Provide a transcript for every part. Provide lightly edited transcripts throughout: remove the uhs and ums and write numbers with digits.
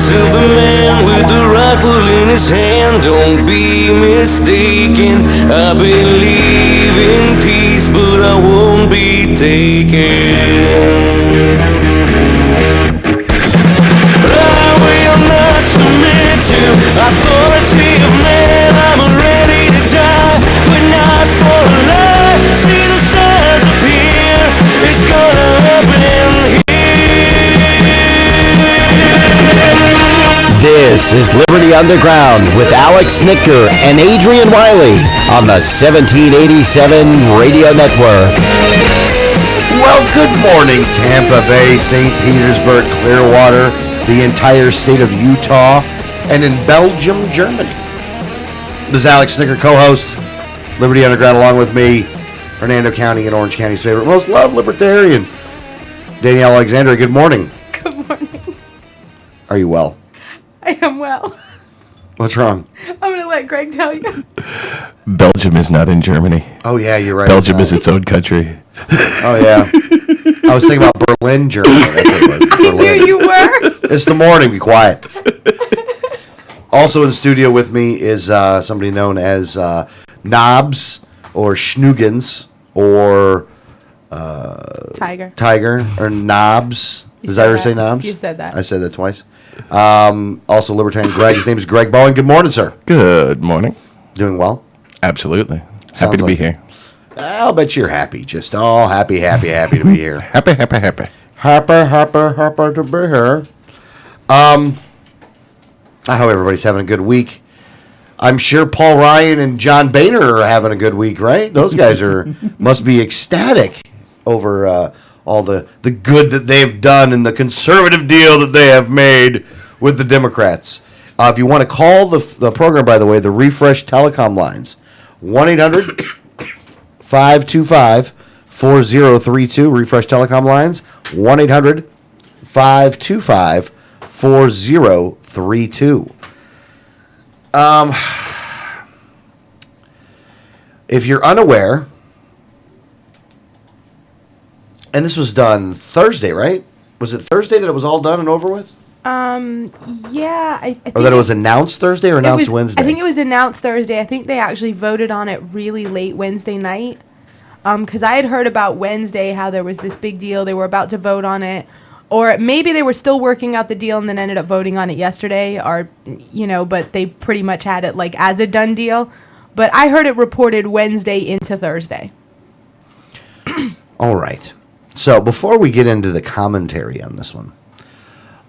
To the man with the rifle in his hand, don't be mistaken. I believe in peace, but I won't be taken. I will not submit to authority of man. I'm ready to die, but not for a lie. See the signs appear, it's gonna happen here. This is Liberty Underground with Alex Snicker and Adrian Wiley on the 1787 Radio Network. Well, good morning, Tampa Bay, St. Petersburg, Clearwater, the entire state of Utah, and in Belgium, Germany. This is Alex Snicker, co-host, Liberty Underground, along with me, Hernando County and Orange County's favorite, most loved libertarian, Danielle Alexandria. Good morning. Good morning. Are you well? I am well. What's wrong? I'm going to let Greg tell you. Belgium is not in Germany. Oh, yeah, you're right. Belgium is its own country. Oh, yeah. I was thinking about Berlin, Germany. That's what it was. I knew you were. It's the morning. Be quiet. Also in studio with me is somebody known as Knobs or Schnugens or Tiger or Knobs. Did I ever say Knobs? You said that. I said that twice. Also Libertarian Greg. His name is Greg Bowen. Good morning, sir. Good morning. Doing well? Absolutely. Happy to be here. I'll bet you're happy. Just all happy to be here. Happy. Happy to be here. I hope everybody's having a good week. I'm sure Paul Ryan and John Boehner are having a good week, right? Those guys must be ecstatic over all the good that they've done and the conservative deal that they have made with the Democrats. If you want to call the program, by the way, the Refresh Telecom lines, 1-800-525-4032, Refresh Telecom lines, 1-800-525-4032. If you're unaware, and this was done Thursday, right? Was it Thursday that it was all done and over with? Yeah. I think Or that it was announced Thursday or announced Wednesday? I think it was announced Thursday. I think they actually voted on it really late Wednesday night. Because I had heard about Wednesday how there was this big deal. They were about to vote on it. Or maybe they were still working out the deal and then ended up voting on it yesterday. Or, but they pretty much had it like as a done deal. But I heard it reported Wednesday into Thursday. All right. So before we get into the commentary on this one,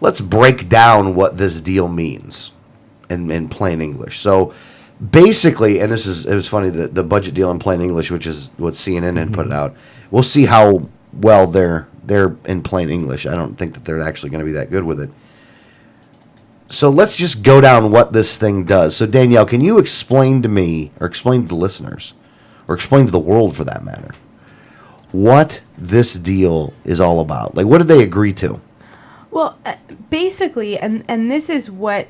let's break down what this deal means in plain English. So basically, and it was funny, the budget deal in plain English, which is what CNN had put it out. We'll see how well they're in plain English. I don't think that they're actually going to be that good with it. So let's just go down what this thing does. So Danielle, can you explain to me, or explain to the listeners, or explain to the world for that matter, what this deal is all about? Like, what did they agree to? Well, basically, and this is what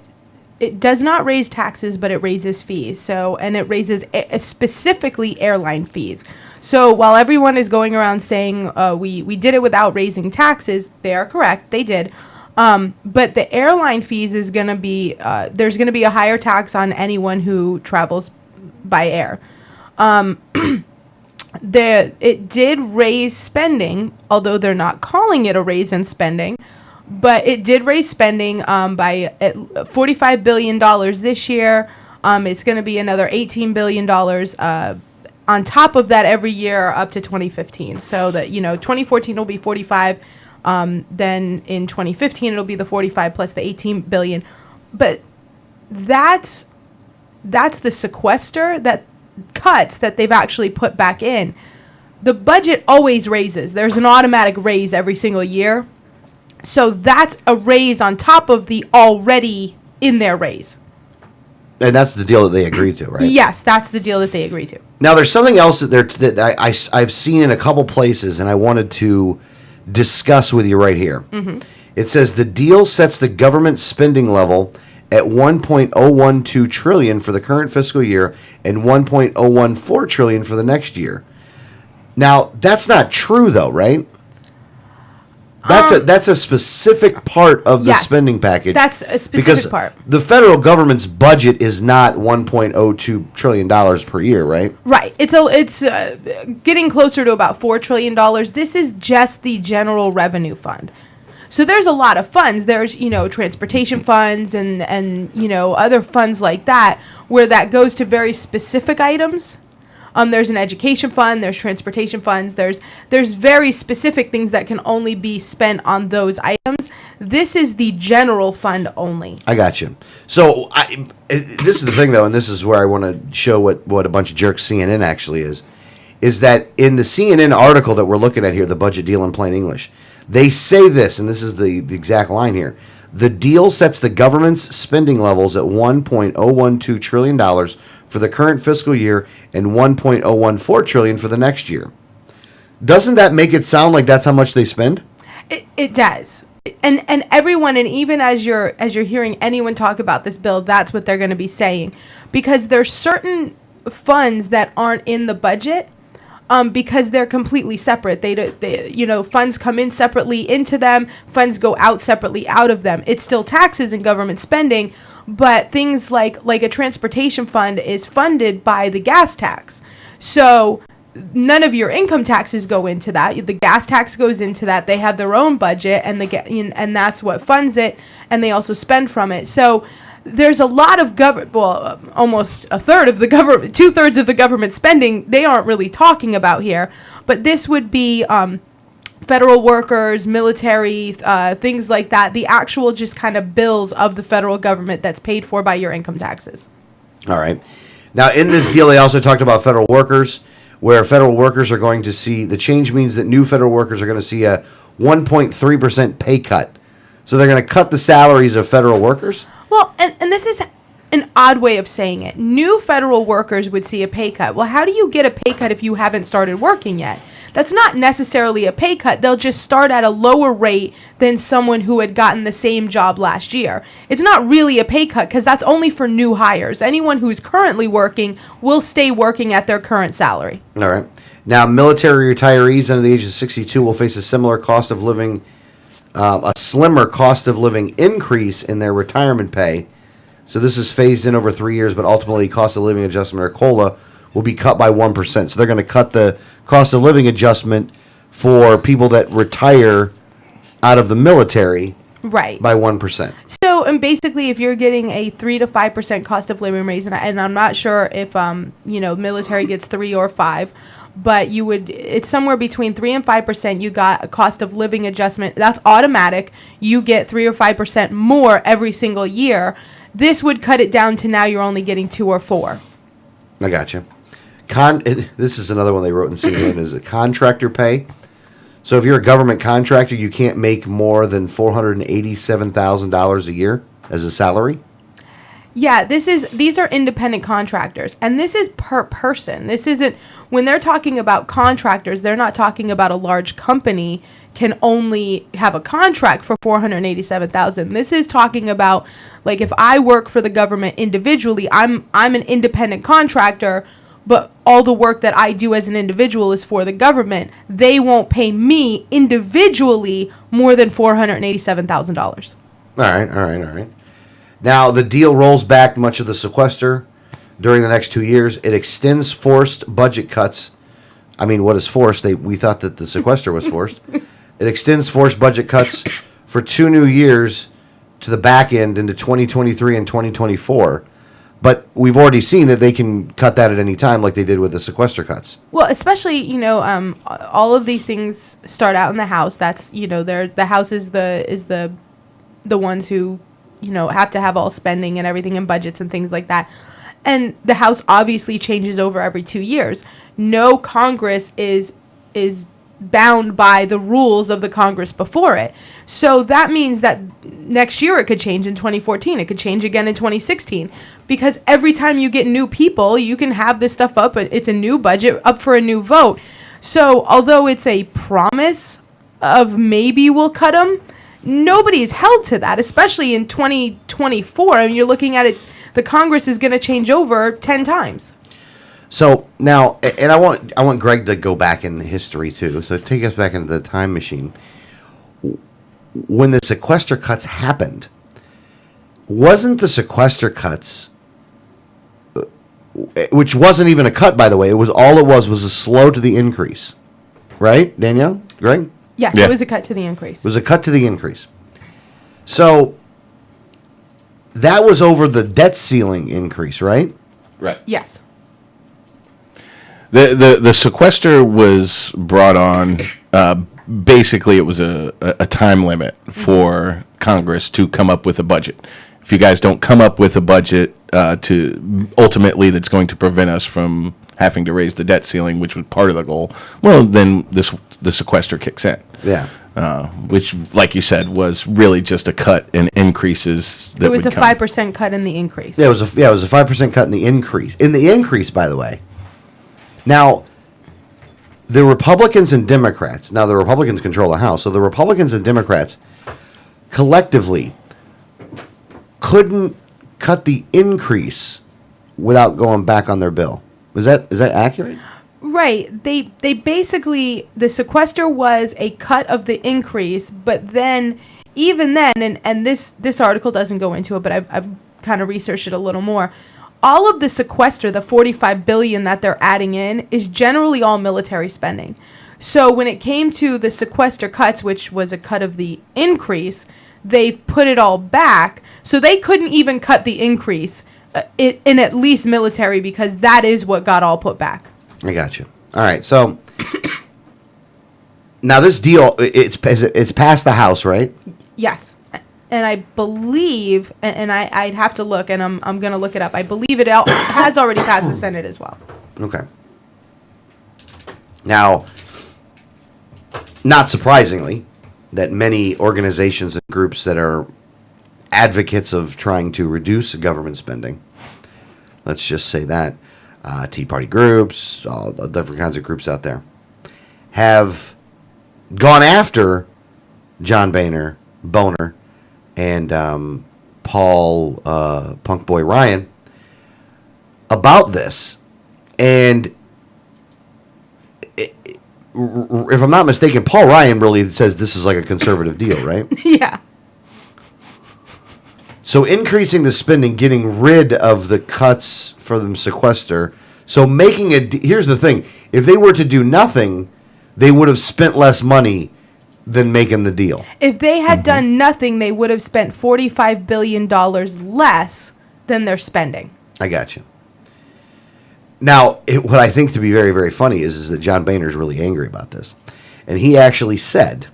it does not raise taxes, but it raises fees. So, and it raises specifically airline fees. So, while everyone is going around saying we did it without raising taxes, they are correct. They did. But the airline fees is going to be there's going to be a higher tax on anyone who travels by air. It did raise spending, although they're not calling it a raise in spending. But it did raise spending by $45 billion this year. It's going to be another $18 billion on top of that every year up to 2015. So that, 2014 will be 45. Then in 2015, it'll be the 45 plus the 18 billion. But that's the sequester that cuts that they've actually put back in. The budget always raises. There's an automatic raise every single year. So that's a raise on top of the already in their raise. And that's the deal that they agreed to, right? Yes, that's the deal that they agreed to. Now, there's something else that I've seen in a couple places, and I wanted to discuss with you right here. Mm-hmm. It says the deal sets the government spending level at $1.012 trillion for the current fiscal year and $1.014 trillion for the next year. Now, that's not true, though, right? That's a specific part of the Yes, spending package. that's a specific because part. The federal government's budget is not $1.02 trillion per year, right? Right. It's getting closer to about $4 trillion. This is just the general revenue fund. So there's a lot of funds. There's, transportation funds and other funds like that where that goes to very specific items. There's an education fund, there's transportation funds, there's very specific things that can only be spent on those items. This is the general fund only. I got you. So this is the thing, though, and this is where I want to show what a bunch of jerks CNN actually is that in the CNN article that we're looking at here, the budget deal in plain English, they say this, and this is the exact line here. The deal sets the government's spending levels at $1.012 trillion for the current fiscal year and $1.014 trillion for the next year. Doesn't that make it sound like that's how much they spend? It does. And everyone, and even as you're hearing anyone talk about this bill, that's what they're going to be saying, because there's certain funds that aren't in the budget. Because they're completely separate. Funds come in separately into them. Funds go out separately out of them. It's still taxes and government spending, but things like a transportation fund is funded by the gas tax. So none of your income taxes go into that. The gas tax goes into that. They have their own budget, and and that's what funds it, and they also spend from it. So there's a lot of almost a third of the government, 2/3 of the government spending they aren't really talking about here. But this would be federal workers, military, things like that. The actual just kind of bills of the federal government that's paid for by your income taxes. All right. Now, in this deal, they also talked about federal workers, where federal workers are going to see, the change means that new federal workers are going to see a 1.3% pay cut. So they're going to cut the salaries of federal workers? Well, and this is an odd way of saying it. New federal workers would see a pay cut. Well, how do you get a pay cut if you haven't started working yet? That's not necessarily a pay cut. They'll just start at a lower rate than someone who had gotten the same job last year. It's not really a pay cut because that's only for new hires. Anyone who's currently working will stay working at their current salary. All right. Now, military retirees under the age of 62 will face a similar cost of living a slimmer cost of living increase in their retirement pay. So this is phased in over 3 years, but ultimately cost of living adjustment, or COLA, will be cut by 1%. So they're going to cut the cost of living adjustment for people that retire out of the military right by 1%. So, and basically, if you're getting a 3 to 5% cost of living raise, and I'm not sure if military gets 3 or 5, but it's somewhere between 3 and 5%. You got a cost of living adjustment. That's automatic. You get 3 or 5% more every single year. This would cut it down to now you're only getting 2 or 4. I got you. This is another one they wrote in CNN, is a contractor pay. So if you're a government contractor, you can't make more than $487,000 a year as a salary? Yeah, these are independent contractors, and this is per person. This isn't, when they're talking about contractors, they're not talking about a large company can only have a contract for $487,000. This is talking about, like, if I work for the government individually, I'm an independent contractor, but all the work that I do as an individual is for the government. They won't pay me individually more than $487,000. All right. Now, the deal rolls back much of the sequester during the next 2 years. It extends forced budget cuts. I mean, what is forced? We thought that the sequester was forced. It extends forced budget cuts for 2 new years to the back end into 2023 and 2024. But we've already seen that they can cut that at any time, like they did with the sequester cuts. Well, especially, all of these things start out in the House. That's, the House is the ones who, have to have all spending and everything and budgets and things like that. And the House obviously changes over every 2 years. No Congress is bound by the rules of the Congress before it. So that means that next year it could change in 2014. It could change again in 2016. Because every time you get new people, you can have this stuff up. It's a new budget up for a new vote. So although it's a promise of maybe we'll cut them, nobody's held to that, especially in 2024. I mean, you're looking at it, the Congress is going to change over 10 times. So now, and I want Greg to go back in history too. So take us back into the time machine. When the sequester cuts happened, wasn't the sequester cuts, which wasn't even a cut, by the way, it was a slow to the increase, right, Danielle, Greg? Yes, Yeah. it was a cut to the increase. It was a cut to the increase. So that was over the debt ceiling increase, right? Right. Yes. The sequester was brought on. Basically, it was a time limit for Congress to come up with a budget. If you guys don't come up with a budget to ultimately that's going to prevent us from having to raise the debt ceiling, which was part of the goal, well, then the sequester kicks in. Yeah. Which, like you said, was really just a cut in increases. That It was a would come. 5% cut in the increase. Yeah, it was a 5% cut in the increase. In the increase, by the way. Now, the Republicans and Democrats. Now, the Republicans control the House, so the Republicans and Democrats collectively couldn't cut the increase without going back on their bill. Is that accurate? Right. They basically, the sequester was a cut of the increase, but then, even then, and this article doesn't go into it, but I've kind of researched it a little more. All of the sequester, the $45 billion that they're adding in, is generally all military spending. So when it came to the sequester cuts, which was a cut of the increase, they've put it all back. So they couldn't even cut the increase in at least military, because that is what got all put back. I got you. All right, so now this deal, it's passed the House, right? Yes. And I believe, and I'd have to look, and I'm going to look it up. I believe it has already passed the Senate as well. Okay. Now, not surprisingly, that many organizations and groups that are advocates of trying to reduce government spending, let's just say that, Tea Party groups, all the different kinds of groups out there, have gone after John Boehner, and Paul Punk Boy Ryan about this. And if I'm not mistaken, Paul Ryan really says this is like a conservative deal, right? Yeah. So increasing the spending, getting rid of the cuts for the sequester. So making here's the thing. If they were to do nothing, they would have spent less money than making the deal. If they had done nothing, they would have spent $45 billion less than they're spending. I got you. Now, what I think to be very, very funny is that John Boehner is really angry about this. And he actually said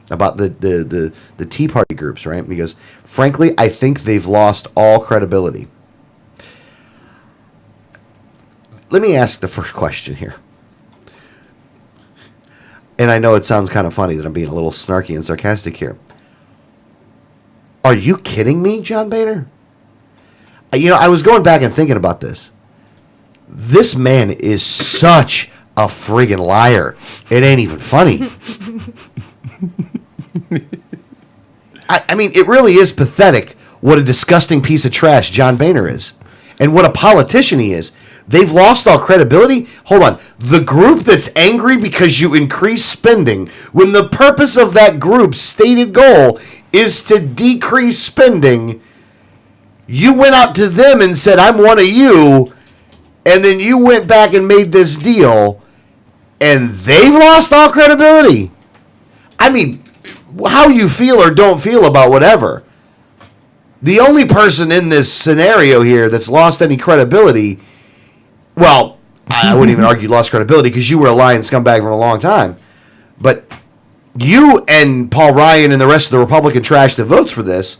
about the Tea Party groups, right? He goes, frankly, I think they've lost all credibility. Let me ask the first question here. And I know it sounds kind of funny that I'm being a little snarky and sarcastic here. Are you kidding me, John Boehner? You know, I was going back and thinking about this. This man is such a friggin' liar. It ain't even funny. I mean, it really is pathetic what a disgusting piece of trash John Boehner is. And what a politician he is. They've lost all credibility. Hold on. The group that's angry because you increase spending, when the purpose of that group's stated goal is to decrease spending, you went up to them and said, I'm one of you, and then you went back and made this deal, and they've lost all credibility. I mean, how you feel or don't feel about whatever. The only person in this scenario here that's lost any credibility, well, I wouldn't even argue lost credibility because you were a lying scumbag for a long time. But you and Paul Ryan and the rest of the Republican trash that votes for this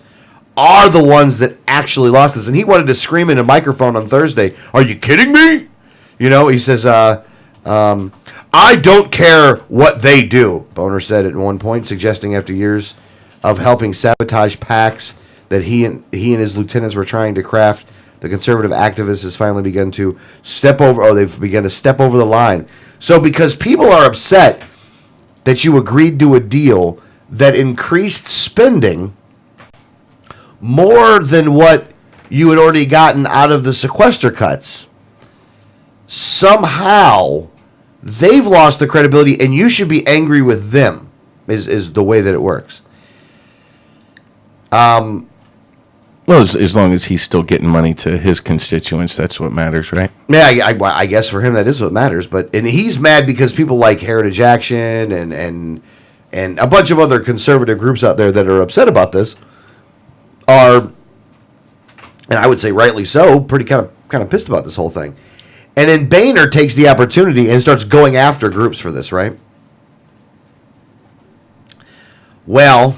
are the ones that actually lost this. And he wanted to scream in a microphone on Thursday, are you kidding me? You know, he says, I don't care what they do, Boehner said at one point, suggesting after years of helping sabotage PACs that he and his lieutenants were trying to craft, the conservative activist has finally begun to they've begun to step over the line. So because people are upset that you agreed to a deal that increased spending more than what you had already gotten out of the sequester cuts. somehow they've lost the credibility, and you should be angry with them. Is the way that it works. Well, as long as he's still getting money to his constituents, that's what matters, right? Yeah, I guess for him that is what matters. And he's mad because people like Heritage Action and a bunch of other conservative groups out there that are upset about this are, and I would say rightly so, pretty kind of pissed about this whole thing. And then Boehner takes the opportunity and starts going after groups for this, right? Well,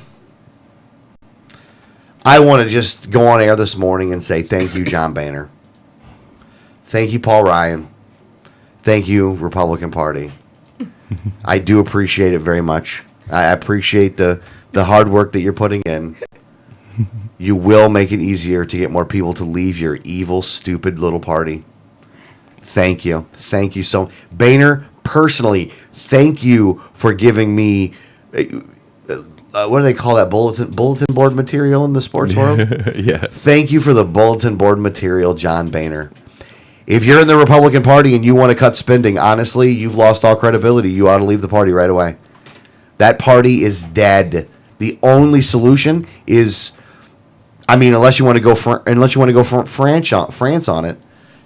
I want to just go on air this morning and say thank you, John Boehner. Thank you, Paul Ryan. Thank you, Republican Party. I do appreciate it very much. I appreciate the hard work that you're putting in. You will make it easier to get more people to leave your evil, stupid little party. Thank you. Thank you so much. Boehner, personally, thank you for giving me... what do they call that? Bulletin board material in the sports world? Yeah. Thank you for the bulletin board material, John Boehner. If you're in the Republican Party and you want to cut spending, honestly, you've lost all credibility. You ought to leave the party right away. That party is dead. The only solution is, unless you want to go France on it,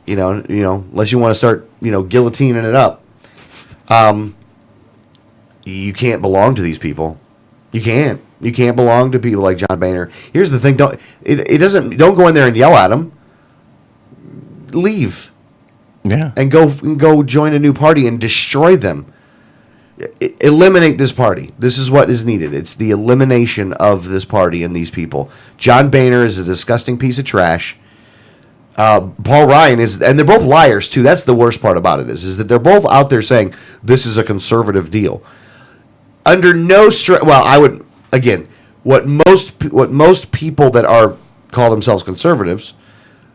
unless you want to start, guillotining it up, you can't belong to these people. You can't. You can't belong to people like John Boehner. Here's the thing: don't go in there and yell at them. Leave. Yeah. And go join a new party and destroy them. Eliminate this party. This is what is needed. It's the elimination of this party and these people. John Boehner is a disgusting piece of trash. Paul Ryan is, and they're both liars too. That's the worst part about it is that they're both out there saying this is a conservative deal. Under no I would again. What most people that call themselves conservatives,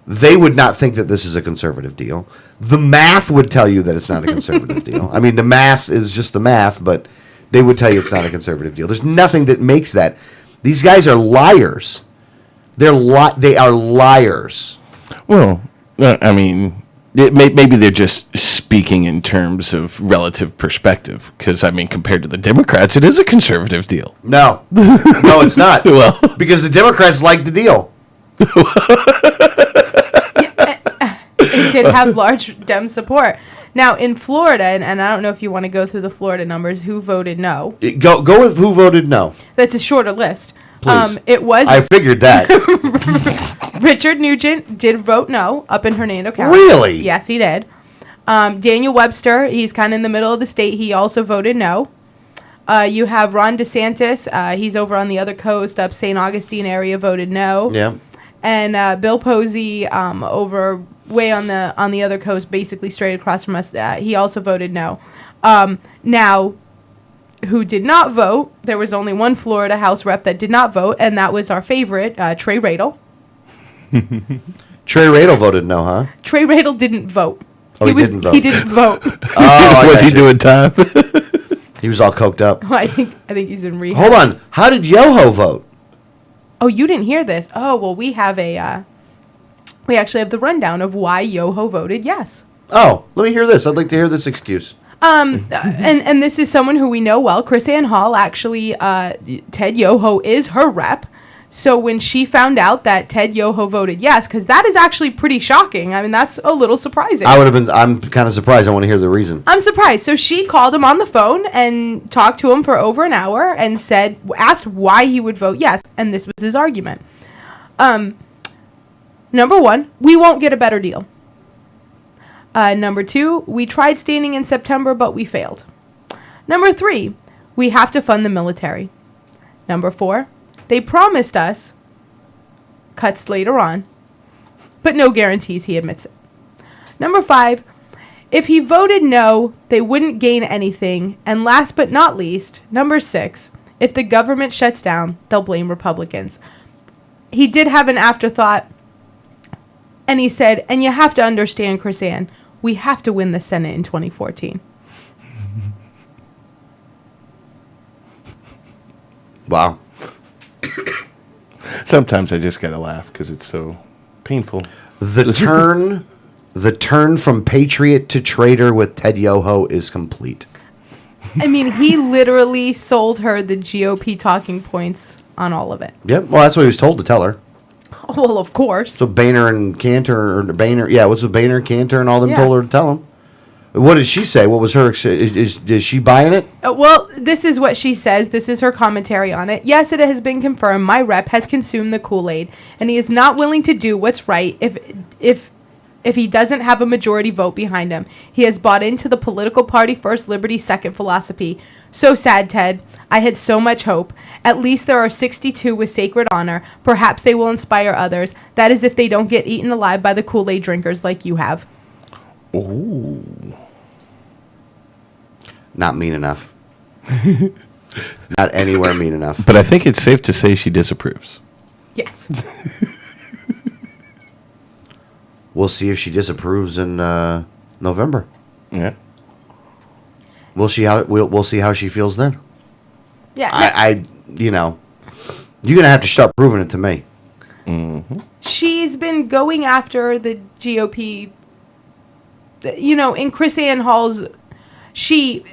they would not think that this is a conservative deal. The math would tell you that it's not a conservative deal. The math is just the math, but they would tell you it's not a conservative deal. There's nothing that makes that. These guys are liars. They are liars. Well, maybe they're just speaking in terms of relative perspective, because, compared to the Democrats, it is a conservative deal. No, it's not. Well, because the Democrats like the deal. It did have large Dem support. Now, in Florida, and I don't know if you want to go through the Florida numbers, who voted no? Go with who voted no. That's a shorter list. Please. It was... I figured that. Richard Nugent did vote no up in Hernando County. Really? Yes, he did. Daniel Webster, he's kind of in the middle of the state. He also voted no. You have Ron DeSantis. He's over on the other coast, up St. Augustine area, voted no. Yeah. And Bill Posey, over way on the other coast, basically straight across from us, he also voted no. Now, who did not vote? There was only one Florida House rep that did not vote, and that was our favorite, Trey Radel. Trey Radel voted no, huh? Trey Radel didn't vote. Oh, he didn't vote. He didn't vote. Oh, was he doing time? He was all coked up. I think he's in rehab. Hold on. How did Yoho vote? Oh, you didn't hear this? Oh, well, we actually have the rundown of why Yoho voted yes. Oh, let me hear this. I'd like to hear this excuse. And this is someone who we know well. Chris Ann Hall, actually, Ted Yoho is her rep. So when she found out that Ted Yoho voted yes, because that is actually pretty shocking. That's a little surprising. I'm kind of surprised. I want to hear the reason. I'm surprised. So she called him on the phone and talked to him for over an hour and asked why he would vote yes. And this was his argument. Number one, we won't get a better deal. Number two, we tried standing in September, but we failed. Number three, we have to fund the military. Number four, they promised us cuts later on, but no guarantees, he admits it. Number five, if he voted no, they wouldn't gain anything. And last but not least, number six, if the government shuts down, they'll blame Republicans. He did have an afterthought, and he said, and you have to understand, Chris Ann, we have to win the Senate in 2014. Wow. Sometimes I just gotta laugh because it's so painful. The turn The turn from patriot to traitor with Ted Yoho is complete. I mean, he literally sold her the GOP talking points on all of it. Yep. Well, that's what he was told to tell her. Well, of course. So Boehner and Cantor, or Boehner, yeah, what's with Boehner, Cantor, and all them Yeah. told her to tell him. What did she say? What was her? Is she buying it? Well, this is what she says. This is her commentary on it. Yes, it has been confirmed. My rep has consumed the Kool-Aid, and he is not willing to do what's right if he doesn't have a majority vote behind him. He has bought into the political party first, liberty second philosophy. So sad, Ted. I had so much hope. At least there are 62 with sacred honor. Perhaps they will inspire others. That is if they don't get eaten alive by the Kool-Aid drinkers like you have. Ooh. Not mean enough. Not anywhere mean enough. But I think it's safe to say she disapproves. Yes. We'll see if she disapproves in November. Yeah. We'll see how she feels then. Yeah. I you know, you're gonna have to start proving it to me. She's been going after the GOP, in Chris Ann Hall's, I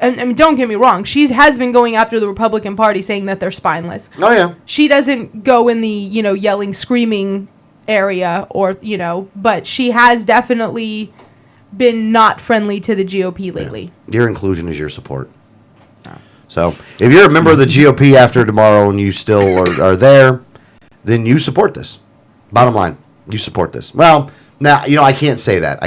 mean, don't get me wrong, she has been going after the Republican Party saying that they're spineless. Oh yeah. She doesn't go in the, yelling, screaming area but she has definitely been not friendly to the GOP lately. Your inclusion is your support. So if you're a member of the GOP after tomorrow and you still are there, then you support this. Bottom line, you support this. Well, now, I can't say that.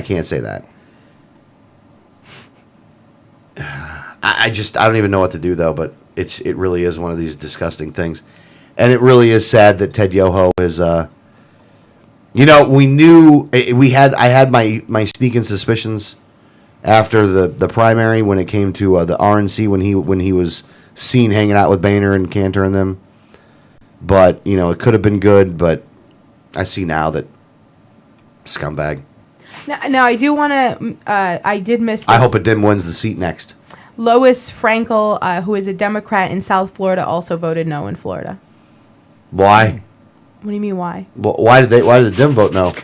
I don't even know what to do, though, but it really is one of these disgusting things. And it really is sad that Ted Yoho is, we knew, I had my sneaking suspicions after the primary when it came to the RNC when he was seen hanging out with Boehner and Cantor and them. But, it could have been good, but I see now that scumbag. Now I do want to, I did miss this. I hope Dim wins the seat next. Lois Frankel, who is a Democrat in South Florida, also voted no in Florida. Why? What do you mean, why? Well, why did the Dim vote no?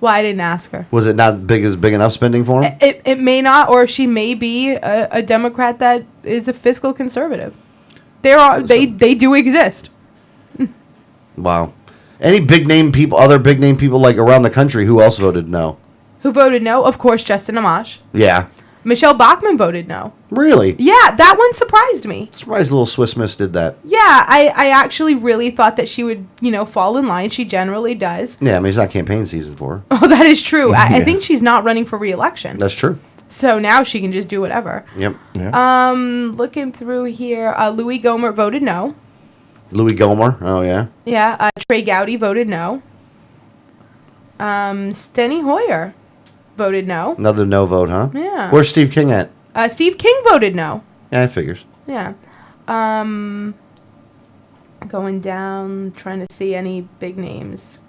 Well, I didn't ask her. Was it not big enough spending for him? It may not, or she may be a Democrat that is a fiscal conservative. They do exist. Wow. Any other big name people like around the country who else voted no? Who voted no? Of course, Justin Amash. Yeah. Michelle Bachmann voted no. Really? Yeah, that one surprised me. Surprised little Swiss Miss did that. Yeah, I actually really thought that she would, fall in line. She generally does. Yeah, I mean, it's not campaign season for her. Oh, that is true. I think she's not running for re-election. That's true. So now she can just do whatever. Yep. Yeah. Looking through here, Louis Gohmert voted no. Louis Gohmert. Oh, yeah. Yeah, Trey Gowdy voted no. Steny Hoyer voted no. Another no vote, huh? Yeah. Where's Steve King at? Steve King voted no. Yeah, it figures. Yeah. Going down, trying to see any big names.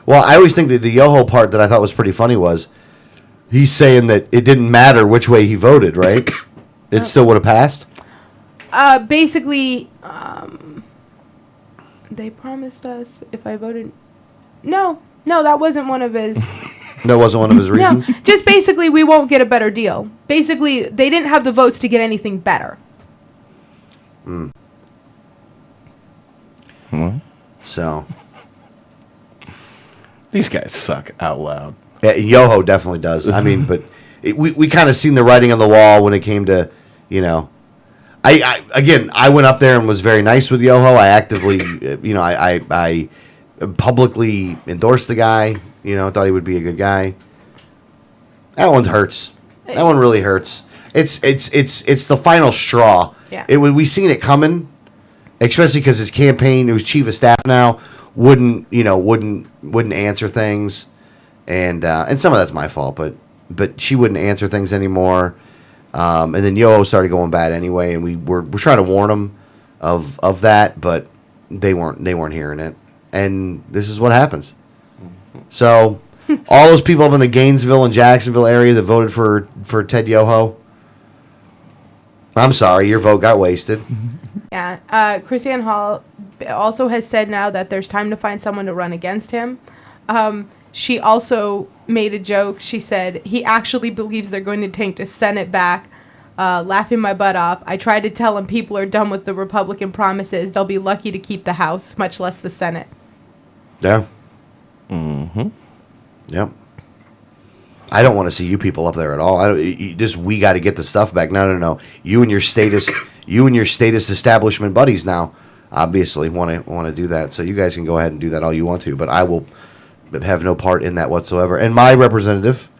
Well, I always think that the Yoho part that I thought was pretty funny was he's saying that it didn't matter which way he voted, right? It still would have passed? Basically, they promised us if I voted... No, that wasn't one of his... That wasn't one of his reasons? No, just basically we won't get a better deal. Basically, they didn't have the votes to get anything better. So... These guys suck out loud. Yeah, Yoho definitely does. I mean, but we kind of seen the writing on the wall when it came to, I went up there and was very nice with Yoho. I actively, I publicly endorsed the guy. Thought he would be a good guy. That one hurts. That one really hurts. It's the final straw. Yeah. We seen it coming, especially because his campaign, who's chief of staff now, wouldn't answer things, and some of that's my fault, but she wouldn't answer things anymore, and then Yoho started going bad anyway, and we're trying to warn them of that, but they weren't hearing it, and this is what happens. So all those people up in the Gainesville and Jacksonville area that voted for Ted Yoho, I'm sorry, your vote got wasted. Yeah, Christiane Hall also has said now that there's time to find someone to run against him. she also made a joke. She said, he actually believes they're going to take the Senate back. Laughing my butt off. I tried to tell him people are done with the Republican promises. They'll be lucky to keep the House, much less the Senate. Yeah. Mm-hmm. Yep. I don't want to see you people up there at all. We got to get the stuff back. No. You and your statist establishment buddies now obviously want to do that. So you guys can go ahead and do that all you want to, but I will have no part in that whatsoever. And my representative,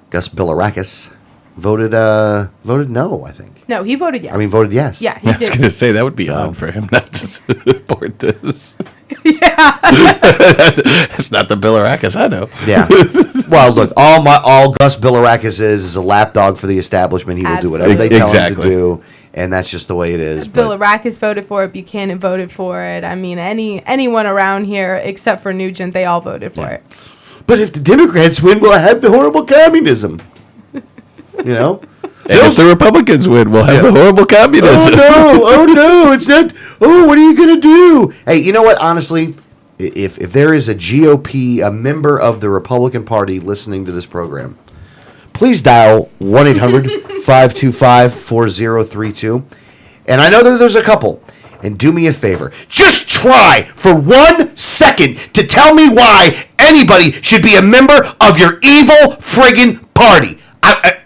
Gus Bilirakis, voted no, I think. No, he voted yes. I mean, voted yes. Yeah, he I was did. going to say that would be odd for him not to support this. Yeah. It's not the Bilirakis I know. Yeah. Well, look, all Gus Bilirakis is a lapdog for the establishment. He will do whatever they tell him to do, and that's just the way it is. Bilirakis voted for it. Buchanan voted for it. I mean, anyone around here except for Nugent, they all voted for it. But if the Democrats win, we'll have the horrible communism. You know? And if the Republicans win, we'll have the horrible communism. Oh no, it's not. Oh, what are you going to do? Hey, you know what? Honestly, if there is a GOP, a member of the Republican Party listening to this program, please dial 1-800-525-4032. And I know that there's a couple. And do me a favor. Just try for 1 second to tell me why anybody should be a member of your evil friggin' party.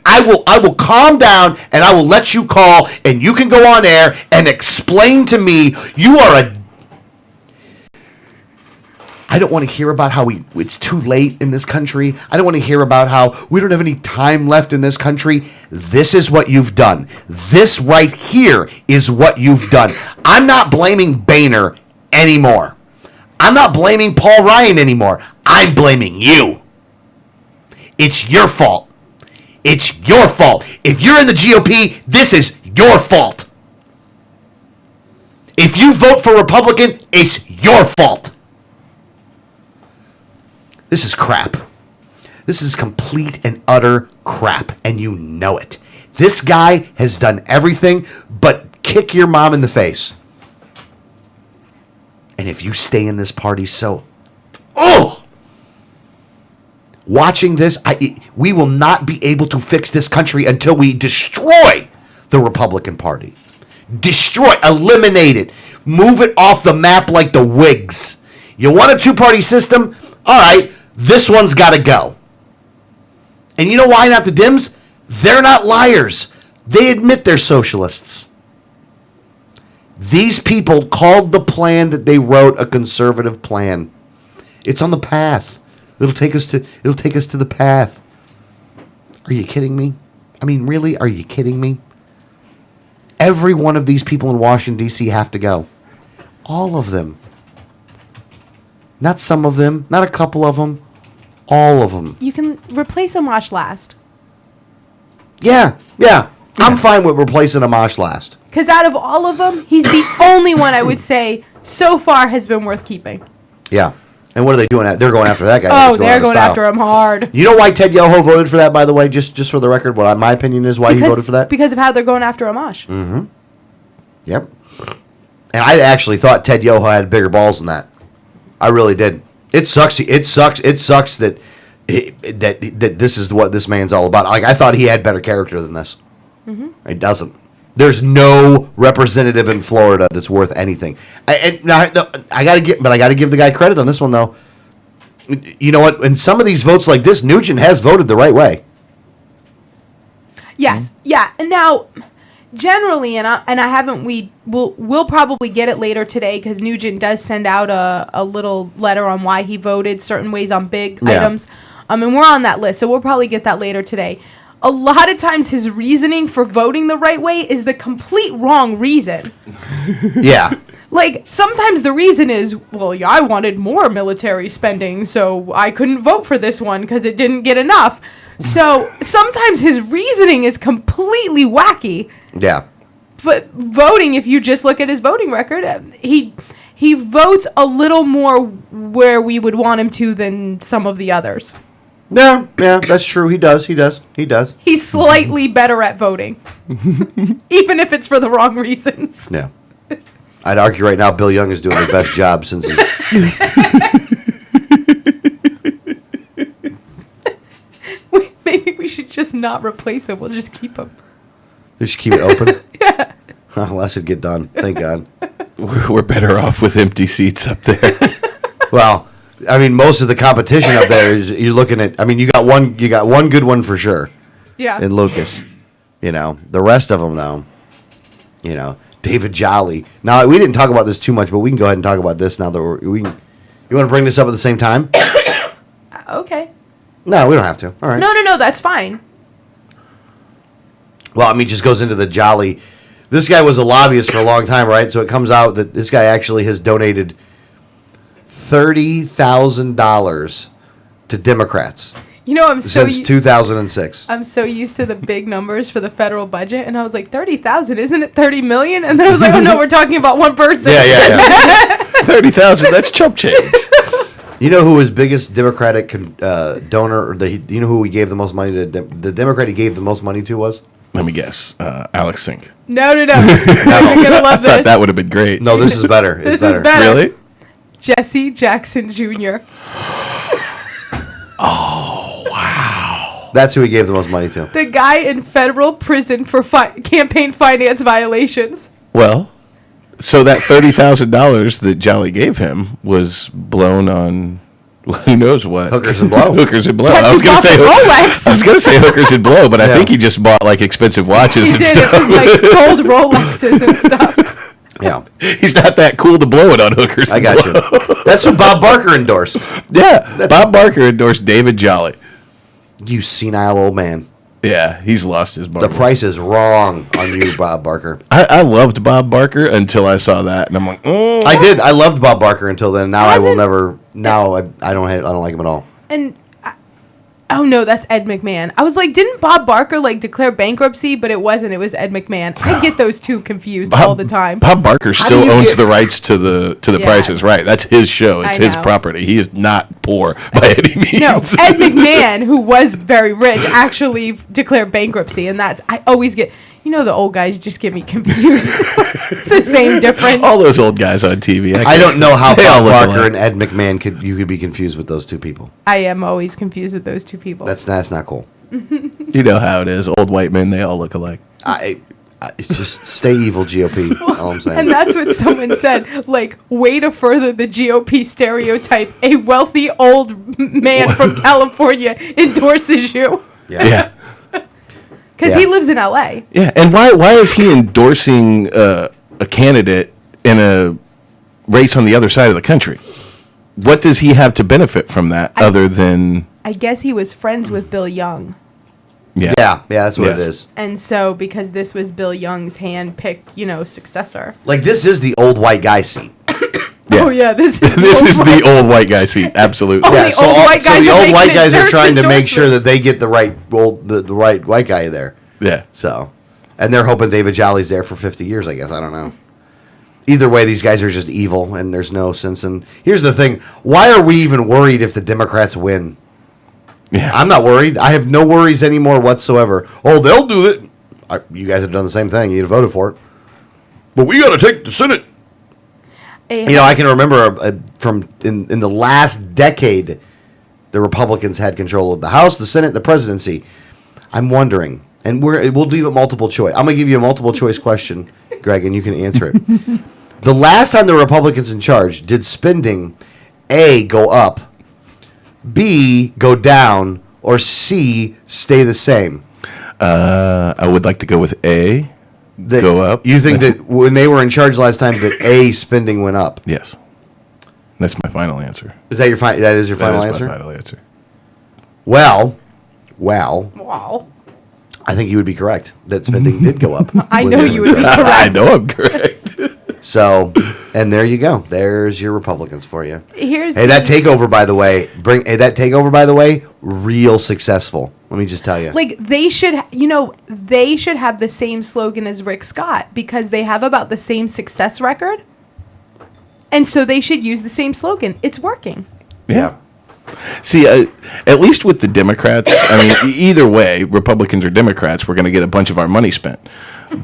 I will calm down and I will let you call and you can go on air and explain to me you are a... I don't want to hear about how it's too late in this country. I don't want to hear about how we don't have any time left in this country. This is what you've done. This right here is what you've done. I'm not blaming Boehner anymore. I'm not blaming Paul Ryan anymore. I'm blaming you. It's your fault. It's your fault. If you're in the GOP, this is your fault. If you vote for Republican, it's your fault. This is crap. This is complete and utter crap, and you know it. This guy has done everything but kick your mom in the face. And if you stay in this party, watching this, we will not be able to fix this country until we destroy the Republican Party. Destroy, eliminate it, move it off the map like the Whigs. You want a two-party system? All right, this one's got to go. And you know why not the Dems? They're not liars. They admit they're socialists. These people called the plan that they wrote a conservative plan. It's on the path. It'll take us to the path. Are you kidding me? I mean, really? Are you kidding me? Every one of these people in Washington, D.C. have to go. All of them. Not some of them, not a couple of them, all of them. You can replace Amash last. Yeah. I'm fine with replacing Amash last. Because out of all of them, he's the only one I would say so far has been worth keeping. Yeah. And what are they doing? They're going after that guy. Oh, they're going after him hard. You know why Ted Yoho voted for that, by the way? Just for the record, what my opinion is why he voted for that? Because of how they're going after Amash. Mm-hmm. Yep. And I actually thought Ted Yoho had bigger balls than that. I really did. It sucks. It sucks that this is what this man's all about. Like, I thought he had better character than this. Mm-hmm. It doesn't. There's no representative in Florida that's worth anything. I got to give the guy credit on this one, though. You know what? In some of these votes like this, Nugent has voted the right way. Yes, yeah. And now, generally, and I haven't. We'll probably get it later today because Nugent does send out a little letter on why he voted certain ways on big items. And we're on that list, so we'll probably get that later today. A lot of times his reasoning for voting the right way is the complete wrong reason. Yeah. Like, sometimes the reason is, well, yeah, I wanted more military spending, so I couldn't vote for this one because it didn't get enough. So sometimes his reasoning is completely wacky. Yeah. But voting, if you just look at his voting record, he votes a little more where we would want him to than some of the others. Yeah, that's true. He does. He's slightly better at voting, even if it's for the wrong reasons. Yeah. I'd argue right now Bill Young is doing the best job since he's... think we should just not replace him. We'll just keep him. Just keep it open. Yeah. Unless it get done. Thank God. We're better off with empty seats up there. Well, I mean, most of the competition up there is you're looking at. I mean, you got one good one for sure. Yeah. In Lucas, the rest of them though, David Jolly. Now we didn't talk about this too much, but we can go ahead and talk about this now that we can. You want to bring this up at the same time? Okay. No, we don't have to. All right. No, that's fine. Well, I mean, it just goes into the Jolly. This guy was a lobbyist for a long time, right? So it comes out that this guy actually has donated $30,000 to Democrats I'm so since 2006. I'm so used to the big numbers for the federal budget, and I was like, 30,000, isn't it 30 million? And then I was like, oh no, we're talking about one person. Yeah. 30,000, that's chump change. You know who his biggest Democratic donor, or you know who he gave the most money to? The Democrat he gave the most money to was? Let me guess. Alex Sink. No. You're gonna love I thought this. that would have been great. No, this is better. This It's better. is better. Really? Jesse Jackson Jr. That's who he gave the most money to. The guy in federal prison for campaign finance violations. Well, so that $30,000 that Jolly gave him was blown on who knows what. Hookers and blow. Hookers and blow. That's I was who going to bought say the Rolex. I was going to say hookers and blow, but I Yeah. think he just bought like expensive watches He and did. stuff. It was like gold Rolexes and stuff. Yeah, He's not that cool to blow it on hookers. I and got blow. you. That's who Bob Barker endorsed. Yeah, Bob Barker endorsed David Jolly. You senile old man. Yeah, he's lost his The marbles. price is wrong on you, Bob Barker. I loved Bob Barker until I saw that, and I'm like, I did. I loved Bob Barker until then. Now I will Hasn't- never. Now I don't like him at all. And oh no, that's Ed McMahon. I was like, didn't Bob Barker declare bankruptcy? But it wasn't. It was Ed McMahon. I get those two confused all the time. Bob Barker How still do you owns get- the rights to the Yeah. Price is Right. That's his show. It's I his know. property. He is not poor by any means. No, Ed McMahon, who was very rich, actually declared bankruptcy, and I always get. The old guys just get me confused. It's the same difference. All those old guys on TV. I don't know how They all Bob look Barker alike. and Ed McMahon you could be confused with those two people. I am always confused with those two people. That's not cool. You know how it is. Old white men, they all look alike. It's just stay evil, GOP. All I'm saying. And that's what someone said. Way to further the GOP stereotype. A wealthy old man from California endorses you Yeah. because Yeah. he lives in LA. Yeah. And why is he endorsing a candidate in a race on the other side of the country? What does he have to benefit from that other than... I guess he was friends with Bill Young. Yeah. yeah, that's what it Yes. is. And so, because this was Bill Young's hand-picked, successor. Like this is the old white guy seat. Yeah. Oh yeah, this is This is the old white guy seat. Absolutely. Oh, Yeah, the so, old white guys the are old making white it guys are their trying to make sure that endorsements. they get the right white guy there. Yeah. So, and they're hoping David Jolly's there for 50 years. I guess I don't know. Either way, these guys are just evil, and there's no sense in. Here's the thing: why are we even worried if the Democrats win? Yeah. I'm not worried. I have no worries anymore whatsoever. Oh, they'll do it. You guys have done the same thing. You voted for it, but we got to take the Senate. I can remember from in the last decade, the Republicans had control of the House, the Senate, the presidency. I'm wondering, and we'll do a multiple choice. I'm going to give you a multiple choice question, Greg, and you can answer it. The last time the Republicans in charge, did spending A, go up, B, go down, or C, stay the same? I would like to go with A. That Go up. You think that when they were in charge last time that A, spending went up? Yes. That's my final answer. Is that that is your final That is answer? my final answer. Well, Wow. I think you would be correct that spending did go up. I when know they you were would in be charge. correct. I know I'm correct. So, and there you go. There's your Republicans for you. Here's Hey, that takeover, by the way, real successful. Let me just tell you. they should have the same slogan as Rick Scott because they have about the same success record. And so they should use the same slogan. It's working. Yeah. See, at least with the Democrats, I mean, either way, Republicans or Democrats, we're going to get a bunch of our money spent.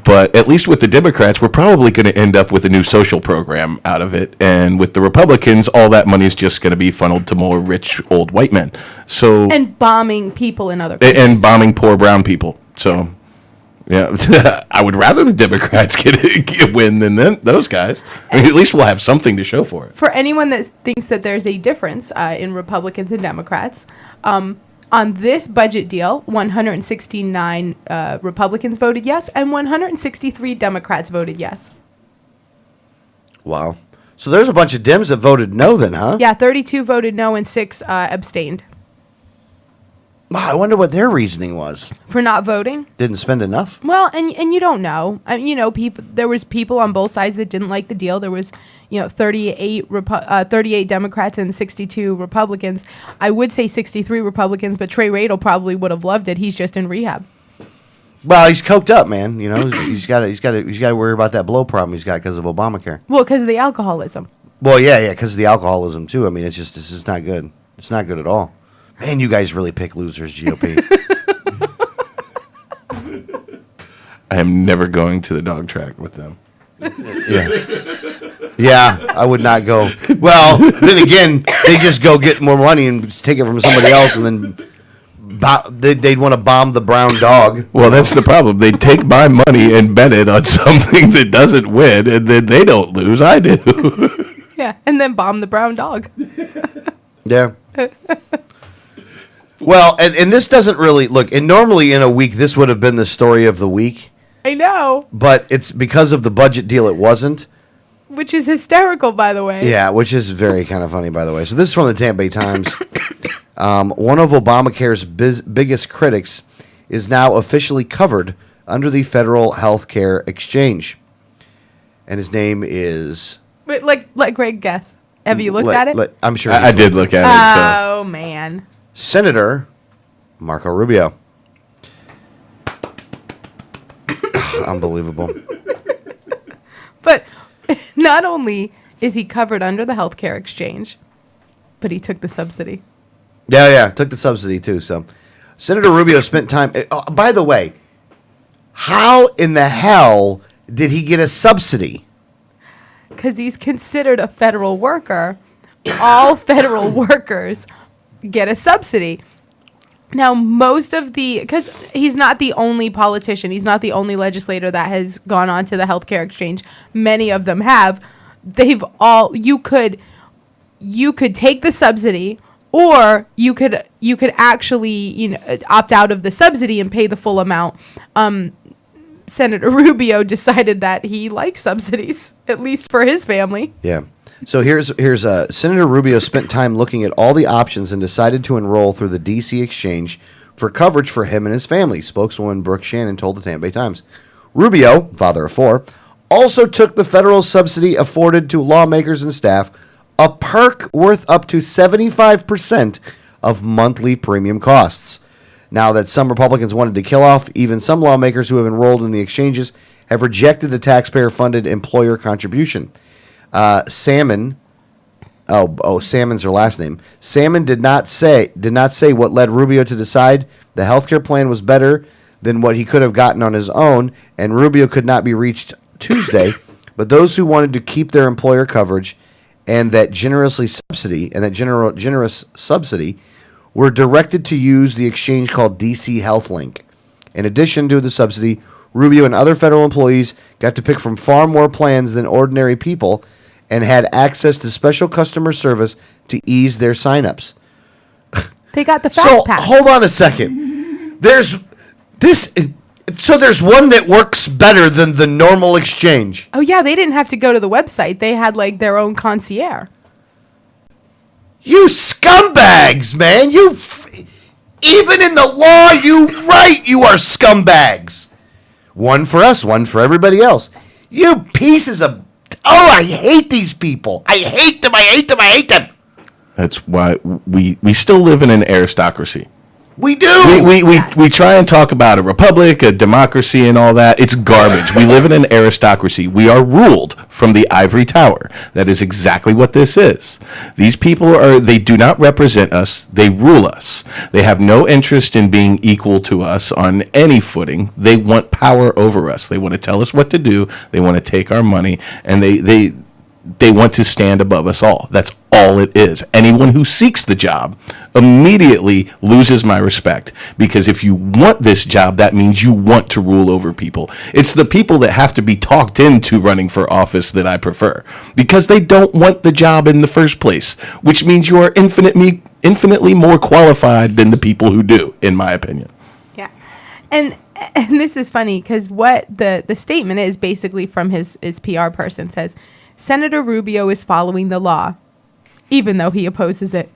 But at least with the Democrats, we're probably going to end up with a new social program out of it. And with the Republicans, all that money is just going to be funneled to more rich old white men. So And bombing people in other countries. and bombing poor brown people. So, yeah, I would rather the Democrats get win than those guys. I mean, at least we'll have something to show for it. For anyone that thinks that there's a difference in Republicans and Democrats, on this budget deal, 169 Republicans voted yes, and 163 Democrats voted yes. Wow. So there's a bunch of Dems that voted no then, huh? Yeah, 32 voted no and 6 abstained Wow, I wonder what their reasoning was. for not voting. Didn't spend enough? Well, and you don't know. You know, people. There was people on both sides that didn't like the deal. There was, 38 Democrats and 62 Republicans. I would say 63 Republicans, but Trey Radel probably would have loved it. He's just in rehab. Well, he's coked up, man. You know, he's got to worry about that blow problem he's got because of Obamacare. Well, because of the alcoholism. Well, yeah, because of the alcoholism too. I mean, this is not good. It's not good at all. Man, you guys really pick losers, GOP. I am never going to the dog track with them. Yeah, I would not go. Well, then again, they just go get more money and take it from somebody else, and then they'd want to bomb the brown dog. Well, that's the problem. They take my money and bet it on something that doesn't win, and then they don't lose. I do. Yeah, and then bomb the brown dog. Yeah. Well, and this doesn't really look. And normally in a week, this would have been the story of the week. I know, But it's because of the budget deal, it wasn't. which is hysterical, by the way. Yeah, which is very kind of funny, by the way. So this is from the Tampa Bay Times. One of Obamacare's biggest critics is now officially covered under the federal health care exchange. And his name is... But let Greg guess. Have you looked at it? I'm sure I he's did look at it. Oh, man. Senator Marco Rubio. Unbelievable. But not only is he covered under the healthcare exchange, but he took the subsidy. Yeah, took the subsidy too. So, Senator Rubio spent time. By the way, how in the hell did he get a subsidy? Because he's considered a federal worker. All federal workers get a subsidy. Now, because he's not the only politician, he's not the only legislator that has gone on to the healthcare exchange. Many of them have. You could take the subsidy, or you could actually opt out of the subsidy and pay the full amount. Senator Rubio decided that he likes subsidies, at least for his family. Yeah. So here's Senator Rubio spent time looking at all the options and decided to enroll through the DC exchange for coverage for him and his family. Spokeswoman Brooke Shannon told the Tampa Bay Times. Rubio, father of 4, also took the federal subsidy afforded to lawmakers and staff, a perk worth up to 75% of monthly premium costs. Now that some Republicans wanted to kill off, even some lawmakers who have enrolled in the exchanges have rejected the taxpayer-funded employer contribution. Salmon, Salmon's her last name. Salmon did not say what led Rubio to decide the healthcare plan was better than what he could have gotten on his own, and Rubio could not be reached Tuesday. But those who wanted to keep their employer coverage and that generous subsidy were directed to use the exchange called DC HealthLink. In addition to the subsidy, Rubio and other federal employees got to pick from far more plans than ordinary people and had access to special customer service to ease their signups. They got the fast pass. Hold on a second. There's one that works better than the normal exchange. Oh, yeah, they didn't have to go to the website. They had, their own concierge. You scumbags, man. Even in the law you write, you are scumbags. One for us, one for everybody else. You pieces of... Oh, I hate these people. I hate them. That's why we still live in an aristocracy. We do. We try and talk about a republic, a democracy, and all that. It's garbage. We live in an aristocracy. We are ruled from the ivory tower. That is exactly what this is. These people they do not represent us. They rule us. They have no interest in being equal to us on any footing. They want power over us. They want to tell us what to do. They want to take our money, and they want to stand above us all. That's all it is. Anyone who seeks the job immediately loses my respect, because if you want this job, that means you want to rule over people. It's the people that have to be talked into running for office that I prefer, because they don't want the job in the first place, which means you are infinitely more qualified than the people who do, in my opinion. Yeah. And this is funny because what the statement is basically from his PR person says, Senator Rubio is following the law, even though he opposes it.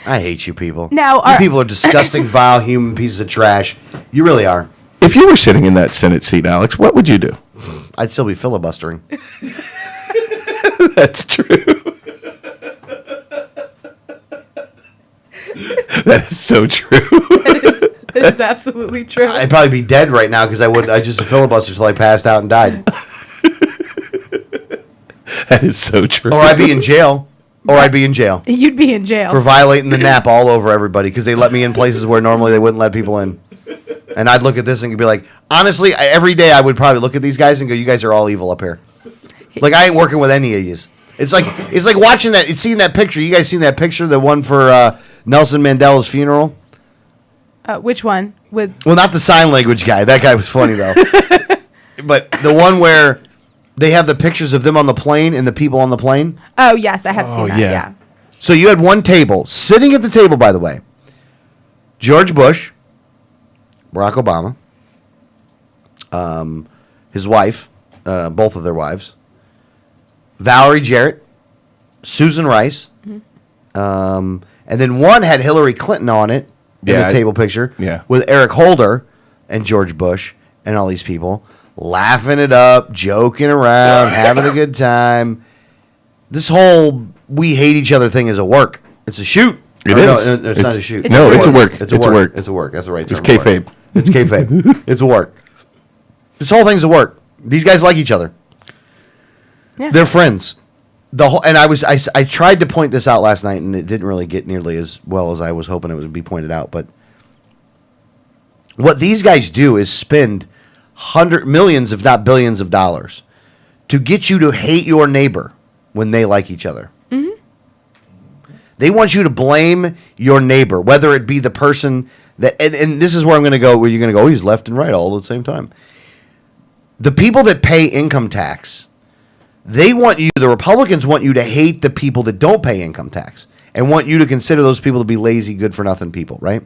I hate you people. Now, you people are disgusting, vile, human pieces of trash. You really are. If you were sitting in that Senate seat, Alex, what would you do? I'd still be filibustering. That's true. That is so true. That is absolutely true. I'd probably be dead right now because I just filibustered until I passed out and died. That is so true. Or I'd be in jail. You'd be in jail. For violating the nap all over everybody because they let me in places where normally they wouldn't let people in. And I'd look at this and be like, honestly, every day I would probably look at these guys and go, you guys are all evil up here. Like, I ain't working with any of yous. It's like watching that, seeing that picture. You guys seen that picture, the one for Nelson Mandela's funeral? Which one? Well, not the sign language guy. That guy was funny, though. But the one where they have the pictures of them on the plane and the people on the plane. Oh, yes, I have seen that, yeah. So you had one table. Sitting at the table, by the way, George Bush, Barack Obama, his wife, both of their wives, Valerie Jarrett, Susan Rice, and then one had Hillary Clinton on it in the table picture with Eric Holder and George Bush and all these people laughing it up, joking around, having a good time. This whole we hate each other thing is a work. It's a shoot. It is. No, it's not a shoot. It's a work. It's a work. It's a work. That's the right term. It's kayfabe. It's kayfabe. It's a work. This whole thing's a work. These guys like each other. Yeah. They're friends. I tried to point this out last night, and it didn't really get nearly as well as I was hoping it would be pointed out. But what these guys do is spend millions, if not billions of dollars to get you to hate your neighbor when they like each other. Mm-hmm. They want you to blame your neighbor, whether it be the person that, and this is where I'm going to go, where you're going to go, oh, he's left and right all at the same time. The people that pay income tax, the Republicans want you to hate the people that don't pay income tax and want you to consider those people to be lazy, good-for-nothing people, right?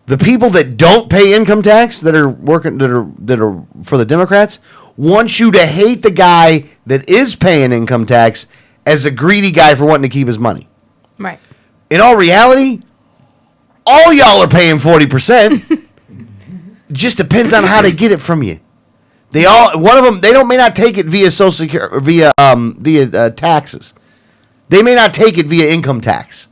The people that don't pay income tax that are for the Democrats want you to hate the guy that is paying income tax as a greedy guy for wanting to keep his money. Right. In all reality, all y'all are paying 40%. Just depends on how they get it from you. One of them, they may not take it via Social Security, via taxes. They may not take it via income tax,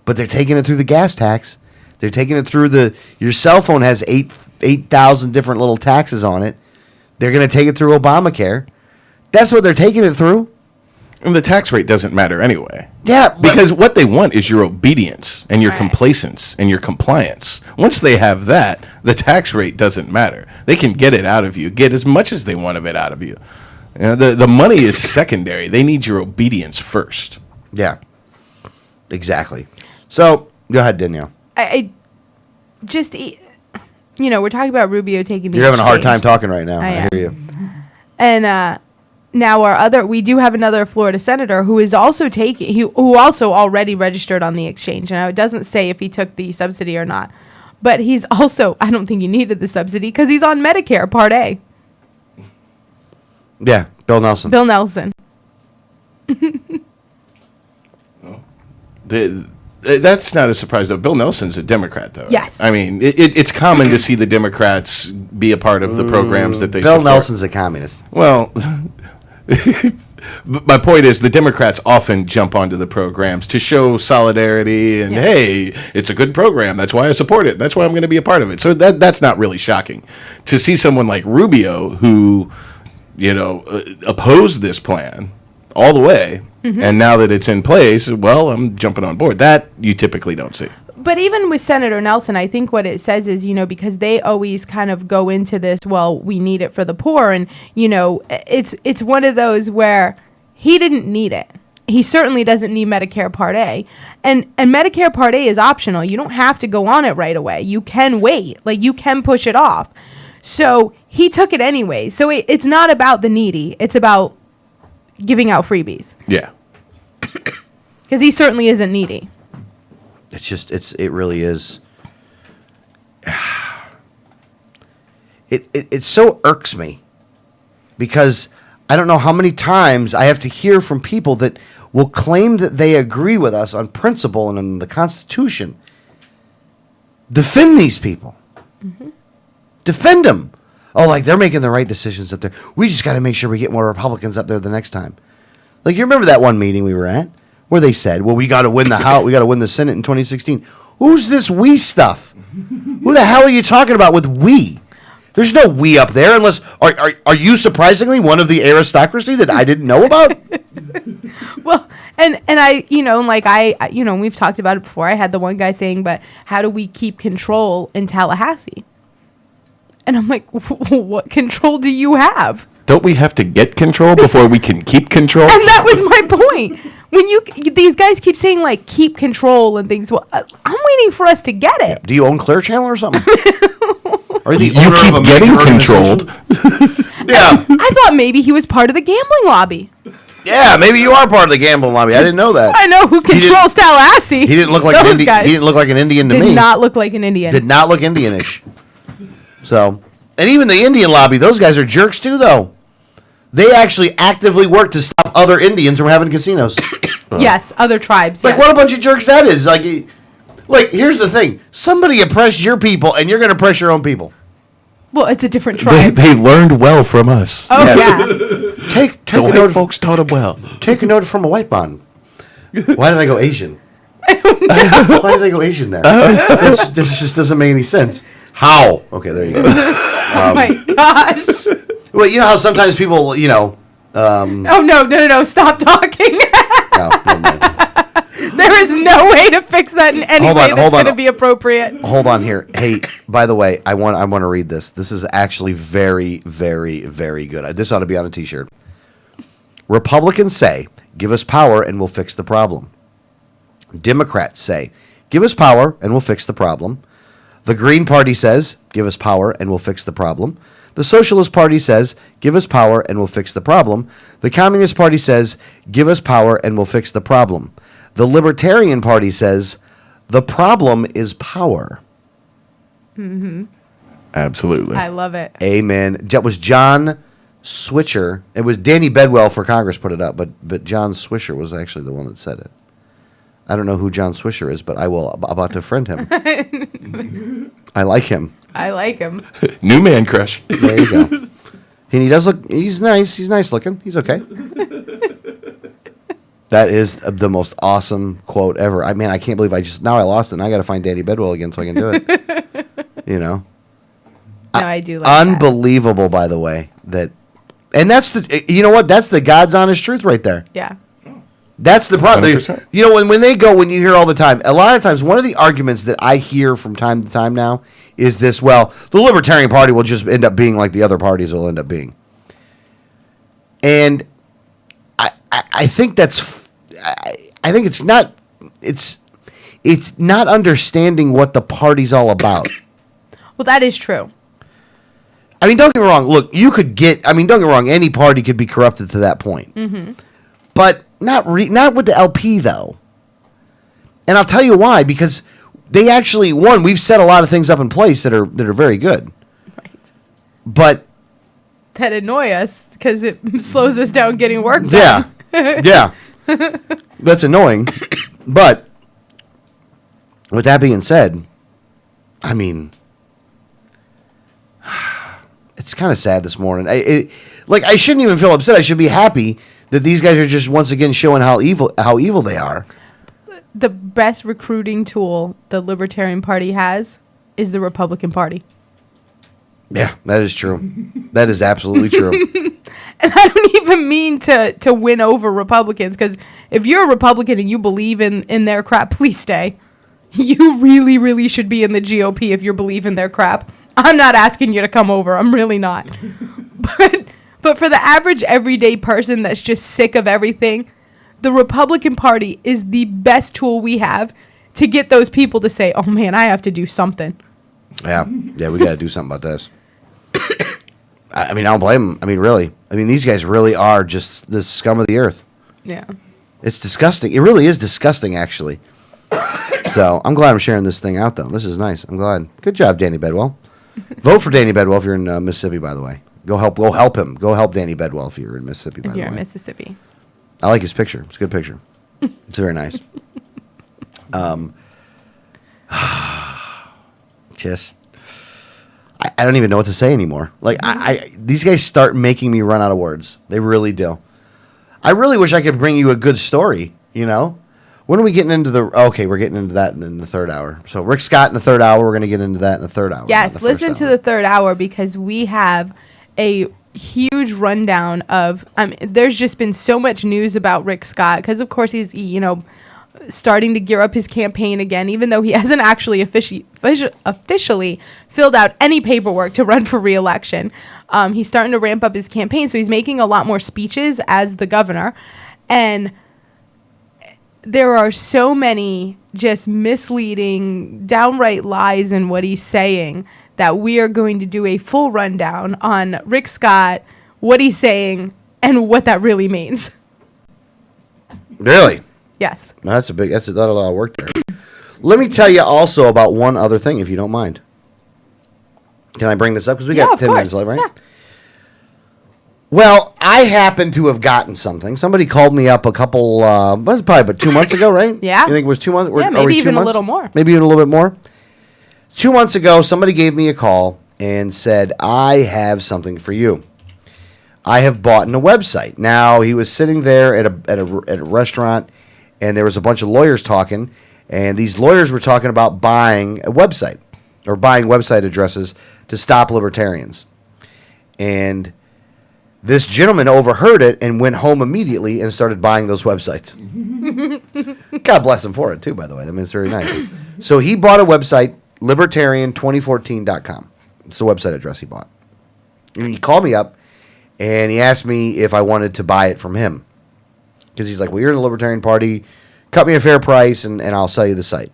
but they're taking it through the gas tax. They're taking it through your cell phone has 8,000 different little taxes on it. They're going to take it through Obamacare. That's what they're taking it through. And the tax rate doesn't matter anyway. Yeah. Because what they want is your obedience and your complacence and your compliance. Once they have that, the tax rate doesn't matter. They can get it out of you, get as much as they want of it out of you. The money is secondary. They need your obedience first. Yeah. Exactly. So, go ahead, Danielle. I just, we're talking about Rubio taking the You're having a hard exchange. time talking right now. I hear you. And now we do have another Florida senator who is also who also already registered on the exchange. Now, it doesn't say if he took the subsidy or not, but he's also, I don't think he needed the subsidy because he's on Medicare Part A. Yeah, Bill Nelson. Bill Nelson. That's not a surprise, though. Bill Nelson's a Democrat, though. Yes. I mean, it's common to see the Democrats be a part of the programs that they Bill support. Nelson's a communist. Well, my point is the Democrats often jump onto the programs to show solidarity and, hey, it's a good program. That's why I support it. That's why I'm going to be a part of it. So that's not really shocking. To see someone like Rubio who, opposed this plan all the way, and now that it's in place, well, I'm jumping on board. That you typically don't see. But even with Senator Nelson, I think what it says is, because they always kind of go into this, well, we need it for the poor. And, it's one of those where he didn't need it. He certainly doesn't need Medicare Part A. And Medicare Part A is optional. You don't have to go on it right away. You can wait. Like, you can push it off. So he took it anyway. So it's not about the needy. It's about giving out freebies. Yeah. Because he certainly isn't needy. It really is. It so irks me because I don't know how many times I have to hear from people that will claim that they agree with us on principle and on the Constitution. Defend these people. Mm-hmm. Defend them. Oh, like they're making the right decisions up there. We just got to make sure we get more Republicans up there the next time. Like, you remember that one meeting we were at where they said, well, we got to win the House, we got to win the Senate in 2016. Who's this we stuff? Who the hell are you talking about with we? There's no we up there unless, are you surprisingly one of the aristocracy that I didn't know about? Well, and I, we've talked about it before. I had the one guy saying, but how do we keep control in Tallahassee? And I'm like, what control do you have? Don't we have to get control before we can keep control? And that was my point. When these guys keep saying, like, keep control and things, well, I'm waiting for us to get it. Do you own Clear Channel or something? Are you You keep getting controlled. Yeah. I thought maybe he was part of the gambling lobby. Yeah, maybe you are part of the gambling lobby. I didn't know that. I know who controls Tallahassee. He didn't look like an Indian. He didn't look like an Indian to me. Did not look like an Indian. Did not look Indianish. So, and even the Indian lobby, those guys are jerks too, though. They actually actively work to stop other Indians from having casinos. Yes, other tribes. Like, yes. what a bunch of jerks that is. Like, here's the thing. Somebody oppressed your people, and you're going to oppress your own people. Well, it's a different tribe. They learned well from us. Oh, Yes. yeah. Take The a white note. folks taught them well. Take a note from a white man. Why did I go Asian? Why did I go Asian there? This just doesn't make any sense. How? Okay, there you go. Oh, my gosh. Well, you know how sometimes people, Oh, no. Stop talking. no, never mind. There is no way to fix that in any way that's going to be appropriate. Hold on here. Hey, by the way, I want to read this. This is actually very, very, very good. This ought to be on a T-shirt. Republicans say, give us power and we'll fix the problem. Democrats say, give us power and we'll fix the problem. The Green Party says, give us power and we'll fix the problem. The Socialist Party says, give us power and we'll fix the problem. The Communist Party says, give us power and we'll fix the problem. The Libertarian Party says, the problem is power. Mm-hmm. Absolutely. I love it. Amen. That was John Switcher. It was Danny Bedwell for Congress put it up, but John Swisher was actually the one that said it. I don't know who John Swisher is, but I'm about to friend him. I like him. I like him. New man crush. There you go. And he does look, he's nice. He's nice looking. He's okay. That is the most awesome quote ever. I mean, I can't believe I lost it, and I got to find Danny Bedwell again so I can do it. No, I do like that. Unbelievable, by the way. And that's you know what? That's the God's honest truth right there. Yeah. That's the problem. 100%. When you hear all the time, a lot of times, one of the arguments that I hear from time to time now is this, well, the Libertarian Party will just end up being like the other parties will end up being. And I think I think it's not understanding what the party's all about. Well, that is true. I mean, don't get me wrong. Look, don't get me wrong. Any party could be corrupted to that point. Mm-hmm. But not with the LP, though. And I'll tell you why. Because they actually, we've set a lot of things up in place that are very good. Right. But that annoy us because it slows us down getting work done. Yeah. That's annoying. But with that being said, I mean, it's kind of sad this morning. I shouldn't even feel upset. I should be happy that these guys are just once again showing how evil they are. The best recruiting tool the Libertarian Party has is the Republican Party. Yeah, that is true. That is absolutely true. And I don't even mean to win over Republicans, because if you're a Republican and you believe in their crap, please stay. You really, really should be in the GOP if you believe in their crap. I'm not asking you to come over. I'm really not. But for the average everyday person that's just sick of everything, the Republican Party is the best tool we have to get those people to say, oh man, I have to do something. Yeah, we got to do something about this. I mean, I don't blame them. I mean, really. I mean, these guys really are just the scum of the earth. Yeah. It's disgusting. It really is disgusting, actually. So I'm glad I'm sharing this thing out, though. This is nice. I'm glad. Good job, Danny Bedwell. Vote for Danny Bedwell if you're in Mississippi, by the way. Go help him. Go help Danny Bedwell if you're in Mississippi, by If the you're way. in Mississippi. I like his picture. It's a good picture. It's very nice. Just, I don't even know what to say anymore. Like, these guys start making me run out of words. They really do. I really wish I could bring you a good story, you know? When are we getting into we're getting into that in the third hour. So Rick Scott in the third hour, we're going to get into that in the third hour. Yes, listen to the third hour, because we have a huge rundown of, there's just been so much news about Rick Scott, because of course he's, starting to gear up his campaign again, even though he hasn't actually officially filled out any paperwork to run for re-election. He's starting to ramp up his campaign, so he's making a lot more speeches as the governor, and there are so many just misleading, downright lies in what he's saying that we are going to do a full rundown on Rick Scott, what he's saying, and what that really means. Really? Yes. That's a lot of work there. Let me tell you also about one other thing, if you don't mind. Can I bring this up? Because we got 10 minutes left, right? Yeah. Well, I happen to have gotten something. Somebody called me up a couple, was probably about 2 months ago, right? Yeah. You think it was 2 months? Yeah, maybe even a little more. Maybe even a little bit more. 2 months ago, somebody gave me a call and said, I have something for you. I have bought a website. Now, he was sitting there at a restaurant, and there was a bunch of lawyers talking, and these lawyers were talking about buying a website, or buying website addresses to stop libertarians. And this gentleman overheard it and went home immediately and started buying those websites. God bless him for it, too, by the way. I mean, it's very nice. So he bought a website, libertarian2014.com. It's the website address he bought. And he called me up, and he asked me if I wanted to buy it from him. Because he's like, well, you're in the Libertarian Party. Cut me a fair price, and I'll sell you the site.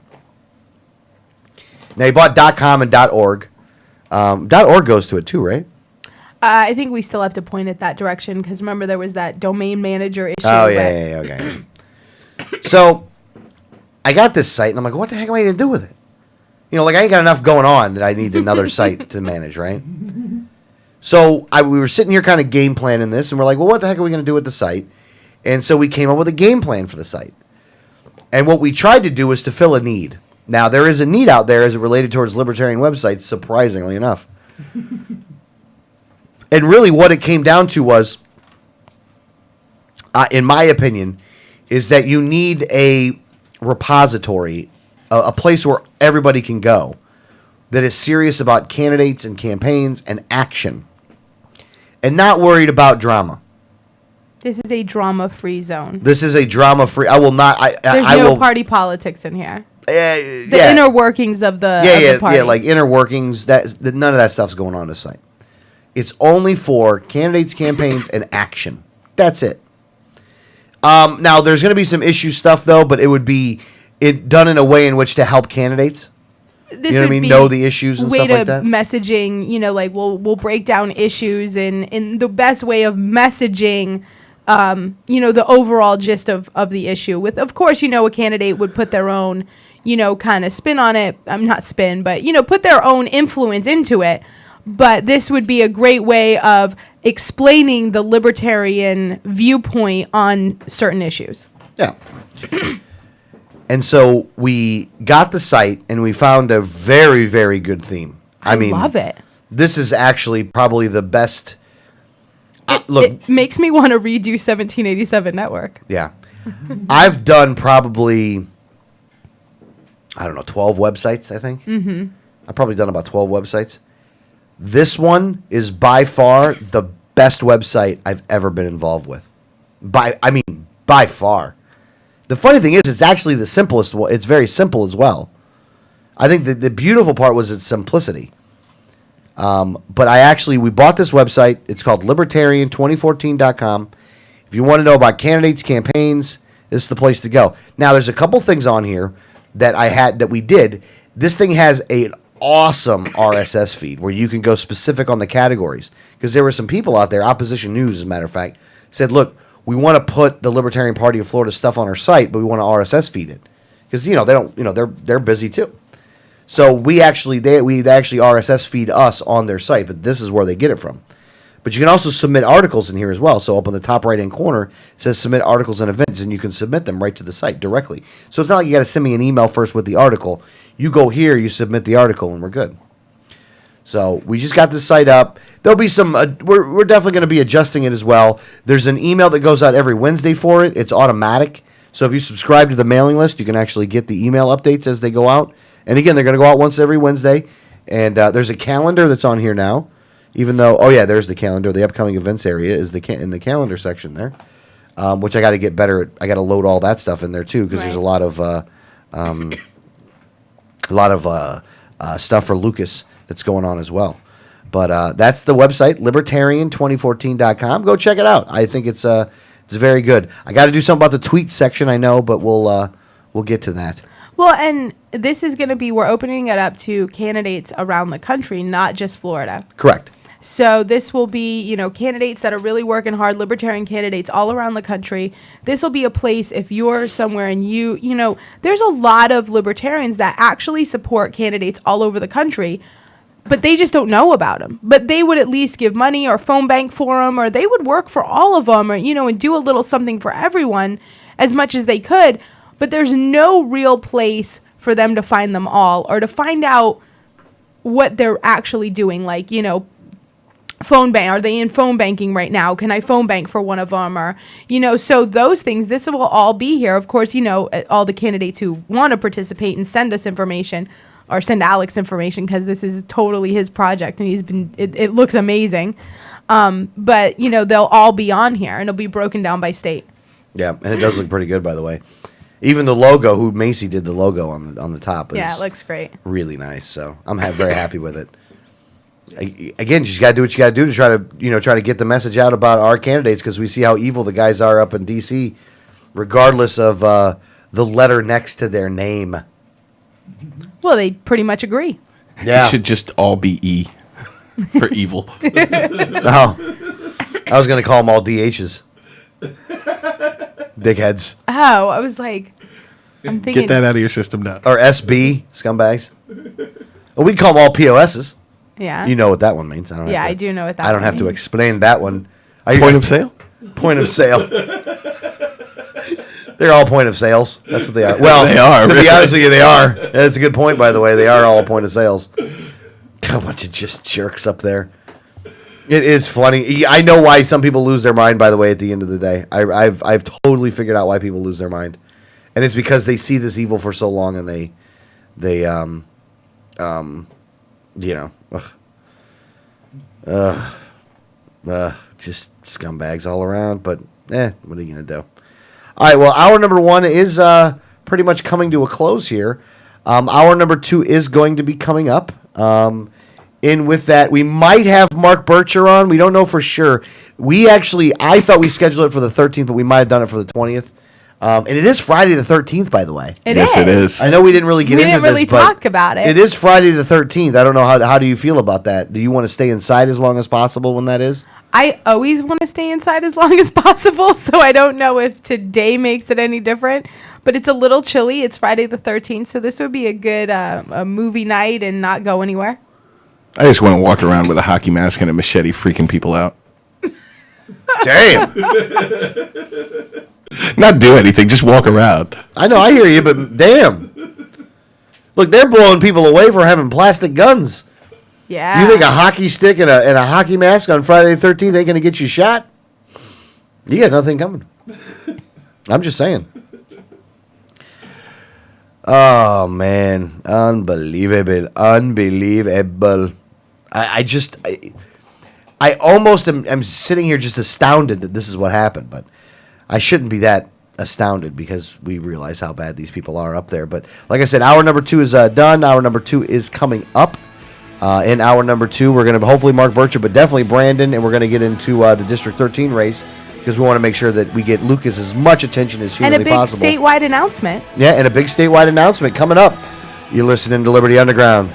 Now, he bought .com and .org. .org goes to it, too, right? I think we still have to point it that direction, because remember there was that domain manager issue. Oh, yeah, okay. So, I got this site, and I'm like, what the heck am I going to do with it? You know, like, I ain't got enough going on that I need another site to manage, right? So, we were sitting here kind of game planning this, and we're like, well, what the heck are we going to do with the site? And so we came up with a game plan for the site. And what we tried to do was to fill a need. Now, there is a need out there as it related towards libertarian websites, surprisingly enough. And really what it came down to was, in my opinion, is that you need a repository, a place where everybody can go that is serious about candidates and campaigns and action, and not worried about drama. This is a drama-free zone. This is a drama-free. I will not. There's I no will, party politics in here. The yeah. inner workings of the party. Yeah, like inner workings. None of that stuff's going on this site. It's only for candidates, campaigns, and action. That's it. Now, there's going to be some issue stuff, though, but it would be done in a way in which to help candidates. This you know what I mean? Know the issues and stuff like that. Messaging, like we'll break down issues in the best way of messaging, the overall gist of the issue. With, of course, a candidate would put their own, kind of spin on it. Not spin, but, put their own influence into it. But this would be a great way of explaining the libertarian viewpoint on certain issues. Yeah. And so we got the site, and we found a very, very good theme. I mean, love it. This is actually probably the best Look, It makes me want to redo 1787 Network. yeah. I've done probably, I don't know, 12 websites, I think. Mm-hmm. I've probably done about 12 websites. This one is by far the best website I've ever been involved with. By far. The funny thing is, it's actually the simplest one. It's very simple as well. I think the beautiful part was its simplicity. But we bought this website. It's called libertarian2014.com. If you want to know about candidates, campaigns, this is the place to go. Now, there's a couple things on here that we did. This thing has an awesome RSS feed where you can go specific on the categories. Because there were some people out there, Opposition News, as a matter of fact, said, look, we want to put the Libertarian Party of Florida stuff on our site, but we want to RSS feed it. Because, they're busy too. So they actually RSS feed us on their site, but this is where they get it from. But you can also submit articles in here as well. So up in the top right-hand corner, it says submit articles and events, and you can submit them right to the site directly. So it's not like you got to send me an email first with the article. You go here, you submit the article, and we're good. So we just got this site up. There'll be some, we're definitely going to be adjusting it as well. There's an email that goes out every Wednesday for it. It's automatic. So if you subscribe to the mailing list, you can actually get the email updates as they go out. And again, they're going to go out once every Wednesday. And there's a calendar that's on here now. Even though, there's the calendar. The upcoming events area is in the calendar section there, which I got to get better at. I got to load all that stuff in there too, because there's a lot of stuff for Lucas that's going on as well. But that's the website, libertarian2014.com. Go check it out. I think it's very good. I got to do something about the tweet section, I know, but we'll get to that. Well, and this is going to be, we're opening it up to candidates around the country, not just Florida. Correct. So this will be, candidates that are really working hard, libertarian candidates all around the country. This will be a place if you're somewhere and there's a lot of libertarians that actually support candidates all over the country, but they just don't know about them. But they would at least give money or phone bank for them, or they would work for all of them, or, and do a little something for everyone as much as they could. But there's no real place for them to find them all or to find out what they're actually doing. Like, phone bank, are they in phone banking right now? Can I phone bank for one of them? Or, so those things, this will all be here. Of course, all the candidates who want to participate and send us information or send Alex information, because this is totally his project and it looks amazing. But, they'll all be on here and it'll be broken down by state. Yeah, and it does look pretty good, by the way. Even the logo, Macy did the logo on the top. Yeah, it looks great. Really nice. So I'm very happy with it. Again, you just got to do what you got to do to try to get the message out about our candidates, because we see how evil the guys are up in D.C., regardless of the letter next to their name. Well, they pretty much agree. Yeah. It should just all be E for evil. Oh, I was going to call them all DHs. Dickheads. Oh, I was like, I'm thinking. Get that out of your system now. Or SB, scumbags. Well, we call them all POSs. Yeah. You know what that one means. I do know what that I don't one have to means. explain that one. Point of sale? Point of sale. They're all point of sales. That's what they are. Well, They are, to really. be honest with you, they are. That's a good point, by the way. They are all point of sales. A bunch of just jerks up there. It is funny. I know why some people lose their mind, by the way, at the end of the day. I've totally figured out why people lose their mind. And it's because they see this evil for so long and they just scumbags all around. But, what are you going to do? All right, well, hour number 1 is pretty much coming to a close here. Hour number 2 is going to be coming up. In with that, we might have Mark Bircher on. We don't know for sure. I thought we scheduled it for the 13th, but we might have done it for the 20th. And it is Friday the 13th, by the way. Yes, it is. I know we didn't really get into this. We didn't really talk about it. It is Friday the 13th. I don't know, how do you feel about that? Do you want to stay inside as long as possible when that is? I always want to stay inside as long as possible, so I don't know if today makes it any different. But it's a little chilly. It's Friday the 13th, so this would be a good a movie night and not go anywhere. I just want to walk around with a hockey mask and a machete freaking people out. Damn. Not do anything, just walk around. I know, I hear you, but damn. Look, they're blowing people away for having plastic guns. Yeah. You think a hockey stick and a hockey mask on Friday the 13th ain't going to get you shot? You got nothing coming. I'm just saying. Oh, man. Unbelievable. I almost am sitting here just astounded that this is what happened, but I shouldn't be that astounded because we realize how bad these people are up there. But like I said, hour number 2 is done. Hour number 2 is coming up. In hour number 2, we're going to hopefully Mark Burchett, but definitely Brandon, and we're going to get into the District 13 race because we want to make sure that we get Lucas as much attention as humanly possible. And a big statewide announcement. Yeah, and a big statewide announcement coming up. You're listening to Liberty Underground.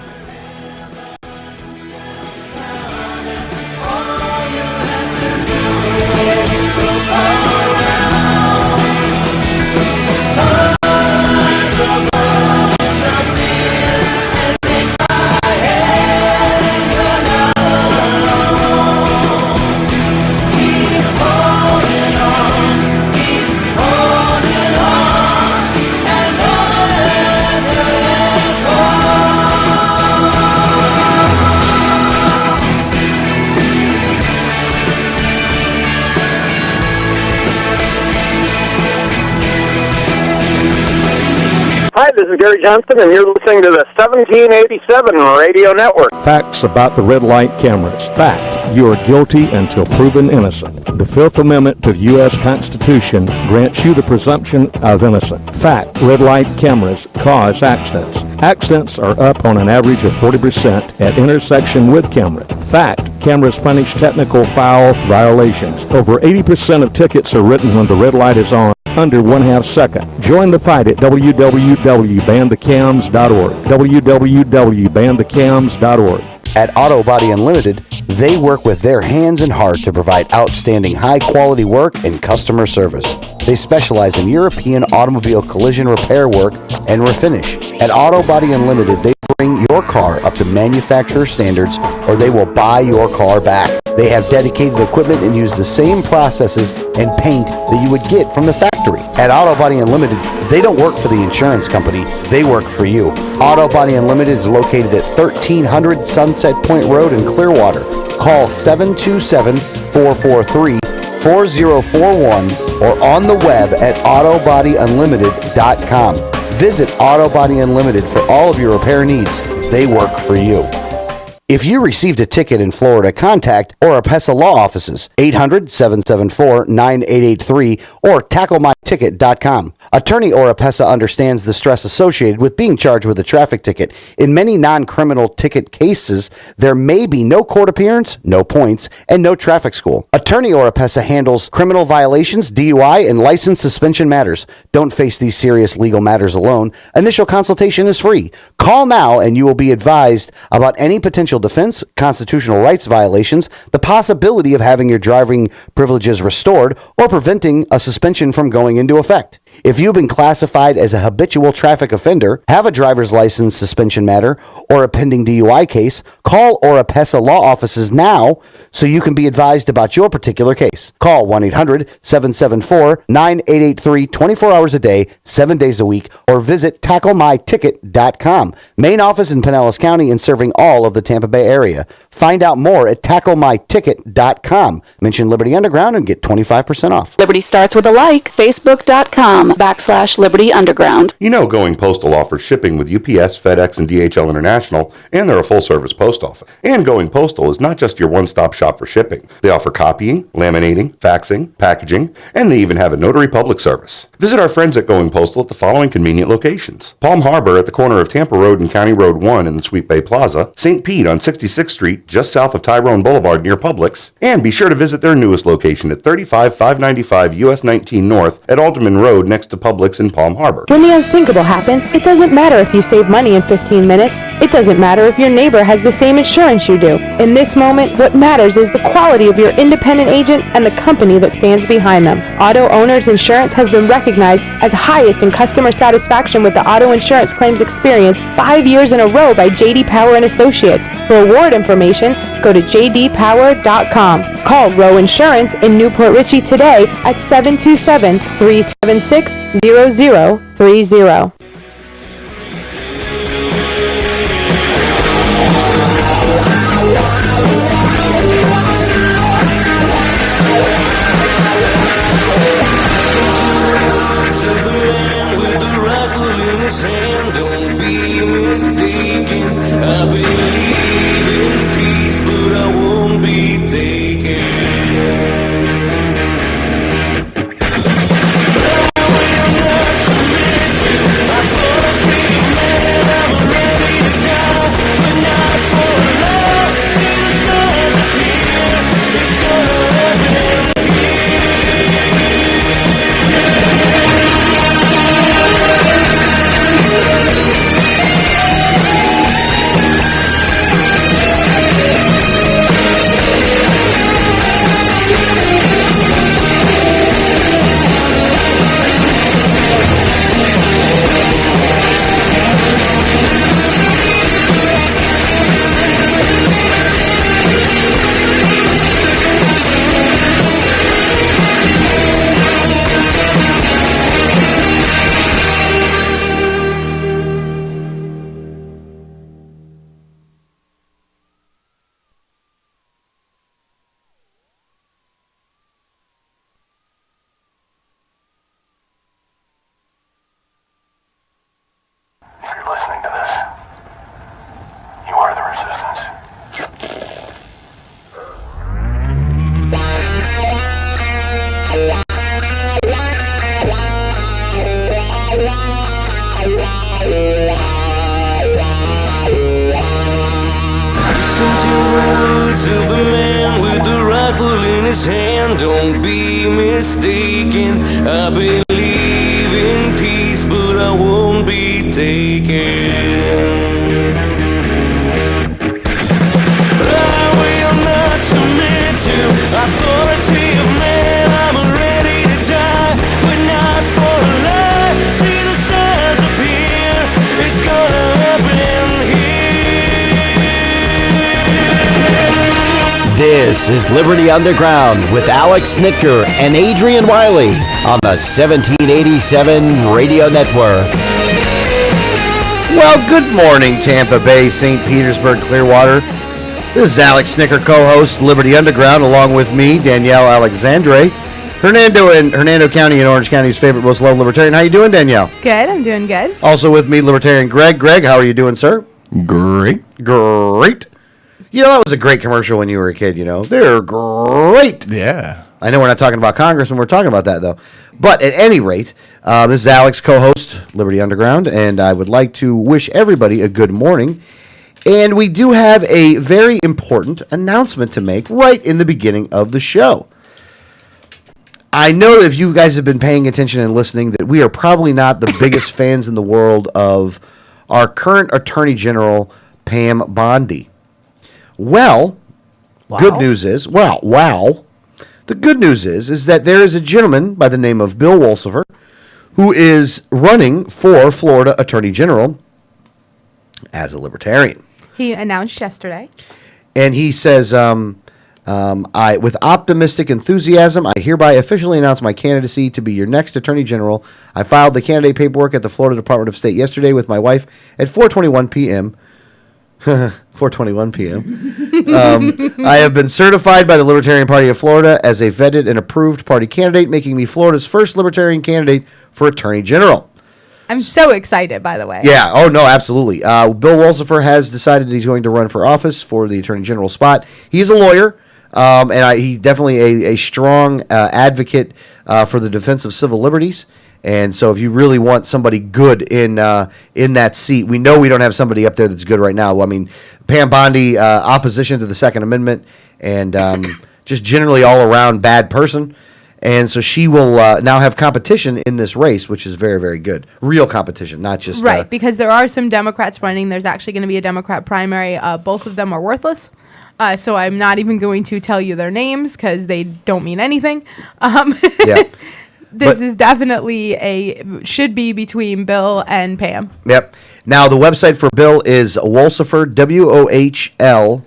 Hi, this is Gary Johnson, and you're listening to the 1787 Radio Network. Facts about the red light cameras. Fact, you are guilty until proven innocent. The Fifth Amendment to the U.S. Constitution grants you the presumption of innocence. Fact, red light cameras cause accidents. Accidents are up on an average of 40% at intersection with cameras. Fact, cameras punish technical foul violations. Over 80% of tickets are written when the red light is on, under 1/2 second. Join the fight at www.banthecams.org. www.banthecams.org. At Auto Body Unlimited, they work with their hands and heart to provide outstanding high-quality work and customer service. They specialize in European automobile collision repair work and refinish. At Auto Body Unlimited, they bring your car up to manufacturer standards or they will buy your car back. They have dedicated equipment and use the same processes and paint that you would get from the factory. At Auto Body Unlimited, they don't work for the insurance company, they work for you. Auto Body Unlimited is located at 1300 Sunset Point Road in Clearwater. Call 727-443-4041 or on the web at autobodyunlimited.com. Visit Auto Body Unlimited for all of your repair needs. They work for you. If you received a ticket in Florida, contact Oropesa Law Offices, 800-774-9883 or tacklemyticket.com. Attorney Oropesa understands the stress associated with being charged with a traffic ticket. In many non-criminal ticket cases, there may be no court appearance, no points, and no traffic school. Attorney Oropesa handles criminal violations, DUI, and license suspension matters. Don't face these serious legal matters alone. Initial consultation is free. Call now and you will be advised about any potential defense, constitutional rights violations, the possibility of having your driving privileges restored, or preventing a suspension from going into effect. If you've been classified as a habitual traffic offender, have a driver's license suspension matter, or a pending DUI case, call Oropesa Law Offices now so you can be advised about your particular case. Call 1-800-774-9883 24 hours a day, 7 days a week, or visit tacklemyticket.com. Main office in Pinellas County and serving all of the Tampa Bay area. Find out more at tacklemyticket.com. Mention Liberty Underground and get 25% off. Liberty starts with a like. Facebook.com/Liberty Underground. You know Going Postal offers shipping with UPS, FedEx, and DHL International, and they're a full-service post office. And Going Postal is not just your one-stop shop for shipping. They offer copying, laminating, faxing, packaging, and they even have a notary public service. Visit our friends at Going Postal at the following convenient locations: Palm Harbor at the corner of Tampa Road and County Road 1 in the Sweet Bay Plaza, St. Pete on 66th Street just south of Tyrone Boulevard near Publix, and be sure to visit their newest location at 35595 US 19 North at Alderman Road next to Publix in Palm Harbor. When the unthinkable happens, it doesn't matter if you save money in 15 minutes. It doesn't matter if your neighbor has the same insurance you do. In this moment, what matters is the quality of your independent agent and the company that stands behind them. Auto Owners Insurance has been recognized as highest in customer satisfaction with the auto insurance claims experience 5 years in a row by J.D. Power and Associates. For award information, go to jdpower.com. Call Row Insurance in Newport Richey today at 727-376-0030. mistaken. I believe in peace, but I won't be taken. I will not submit to authority of man. I'm ready to die, but not for love. See the signs appear. It's gonna happen. If you're listening to this, you are the resistance. Listen to the words of the man with the rifle in his hand. Don't be mistaken. I believe in peace, but I won't be taken. I will not submit to authority of man. I'm ready to die, but not for a lie. See the signs appear. It's gonna happen here. This is Liberty Underground with Alex Snicker and Adrian Wiley on the 1787 Radio Network. Well, good morning, Tampa Bay, St. Petersburg, Clearwater. This is Alex Snicker, co-host, Liberty Underground, along with me, Danielle Alexandre. Hernando County and Orange County's favorite, most loved libertarian. How you doing, Danielle? Good, I'm doing good. Also with me, Libertarian Greg. Greg, how are you doing, sir? Great. Great. You know, that was a great commercial when you were a kid, you know. They're great. Yeah. I know we're not talking about Congress when we're talking about that, though. But at any rate, this is Alex, co-host, Liberty Underground, and I would like to wish everybody a good morning. And we do have a very important announcement to make right in the beginning of the show. I know if you guys have been paying attention and listening that we are probably not the biggest fans in the world of our current Attorney General, Pam Bondi. Well, good news is, the good news is that there is a gentleman by the name of Bill Wolsifer who is running for Florida Attorney General as a libertarian. He announced yesterday. And he says, with optimistic enthusiasm, I hereby officially announce my candidacy to be your next Attorney General. I filed the candidate paperwork at the Florida Department of State yesterday with my wife at 4:21 p.m. 4:21 p.m. I have been certified by the Libertarian Party of Florida as a vetted and approved party candidate, making me Florida's first Libertarian candidate for Attorney General. I'm so excited, by the way. Yeah. Oh, no, absolutely. Bill Wolsifer has decided he's going to run for office for the Attorney General spot. He's a lawyer, and he's definitely a strong advocate for the defense of civil liberties. And so if you really want somebody good in that seat, we know we don't have somebody up there that's good right now. I mean, Pam Bondi, opposition to the Second Amendment, and just generally all around bad person. And so she will now have competition in this race, which is very, very good. Real competition, not just... Right, because there are some Democrats running. There's actually going to be a Democrat primary. Both of them are worthless. So I'm not even going to tell you their names because they don't mean anything. Yeah. This is definitely should be between Bill and Pam. Yep. Now, the website for Bill is Wolsifer, WOHLSIFER,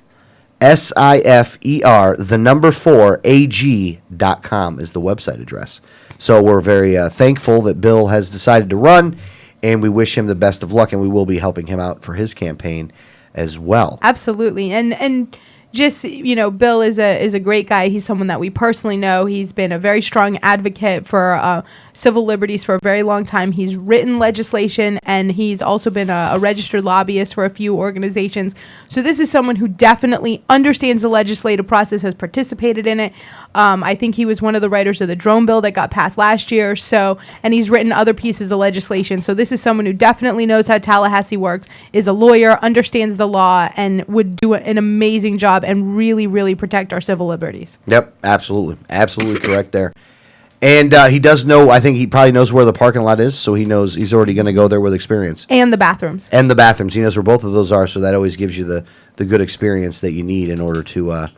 4AG.com is the website address. So we're very thankful that Bill has decided to run, and we wish him the best of luck, and we will be helping him out for his campaign as well. Absolutely. And just, Bill is a great guy. He's someone that we personally know. He's been a very strong advocate for civil liberties for a very long time. He's written legislation, and he's also been a registered lobbyist for a few organizations. So this is someone who definitely understands the legislative process, has participated in it. I think he was one of the writers of the drone bill that got passed last year. So, and he's written other pieces of legislation. So this is someone who definitely knows how Tallahassee works, is a lawyer, understands the law, and would do an amazing job and really, really protect our civil liberties. Yep, absolutely. Absolutely correct there. And he does know, I think he probably knows where the parking lot is, so he knows he's already going to go there with experience. And the bathrooms. And the bathrooms. He knows where both of those are, so that always gives you the good experience that you need in order to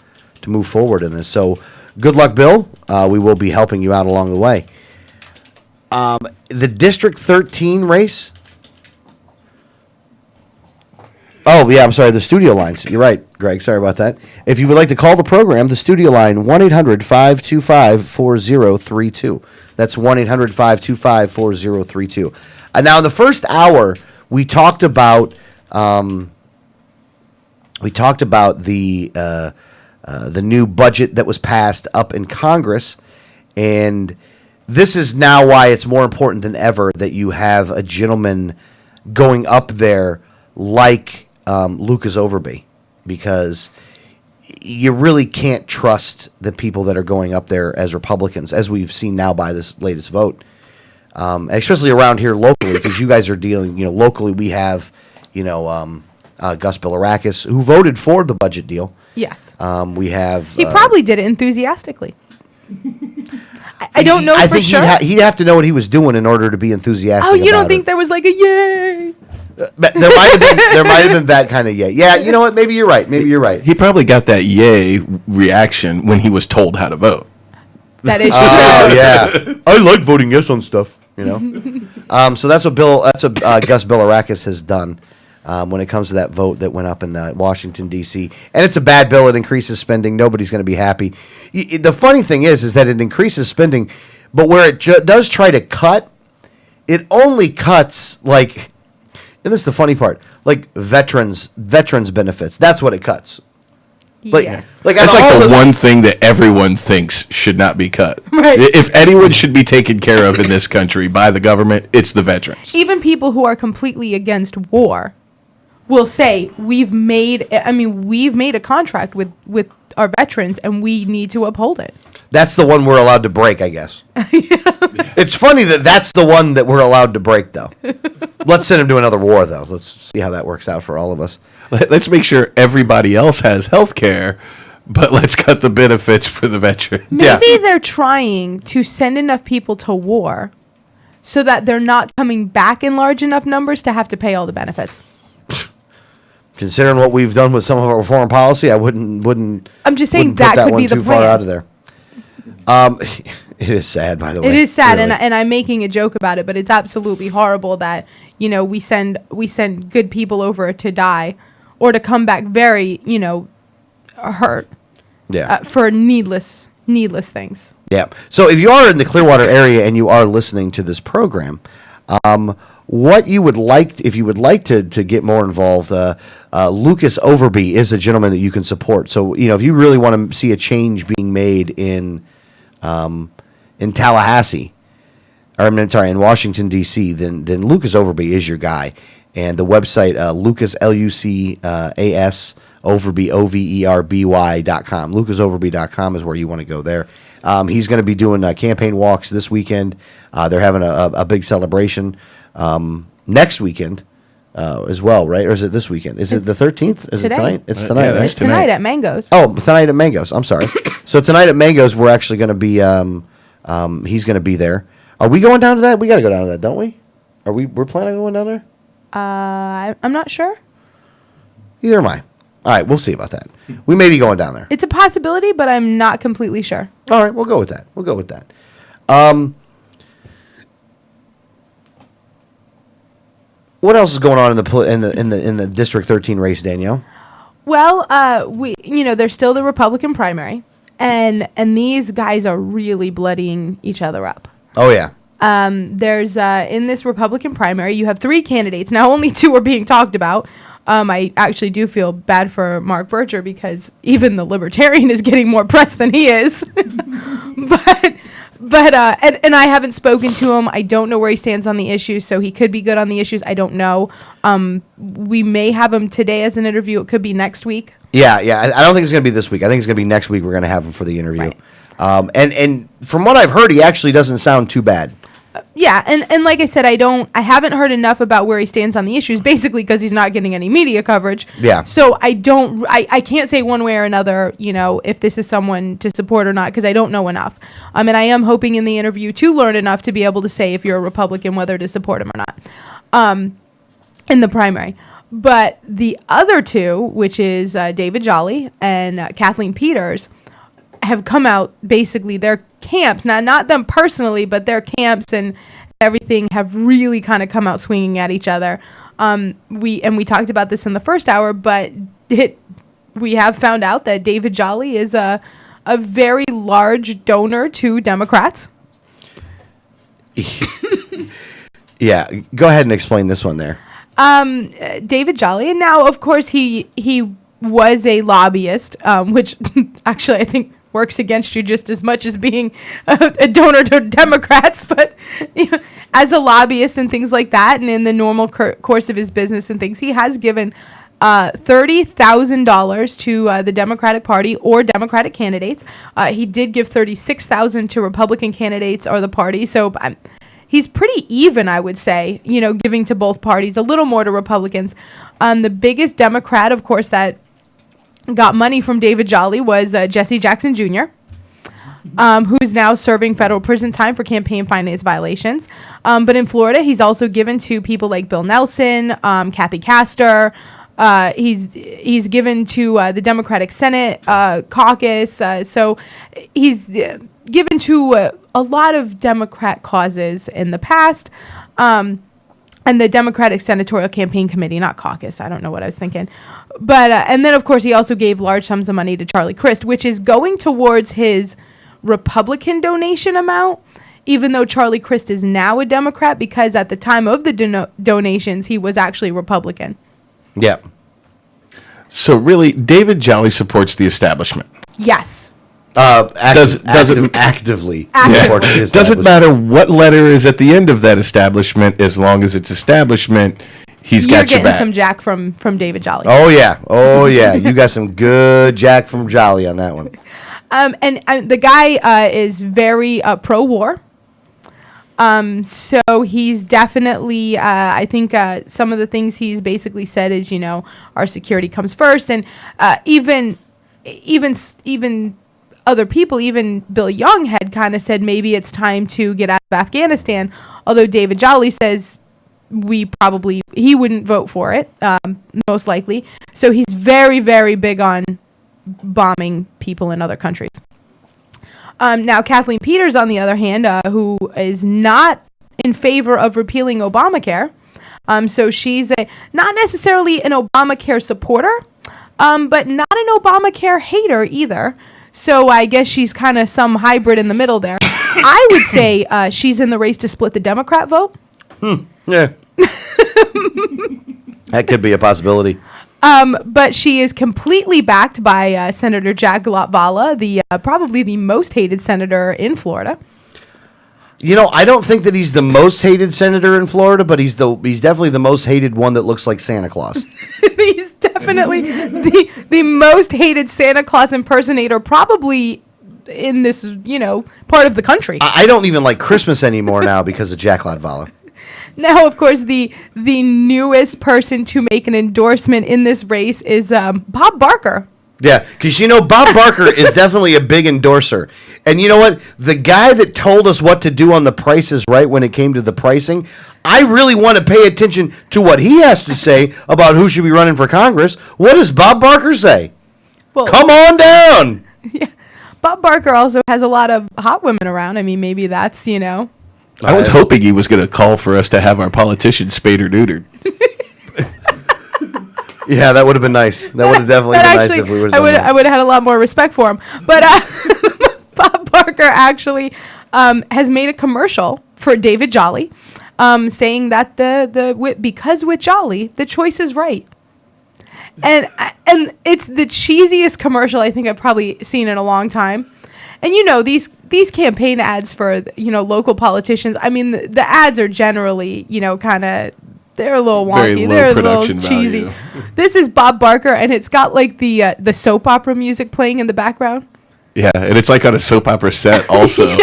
move forward in this. So good luck, Bill. We will be helping you out along the way. The District 13 race. Oh, yeah, I'm sorry, the studio lines. You're right, Greg. Sorry about that. If you would like to call the program, the studio line, 1-800-525-4032. That's 1-800-525-4032. Now, in the first hour, we talked about the new budget that was passed up in Congress, and this is now why it's more important than ever that you have a gentleman going up there like Lucas Overby, because you really can't trust the people that are going up there as Republicans, as we've seen now by this latest vote, especially around here locally, because you guys are dealing, locally we have, Gus Bilirakis, who voted for the budget deal. Yes. We have... He probably did it enthusiastically. I don't know I for think sure. he'd have to know what he was doing in order to be enthusiastic. Oh, you don't about think it. there was like a yay? There might have been that kind of yay. Yeah, you know what? Maybe you're right. He probably got that yay reaction when he was told how to vote. That is true. Oh yeah, I like voting yes on stuff. So that's what Gus Bilirakis has done when it comes to that vote that went up in Washington D.C. And it's a bad bill. It increases spending. Nobody's going to be happy. The funny thing is that it increases spending, but where it does try to cut, it only cuts like. And this is the funny part, like veterans benefits. That's what it cuts. Yes. That's like the one thing that everyone thinks should not be cut. Right. If anyone should be taken care of in this country by the government, it's the veterans. Even people who are completely against war will say we've made a contract with our veterans and we need to uphold it. That's the one we're allowed to break, I guess. It's funny that's the one that we're allowed to break, though. Let's send him to another war, though. Let's see how that works out for all of us. Let's make sure everybody else has health care, but let's cut the benefits for the veterans. Maybe they're trying to send enough people to war so that they're not coming back in large enough numbers to have to pay all the benefits. Considering what we've done with some of our foreign policy, I wouldn't. I'm just saying wouldn't put that could one be the too plan. far out of there. It is sad, by the way. It is sad, really. and I'm making a joke about it, but it's absolutely horrible that we send good people over to die, or to come back very hurt. Yeah. For needless things. Yeah. So if you are in the Clearwater area and you are listening to this program, what you would like, if you would like to get more involved, Lucas Overby is a gentleman that you can support. So if you really want to see a change being made in Tallahassee, in Washington D.C., then Lucas Overby is your guy. And the website Lucas LUCAS Overby OVERBY.com. LucasOverby.com is where you want to go there. He's going to be doing campaign walks this weekend. They're having a big celebration next weekend as well, right? Or is it this weekend? Is it the 13th? Is today. it tonight? It's tonight. Yeah, right? that's Tonight at Mango's. Oh, tonight at Mango's. I'm sorry. So tonight at Mango's, we're actually going to be. He's going to be there. Are we going down to that? We got to go down to that, don't we? We're planning on going down there? I'm not sure. Either am I. All right, we'll see about that. We may be going down there. It's a possibility, but I'm not completely sure. All right, we'll go with that. What else is going on in the District 13 race, Danielle? Well, there's still the Republican primary, and these guys are really bloodying each other up. Oh yeah. There's in this Republican primary, you have 3 candidates. Now, only 2 are being talked about. I actually do feel bad for Mark Berger because even the Libertarian is getting more press than he is. But I haven't spoken to him. I don't know where he stands on the issues, so he could be good on the issues. I don't know. We may have him today as an interview. It could be next week. Yeah. I don't think it's going to be this week. I think it's going to be next week we're going to have him for the interview. Right. And from what I've heard, he actually doesn't sound too bad. Yeah, and like I said, I haven't heard enough about where he stands on the issues, basically because he's not getting any media coverage. Yeah. So I can't say one way or another, if this is someone to support or not, because I don't know enough. And I am hoping in the interview to learn enough to be able to say if you're a Republican, whether to support him or not, in the primary. But the other two, which is David Jolly and Kathleen Peters, have come out, basically their camps, now not them personally, but their camps and everything have really kind of come out swinging at each other. We talked about this in the first hour, but we have found out that David Jolly is a very large donor to Democrats. Yeah, go ahead and explain this one there. David Jolly, and now of course he was a lobbyist, which actually I think works against you just as much as being a donor to Democrats, but as a lobbyist and things like that, and in the normal course of his business and things, he has given $30,000 to the Democratic Party or Democratic candidates. He did give $36,000 to Republican candidates or the party, so he's pretty even, I would say, giving to both parties, a little more to Republicans. The biggest Democrat, of course, that got money from David Jolly was Jesse Jackson Jr., who's now serving federal prison time for campaign finance violations. But in Florida, he's also given to people like Bill Nelson, Kathy Castor. He's given to the Democratic Senate caucus. So he's given to a lot of Democrat causes in the past. And the Democratic Senatorial Campaign Committee, not caucus. I don't know what I was thinking. But, and then, of course, he also gave large sums of money to Charlie Crist, which is going towards his Republican donation amount, even though Charlie Crist is now a Democrat, because at the time of the donations, he was actually Republican. Yeah. So, really, David Jolly supports the establishment. Yes. Actively. Yeah. Doesn't matter what letter is at the end of that establishment, as long as it's establishment, he's got your back. You're getting some Jack from David Jolly. Oh yeah. You got some good Jack from Jolly on that one. And the guy is very pro-war. So he's definitely, I think some of the things he's basically said is, our security comes first, and even other people, even Bill Young had kind of said maybe it's time to get out of Afghanistan, although David Jolly says he wouldn't vote for it, most likely. So he's very, very big on bombing people in other countries. Now, Kathleen Peters, on the other hand, who is not in favor of repealing Obamacare, so she's not necessarily an Obamacare supporter, but not an Obamacare hater either. So I guess she's kind of some hybrid in the middle there. I would say she's in the race to split the Democrat vote. Yeah. That could be a possibility. But she is completely backed by Senator Jack Latvala, probably the most hated senator in Florida. I don't think that he's the most hated senator in Florida, but he's definitely the most hated one that looks like Santa Claus. He's definitely the most hated Santa Claus impersonator, probably in this, part of the country. I don't even like Christmas anymore now because of Jack Latvala. Now, of course, the newest person to make an endorsement in this race is Bob Barker. Yeah, because Bob Barker is definitely a big endorser. And you know what? The guy that told us what to do on The Price is Right when it came to the pricing, I really want to pay attention to what he has to say about who should be running for Congress. What does Bob Barker say? Well, come on down. Yeah. Bob Barker also has a lot of hot women around. I mean, maybe that's, I was hoping he was going to call for us to have our politicians spayed or neutered. Yeah, that would have been nice. That would have definitely been nice if we would have done that. I would have had a lot more respect for him. But Bob Barker actually has made a commercial for David Jolly, saying that because with Jolly, the choice is right. And it's the cheesiest commercial I think I've probably seen in a long time. And these campaign ads for local politicians. I mean, the ads are generally kind of, they're a little wonky. They're a little cheesy. This is Bob Barker, and it's got like the soap opera music playing in the background. Yeah, and it's like on a soap opera set also.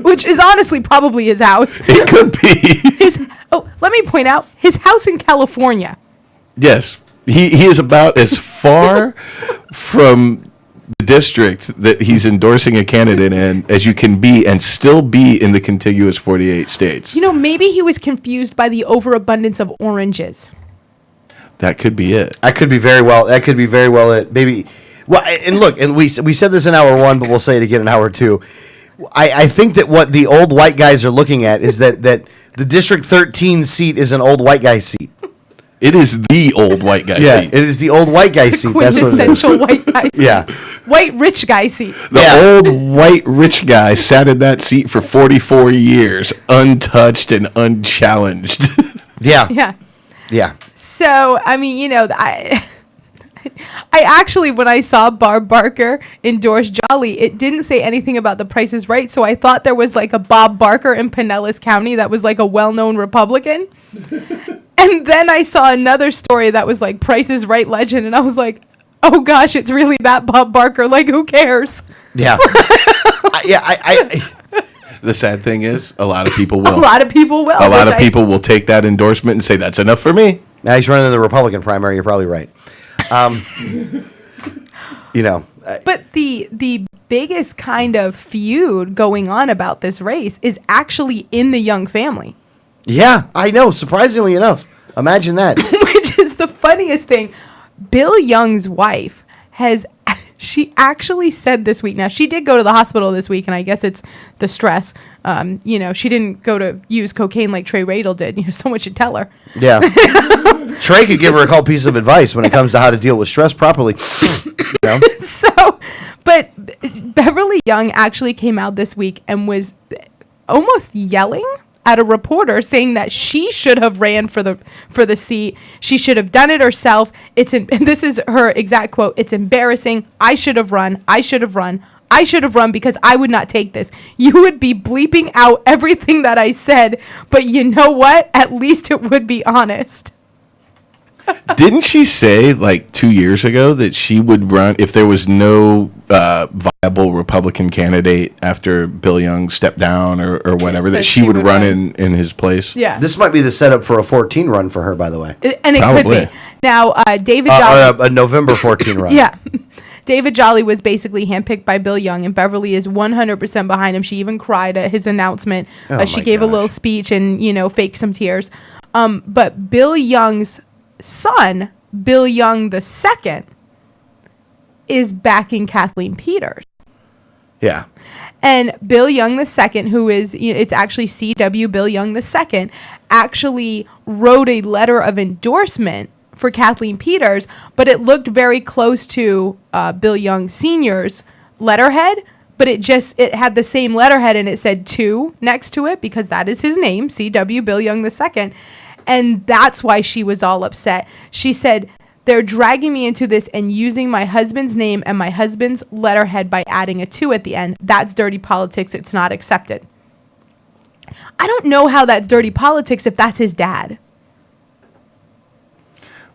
Which is honestly probably his house. It could be. Let me point out his house in California. Yes, he is about as far from the district that he's endorsing a candidate in as you can be and still be in the contiguous 48 states. Maybe he was confused by the overabundance of oranges. That could be it. That could be very well it. Maybe. Well, and look, and we said this in hour 1, but we'll say it again in hour 2. I think that what the old white guys are looking at is that the District 13 seat is an old white guy seat. It is the old white guy seat. Yeah, it is the old white guy seat. That's what it is. Quintessential white guy seat. Yeah. White rich guy seat. The old white rich guy sat in that seat for 44 years, untouched and unchallenged. Yeah. Yeah. Yeah. So, I mean, I actually, when I saw Bob Barker endorse Jolly, it didn't say anything about the Price is Right. So I thought there was like a Bob Barker in Pinellas County that was like a well-known Republican. And then I saw another story that was like Price is Right legend. And I was like, oh gosh, it's really that Bob Barker. Like, who cares? Yeah. The sad thing is, a lot of people will. A lot of people will. A lot of people will take that endorsement and say, that's enough for me. Now he's running in the Republican primary. You're probably right. But the biggest kind of feud going on about this race is actually in the Young family. Yeah, I know. Surprisingly enough. Imagine that. Which is the funniest thing. Bill Young's wife she actually said this week. Now, she did go to the hospital this week, and I guess it's the stress. She didn't go to use cocaine like Trey Radel did. Someone should tell her. Yeah. Trey could give her a couple pieces of advice when it comes to how to deal with stress properly. But Beverly Young actually came out this week and was almost yelling at a reporter saying that she should have ran for the seat. She should have done it herself. This is her exact quote. It's embarrassing. I should have run. I should have run. I should have run because I would not take this. You would be bleeping out everything that I said, but you know what? At least it would be honest. Didn't she say like 2 years ago that she would run if there was no viable Republican candidate after Bill Young stepped down or whatever, that she would run in his place? Yeah. This might be the setup for a 14 run for her, by the way. And it Probably. could be. Now, David Jolly. A November 14 run. Yeah. David Jolly was basically handpicked by Bill Young, and Beverly is 100% behind him. She even cried at his announcement. She gave a little speech and, faked some tears. But Bill Young's son, Bill Young II, is backing Kathleen Peters. Yeah. And Bill Young II, who is, it's actually C.W. Bill Young II, actually wrote a letter of endorsement for Kathleen Peters, but it looked very close to Bill Young Sr.'s letterhead, but it had the same letterhead and it said 2 next to it because that is his name, C.W. Bill Young II. And that's why she was all upset. She said, they're dragging me into this and using my husband's name and my husband's letterhead by adding a 2 at the end. That's dirty politics. It's not accepted. I don't know how that's dirty politics if that's his dad.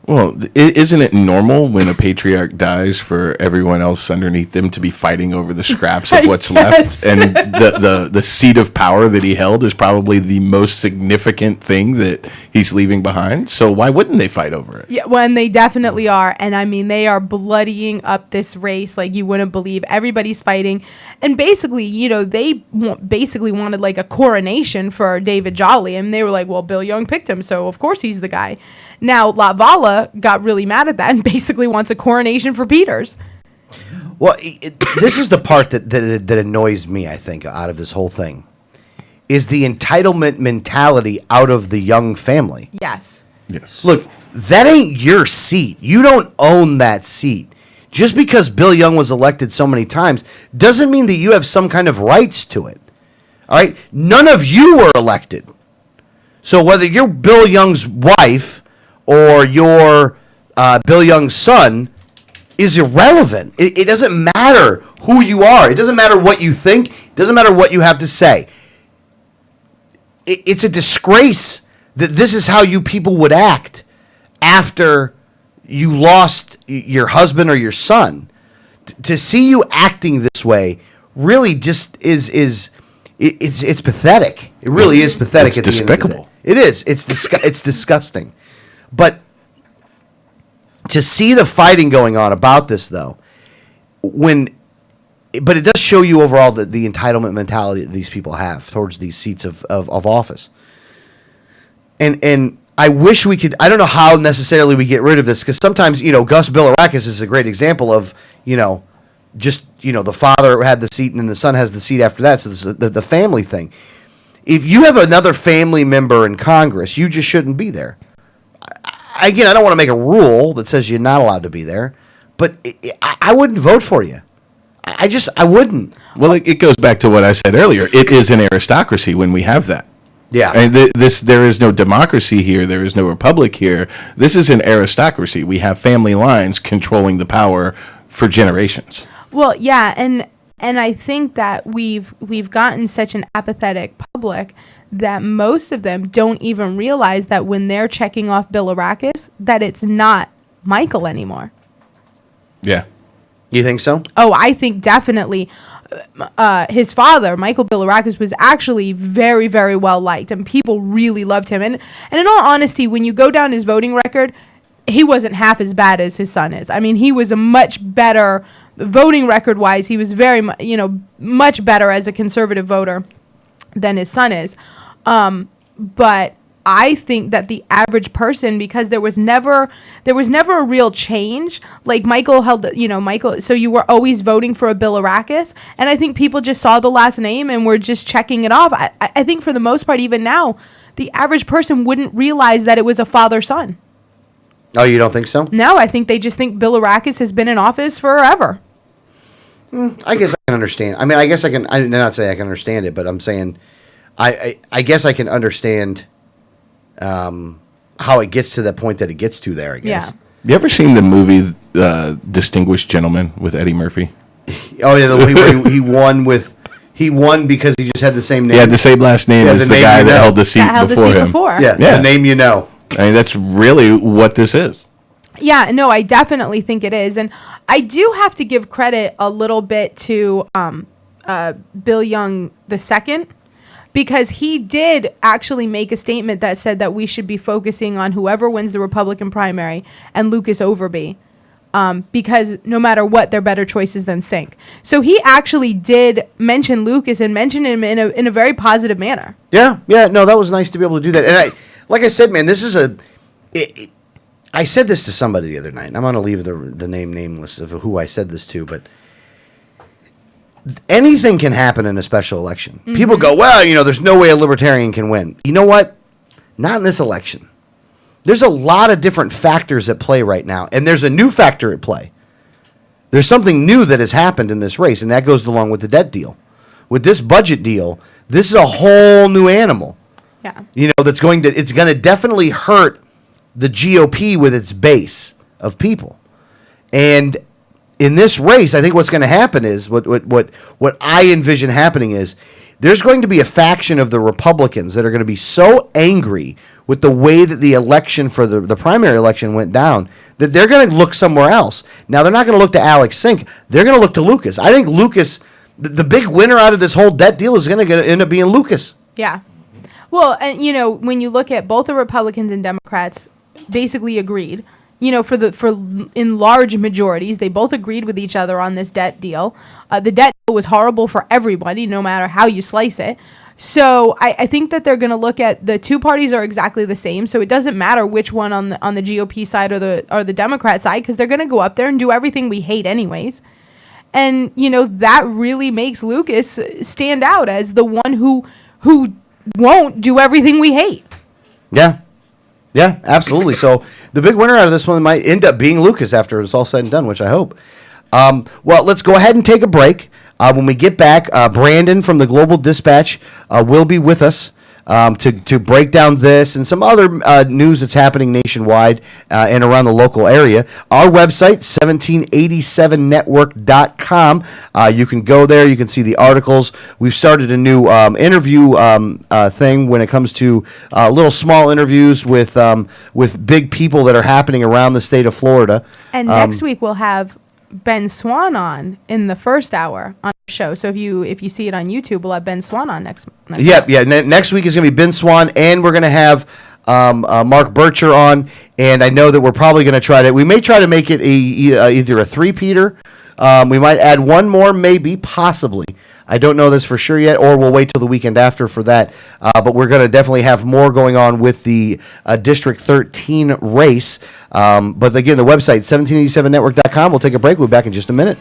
Well, isn't it normal when a patriarch dies for everyone else underneath them to be fighting over the scraps of what's left? And the seat of power that he held is probably the most significant thing that he's leaving behind. So why wouldn't they fight over it? Yeah, well, and they definitely are. And I mean, they are bloodying up this race like you wouldn't believe. Everybody's fighting. And basically, they basically wanted like a coronation for David Jolly. And they were like, well, Bill Young picked him, so of course he's the guy. Now, Latvala got really mad at that and basically wants a coronation for Peters. Well, this is the part that annoys me, I think, out of this whole thing, is the entitlement mentality out of the Young family. Yes. Yes. Look, that ain't your seat. You don't own that seat. Just because Bill Young was elected so many times doesn't mean that you have some kind of rights to it. All right? None of you were elected. So whether you're Bill Young's wife or you're Bill Young's son is irrelevant. It doesn't matter who you are. It doesn't matter what you think. It doesn't matter what you have to say. It's a disgrace that this is how you people would act after you lost your husband or your son. To see you acting this way really just it's pathetic. It really is pathetic. It's at the end of the despicable. day. It is. It's disgusting. But to see the fighting going on about this, though, but it does show you overall the entitlement mentality that these people have towards these seats of office. And I wish we could. I don't know how necessarily we get rid of this, because sometimes, Gus Bilirakis is a great example of, the father had the seat and then the son has the seat after that. So this is the family thing. If you have another family member in Congress, you just shouldn't be there. Again, I don't want to make a rule that says you're not allowed to be there, but I wouldn't vote for you. I wouldn't. Well, it goes back to what I said earlier. It is an aristocracy when we have that. Yeah. And there is no democracy here. There is no republic here. This is an aristocracy. We have family lines controlling the power for generations. Well, yeah, and I think that we've gotten such an apathetic public that most of them don't even realize that when they're checking off Bilirakis, that it's not Michael anymore. Yeah. You think so? Oh, I think definitely. His father, Michael Bilirakis, was actually very, very well liked, and people really loved him. And in all honesty, when you go down his voting record, he wasn't half as bad as his son is. I mean, he was a much better voting record-wise. He was very, much better as a conservative voter than his son is. But I think that the average person, because there was never a real change. Like Michael held, Michael. So you were always voting for a Bilirakis, and I think people just saw the last name and were just checking it off. I think for the most part, even now, the average person wouldn't realize that it was a father-son. Oh, you don't think so? No, I think they just think Bilirakis has been in office forever. I guess I can understand. I mean, I guess I can. I'm not saying I can understand it, but I'm saying, I guess I can understand. How it gets to the point that it gets to there, I guess. Yeah. You ever seen the movie Distinguished Gentleman with Eddie Murphy? Oh yeah, the movie where he won because he just had the same name. Yeah, the same last name as the guy that held the seat before him. Yeah, the name you know. I mean, that's really what this is. Yeah, no, I definitely think it is. And I do have to give credit a little bit to Bill Young II, because he did actually make a statement that said that we should be focusing on whoever wins the Republican primary and Lucas Overby, because no matter what, they're better choices than Sink. So he actually did mention Lucas and mention him in a very positive manner. Yeah, no, that was nice to be able to do that. And like I said, man, this is I said this to somebody the other night, and I'm going to leave the name nameless of who I said this to, but anything can happen in a special election. Mm-hmm. People go, well, there's no way a libertarian can win. You know what? Not in this election. There's a lot of different factors at play right now, and there's a new factor at play. There's something new that has happened in this race, and that goes along with the debt deal. With this budget deal, this is a whole new animal. Yeah. It's going to definitely hurt the GOP with its base of people. And in this race, I think what's going to happen is what I envision happening is there's going to be a faction of the Republicans that are going to be so angry with the way that the election for the primary election went down that they're going to look somewhere else. Now, they're not going to look to Alex Sink. They're going to look to Lucas. I think Lucas, the big winner out of this whole debt deal is going to end up being Lucas. Yeah. Well, and, when you look at both the Republicans and Democrats basically agreed. For in large majorities, they both agreed with each other on this debt deal. The debt deal was horrible for everybody, no matter how you slice it. So I think that they're going to look at the two parties are exactly the same. So it doesn't matter which one on the GOP side or the Democrat side, because they're going to go up there and do everything we hate anyways. And that really makes Lucas stand out as the one who won't do everything we hate. Yeah, absolutely. So the big winner out of this one might end up being Lucas after it's all said and done, which I hope. Well, let's go ahead and take a break. When we get back, Brandon from the Global Dispatch will be with us. to break down this and some other news that's happening nationwide and around the local area. Our website, 1787network.com. You can go there. You can see the articles. We've started a new interview thing when it comes to little small interviews with big people that are happening around the state of Florida. And next week we'll have Ben Swan on in the first hour on the show. So if you see it on YouTube, we'll have Ben Swan on next Yep, yeah. Next week is going to be Ben Swan, and we're going to have Mark Bircher on. And I know that we're probably going to we may try to make it either a three-peater. We might add one more, maybe, possibly. I don't know this for sure yet, or we'll wait till the weekend after for that. But we're going to definitely have more going on with the District 13 race. But again, the website, 1787network.com. We'll take a break. We'll be back in just a minute.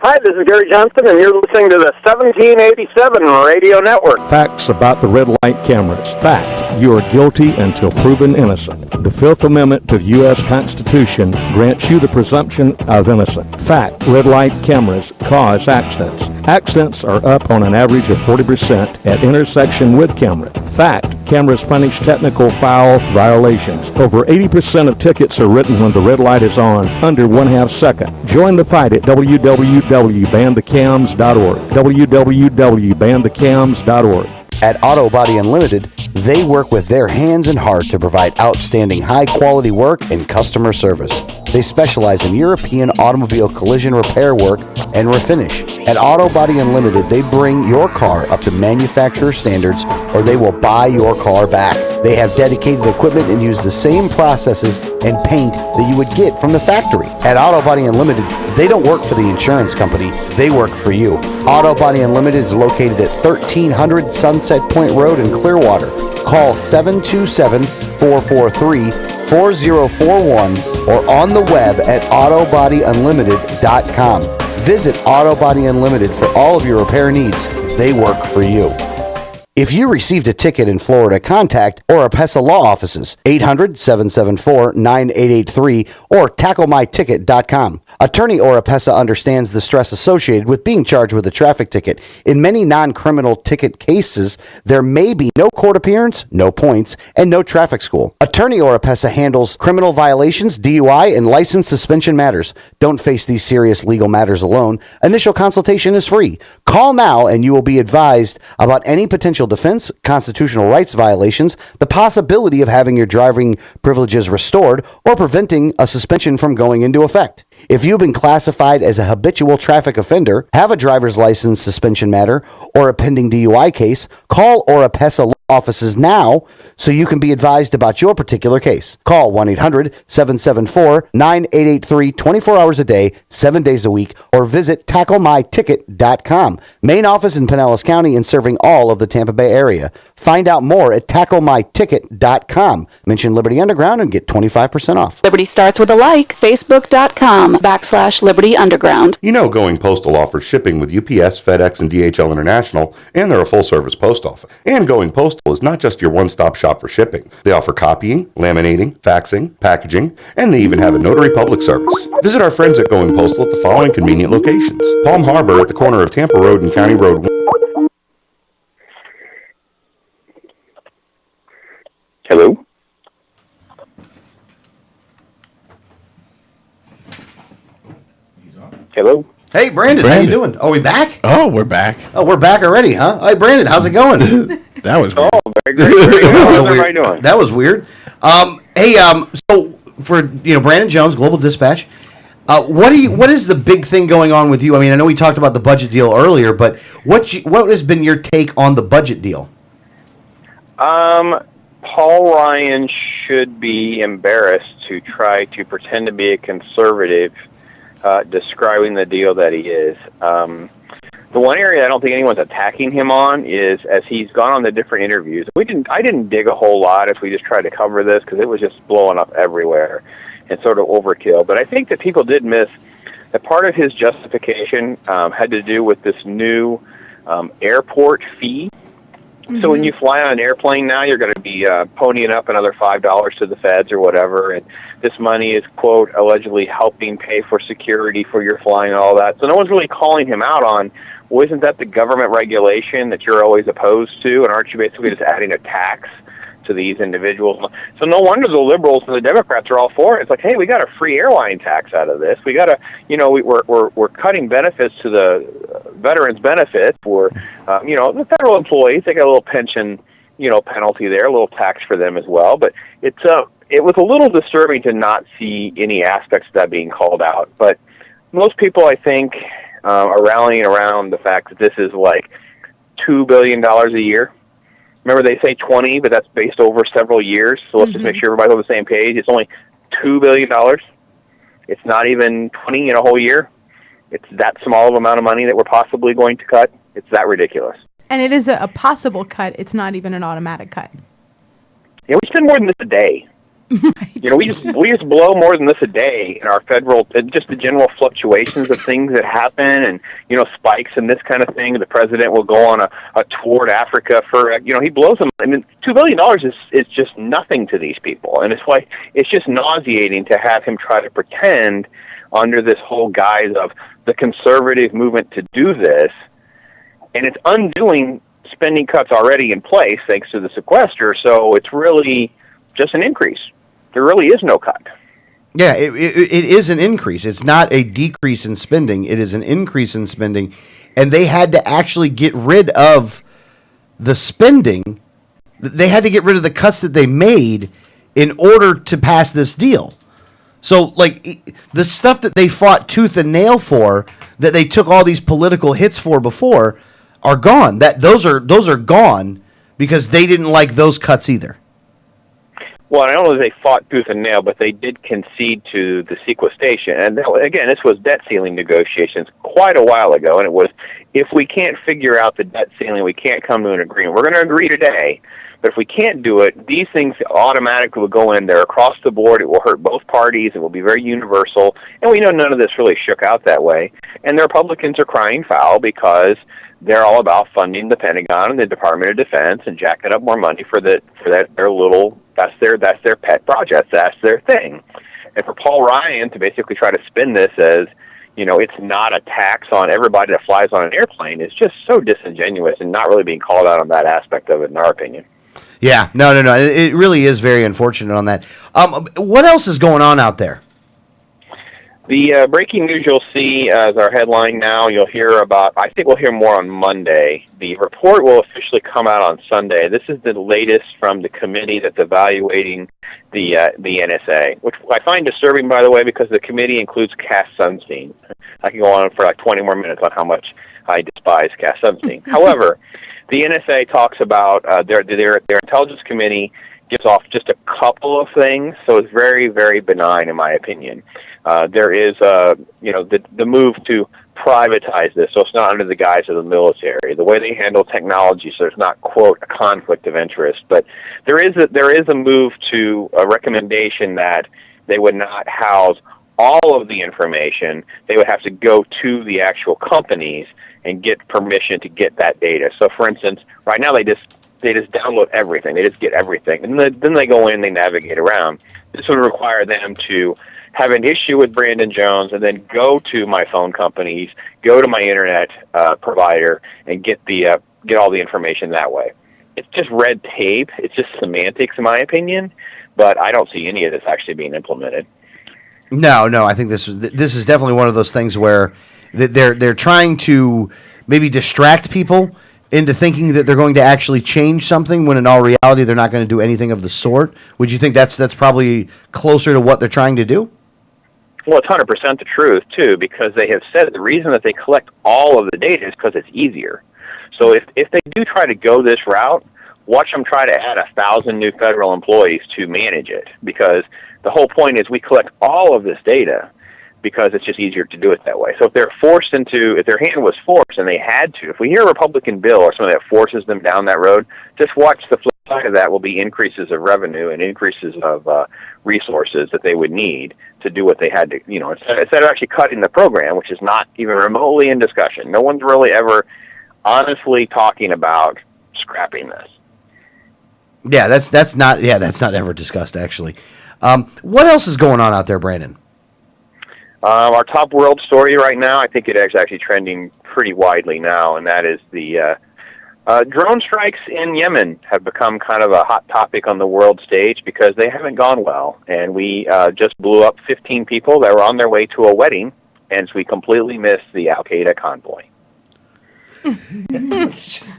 Hi, this is Gary Johnson, and you're listening to the 1787 Radio Network. Facts about the red light cameras. Fact, you are guilty until proven innocent. The Fifth Amendment to the U.S. Constitution grants you the presumption of innocence. Fact, red light cameras cause accidents. Accidents are up on an average of 40% at intersection with camera. Fact, cameras punish technical foul violations. Over 80% of tickets are written when the red light is on, under 1/2 second. Join the fight at www.banthecams.org. www.banthecams.org. At Auto Body Unlimited, they work with their hands and heart to provide outstanding high-quality work and customer service. They specialize in European automobile collision repair work and refinish. At Auto Body Unlimited, they bring your car up to manufacturer standards, or they will buy your car back. They have dedicated equipment and use the same processes and paint that you would get from the factory. At Auto Body Unlimited, they don't work for the insurance company, they work for you. Auto Body Unlimited is located at 1300 Sunset Point Road in Clearwater. Call 727-443-4041 or on the web at autobodyunlimited.com. Visit Auto Body Unlimited for all of your repair needs. They work for you. If you received a ticket in Florida, contact Oropesa Law Offices, 800-774-9883 or tacklemyticket.com. Attorney Oropesa understands the stress associated with being charged with a traffic ticket. In many non-criminal ticket cases, there may be no court appearance, no points, and no traffic school. Attorney Oropesa handles criminal violations, DUI, and license suspension matters. Don't face these serious legal matters alone. Initial consultation is free. Call now and you will be advised about any potential defense, constitutional rights violations, the possibility of having your driving privileges restored, or preventing a suspension from going into effect. If you've been classified as a habitual traffic offender, have a driver's license suspension matter, or a pending DUI case, call Oropesa Law Offices now so you can be advised about your particular case. Call 1-800-774-9883 24 hours a day, 7 days a week, or visit tacklemyticket.com. Main office in Pinellas County and serving all of the Tampa Bay area. Find out more at tacklemyticket.com. Mention Liberty Underground and get 25% off. Liberty starts with a like. Facebook.com/Liberty Underground. You know Going Postal offers shipping with UPS, FedEx, and DHL International, and they're a full-service post office. And Going Postal is not just your one-stop shop for shipping. They offer copying, laminating, faxing, packaging, and they even have a notary public service. Visit our friends at Going Postal at the following convenient locations: Palm Harbor at the corner of Tampa Road and County Road 1. Hello? Hello? Hey, Brandon, how you doing? Are we back? Oh, we're back. Oh, we're back already, huh? Hi, Brandon, how's it going? That was weird. Very great. How's That was everybody weird. doing? That was weird. Hey, so for Brandon Jones, Global Dispatch, what is the big thing going on with you? I mean, I know we talked about the budget deal earlier, but what has been your take on the budget deal? Paul Ryan should be embarrassed to try to pretend to be a conservative, describing the deal that he is. The one area I don't think anyone's attacking him on is as he's gone on the different interviews. I didn't dig a whole lot as we just tried to cover this because it was just blowing up everywhere and sort of overkill. But I think that people did miss that part of his justification had to do with this new airport fee. Mm-hmm. So when you fly on an airplane now, you're going to be ponying up another $5 to the feds or whatever, and this money is, quote, allegedly helping pay for security for your flying and all that. So no one's really calling him out on, well, isn't that the government regulation that you're always opposed to, and aren't you basically just adding a tax to these individuals? So no wonder the liberals and the Democrats are all for it. It's like, hey, we got a free airline tax out of this. We got to, we're cutting benefits to the veterans' benefits for, the federal employees. They got a little pension, penalty there, a little tax for them as well. But it was a little disturbing to not see any aspects of that being called out. But most people, I think, are rallying around the fact that this is like $2 billion a year. Remember, they say 20, but that's based over several years. So let's just make sure everybody's on the same page. It's only $2 billion. It's not even 20 in a whole year. It's that small of amount of money that we're possibly going to cut. It's that ridiculous. And it is a possible cut. It's not even an automatic cut. Yeah, we spend more than this a day. Right. We just blow more than this a day in our federal, just the general fluctuations of things that happen, and spikes and this kind of thing. The president will go on a tour to Africa for he blows them. I mean, $2 billion is just nothing to these people, and it's why it's just nauseating to have him try to pretend under this whole guise of the conservative movement to do this, and it's undoing spending cuts already in place thanks to the sequester. So it's really just an increase. There really is no cut. Yeah, it is an increase. It's not a decrease in spending. It is an increase in spending. And they had to actually get rid of the spending. They had to get rid of the cuts that they made in order to pass this deal. So, the stuff that they fought tooth and nail for, that they took all these political hits for before, are gone. Those are gone because they didn't like those cuts either. Well, I don't know if they fought tooth and nail, but they did concede to the sequestration. And again, this was debt ceiling negotiations quite a while ago, and it was, if we can't figure out the debt ceiling, we can't come to an agreement. We're going to agree today, but if we can't do it, these things automatically will go in there across the board. It will hurt both parties. It will be very universal. And we know none of this really shook out that way. And the Republicans are crying foul because they're all about funding the Pentagon and the Department of Defense and jacking up more money for their little, that's their pet project. That's their thing. And for Paul Ryan to basically try to spin this as, it's not a tax on everybody that flies on an airplane is just so disingenuous and not really being called out on that aspect of it, in our opinion. Yeah, no. It really is very unfortunate on that. What else is going on out there? The breaking news you'll see as our headline now, you'll hear about, I think we'll hear more on Monday. The report will officially come out on Sunday. This is the latest from the committee that's evaluating the NSA, which I find disturbing, by the way, because the committee includes Cass Sunstein. I can go on for like 20 more minutes on how much I despise Cass Sunstein. However, the NSA talks about their intelligence committee gives off just a couple of things, so it's very, very benign in my opinion. There is, the move to privatize this, so it's not under the guise of the military. The way they handle technology, so there's not, quote, a conflict of interest. But there is a move to a recommendation that they would not house all of the information. They would have to go to the actual companies and get permission to get that data. So, for instance, right now they just download everything. They just get everything. And then they go in, they navigate around. This would require them to have an issue with Brandon Jones and then go to my phone companies, go to my internet provider, and get all the information that way. It's just red tape. It's just semantics, in my opinion. But I don't see any of this actually being implemented. No. I think this is definitely one of those things where they're trying to maybe distract people into thinking that they're going to actually change something when in all reality they're not going to do anything of the sort? Would you think that's probably closer to what they're trying to do? Well, it's 100% the truth, too, because they have said the reason that they collect all of the data is because it's easier. So if they do try to go this route, watch them try to add 1,000 new federal employees to manage it, because the whole point is we collect all of this data because it's just easier to do it that way. So if their hand was forced and they had to, if we hear a Republican bill or something that forces them down that road, just watch the flip side of that will be increases of revenue and increases of resources that they would need to do what they had to, instead of actually cutting the program, which is not even remotely in discussion. No one's really ever honestly talking about scrapping this. Yeah, that's not ever discussed, actually. What else is going on out there, Brandon? Our top world story right now, I think it is actually trending pretty widely now, and that is the drone strikes in Yemen have become kind of a hot topic on the world stage because they haven't gone well. And we just blew up 15 people that were on their way to a wedding, and so we completely missed the Al-Qaeda convoy.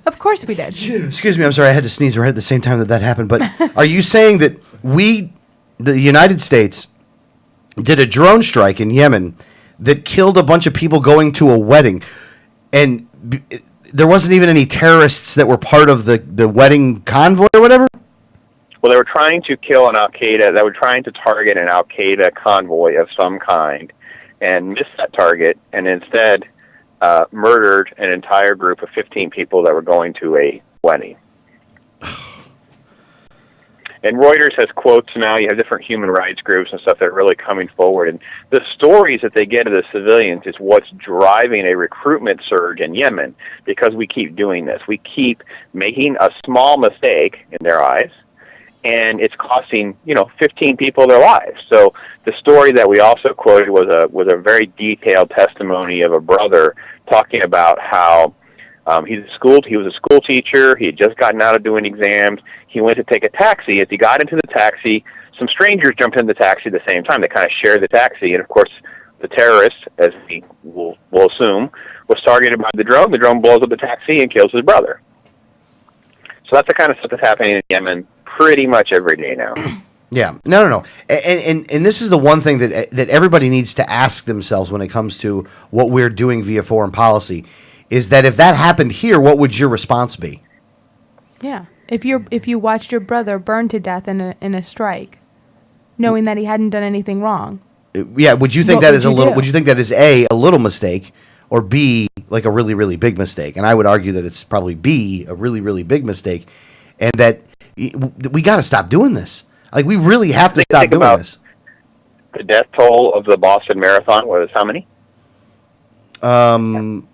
Of course we did. Excuse me, I'm sorry, I had to sneeze right at the same time that happened. But are you saying that the United States, did a drone strike in Yemen that killed a bunch of people going to a wedding, and there wasn't even any terrorists that were part of the wedding convoy or whatever? Well, they were trying to kill an Al-Qaeda. They were trying to target an Al-Qaeda convoy of some kind and missed that target, and instead murdered an entire group of 15 people that were going to a wedding. And Reuters has quotes now. You have different human rights groups and stuff that are really coming forward. And the stories that they get of the civilians is what's driving a recruitment surge in Yemen, because we keep doing this. We keep making a small mistake in their eyes, and it's costing 15 people their lives. So the story that we also quoted was a very detailed testimony of a brother talking about how he was a school teacher. He had just gotten out of doing exams. He went to take a taxi. As he got into the taxi, some strangers jumped in the taxi at the same time. They kind of shared the taxi, and of course, the terrorist, as we will assume, was targeted by the drone. The drone blows up the taxi and kills his brother. So that's the kind of stuff that's happening in Yemen pretty much every day now. Yeah, no, and this is the one thing that everybody needs to ask themselves when it comes to what we're doing via foreign policy, is that if that happened here, what would your response be? Yeah, if you watched your brother burn to death in a strike, knowing that he hadn't done anything wrong. Yeah, would you think that is a little? Would you think that is a little mistake, or B, like a really, really big mistake? And I would argue that it's probably B, a really, really big mistake, and that we got to stop doing this. Like, we really have to stop doing this. The death toll of the Boston Marathon was how many?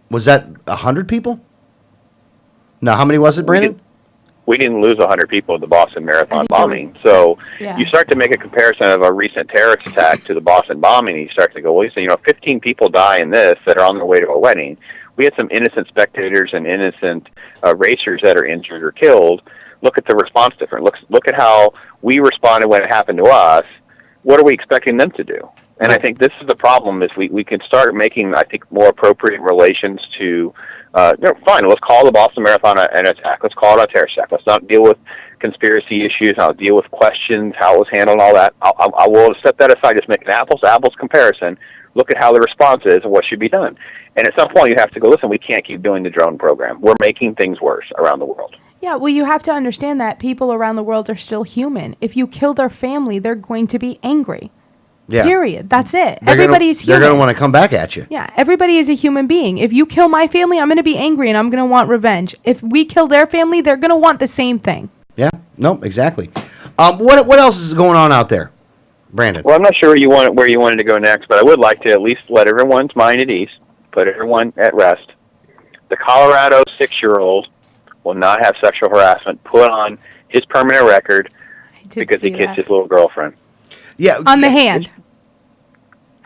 Was that 100 people? No, how many was it, Brandon? We didn't lose 100 people at the Boston Marathon bombing. So you start to make a comparison of a recent terrorist attack to the Boston bombing, and you start to go, well, you say, 15 people die in this that are on their way to a wedding. We had some innocent spectators and innocent racers that are injured or killed. Look at the response difference. Look at how we responded when it happened to us. What are we expecting them to do? And I think this is the problem, is we can start making, I think, more appropriate relations to, fine, let's call the Boston Marathon an attack. Let's call it a terrorist attack. Let's not deal with conspiracy issues. I'll deal with questions, how it was handled, and all that. I will set that aside, just make an apples-to-apples comparison, look at how the response is and what should be done. And at some point you have to go, listen, we can't keep doing the drone program. We're making things worse around the world. Yeah, well, you have to understand that people around the world are still human. If you kill their family, they're going to be angry. Yeah. Period. That's it. Everybody's human. They're going to want to come back at you. Yeah, everybody is a human being. If you kill my family, I'm going to be angry and I'm going to want revenge. If we kill their family, they're going to want the same thing. Yeah, no, exactly. What else is going on out there, Brandon? Well, I'm not sure where you wanted to go next, but I would like to at least let everyone's mind at ease, put everyone at rest. The Colorado 6-year-old will not have sexual harassment put on his permanent record because he kissed his little girlfriend. Yeah, on the hand.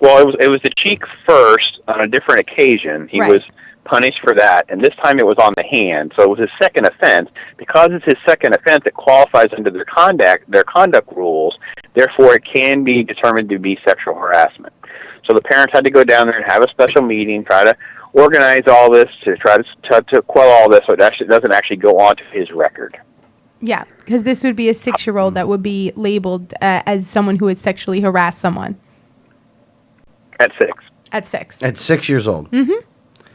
Well, it was the cheek first on a different occasion. He was punished for that, and this time it was on the hand. So it was his second offense. Because it's his second offense, it qualifies under their conduct rules. Therefore, it can be determined to be sexual harassment. So the parents had to go down there and have a special meeting, try to organize all this to try to quell all this so it actually doesn't actually go on to his record. Yeah, because this would be a 6-year-old that would be labeled as someone who has sexually harassed someone. At 6. At 6. At 6 years old. Mm-hmm.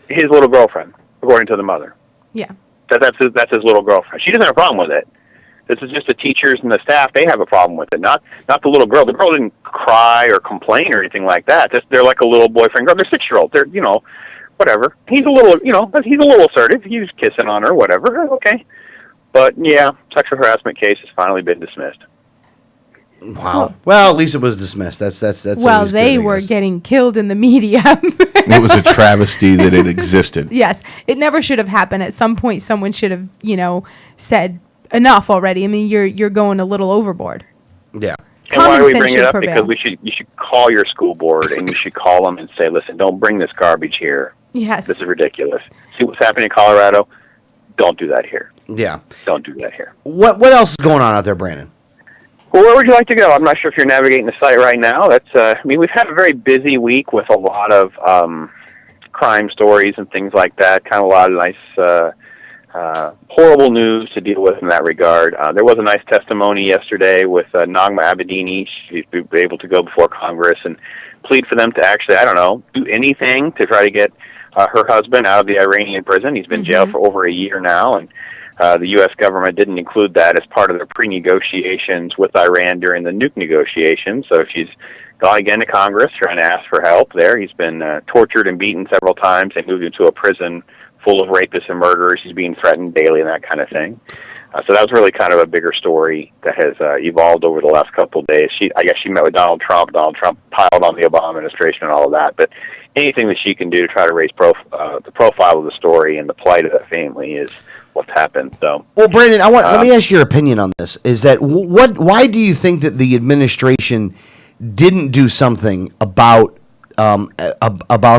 His little girlfriend, according to the mother. Yeah. That's his little girlfriend. She doesn't have a problem with it. This is just the teachers and the staff. They have a problem with it, not the little girl. The girl didn't cry or complain or anything like that. They're like a little boyfriend girl. They're 6-year-old. They're, whatever. He's a little assertive. He's kissing on her, whatever. Okay. But, yeah, sexual harassment case has finally been dismissed. Wow. Well, at least it was dismissed. That's Well, they were getting killed in the media. It was a travesty that it existed. Yes. It never should have happened. At some point, someone should have, said enough already. I mean, you're going a little overboard. Yeah. And why do we bring it up? Because you should call your school board and you should call them and say, listen, don't bring this garbage here. Yes. This is ridiculous. See what's happening in Colorado? Don't do that here. Yeah. Don't do that here. What else is going on out there, Brandon? Well, where would you like to go? I'm not sure if you're navigating the site right now. We've had a very busy week with a lot of crime stories and things like that. Kind of a lot of nice, horrible news to deal with in that regard. There was a nice testimony yesterday with Nagma Abedini. She's able to go before Congress and plead for them to actually, do anything to try to get her husband out of the Iranian prison. He's been jailed for over a year now, and the U.S. government didn't include that as part of their pre-negotiations with Iran during the nuke negotiations. So she's gone again to Congress trying to ask for help there. He's been tortured and beaten several times. They moved him to a prison full of rapists and murderers. He's being threatened daily and that kind of thing. So that was really kind of a bigger story that has evolved over the last couple of days. I guess she met with Donald Trump. Donald Trump piled on the Obama administration and all of that. But anything that she can do to try to raise the profile of the story and the plight of that family is what's happened. So, well, Brandon, let me ask your opinion on this. Is that why do you think that the administration didn't do something about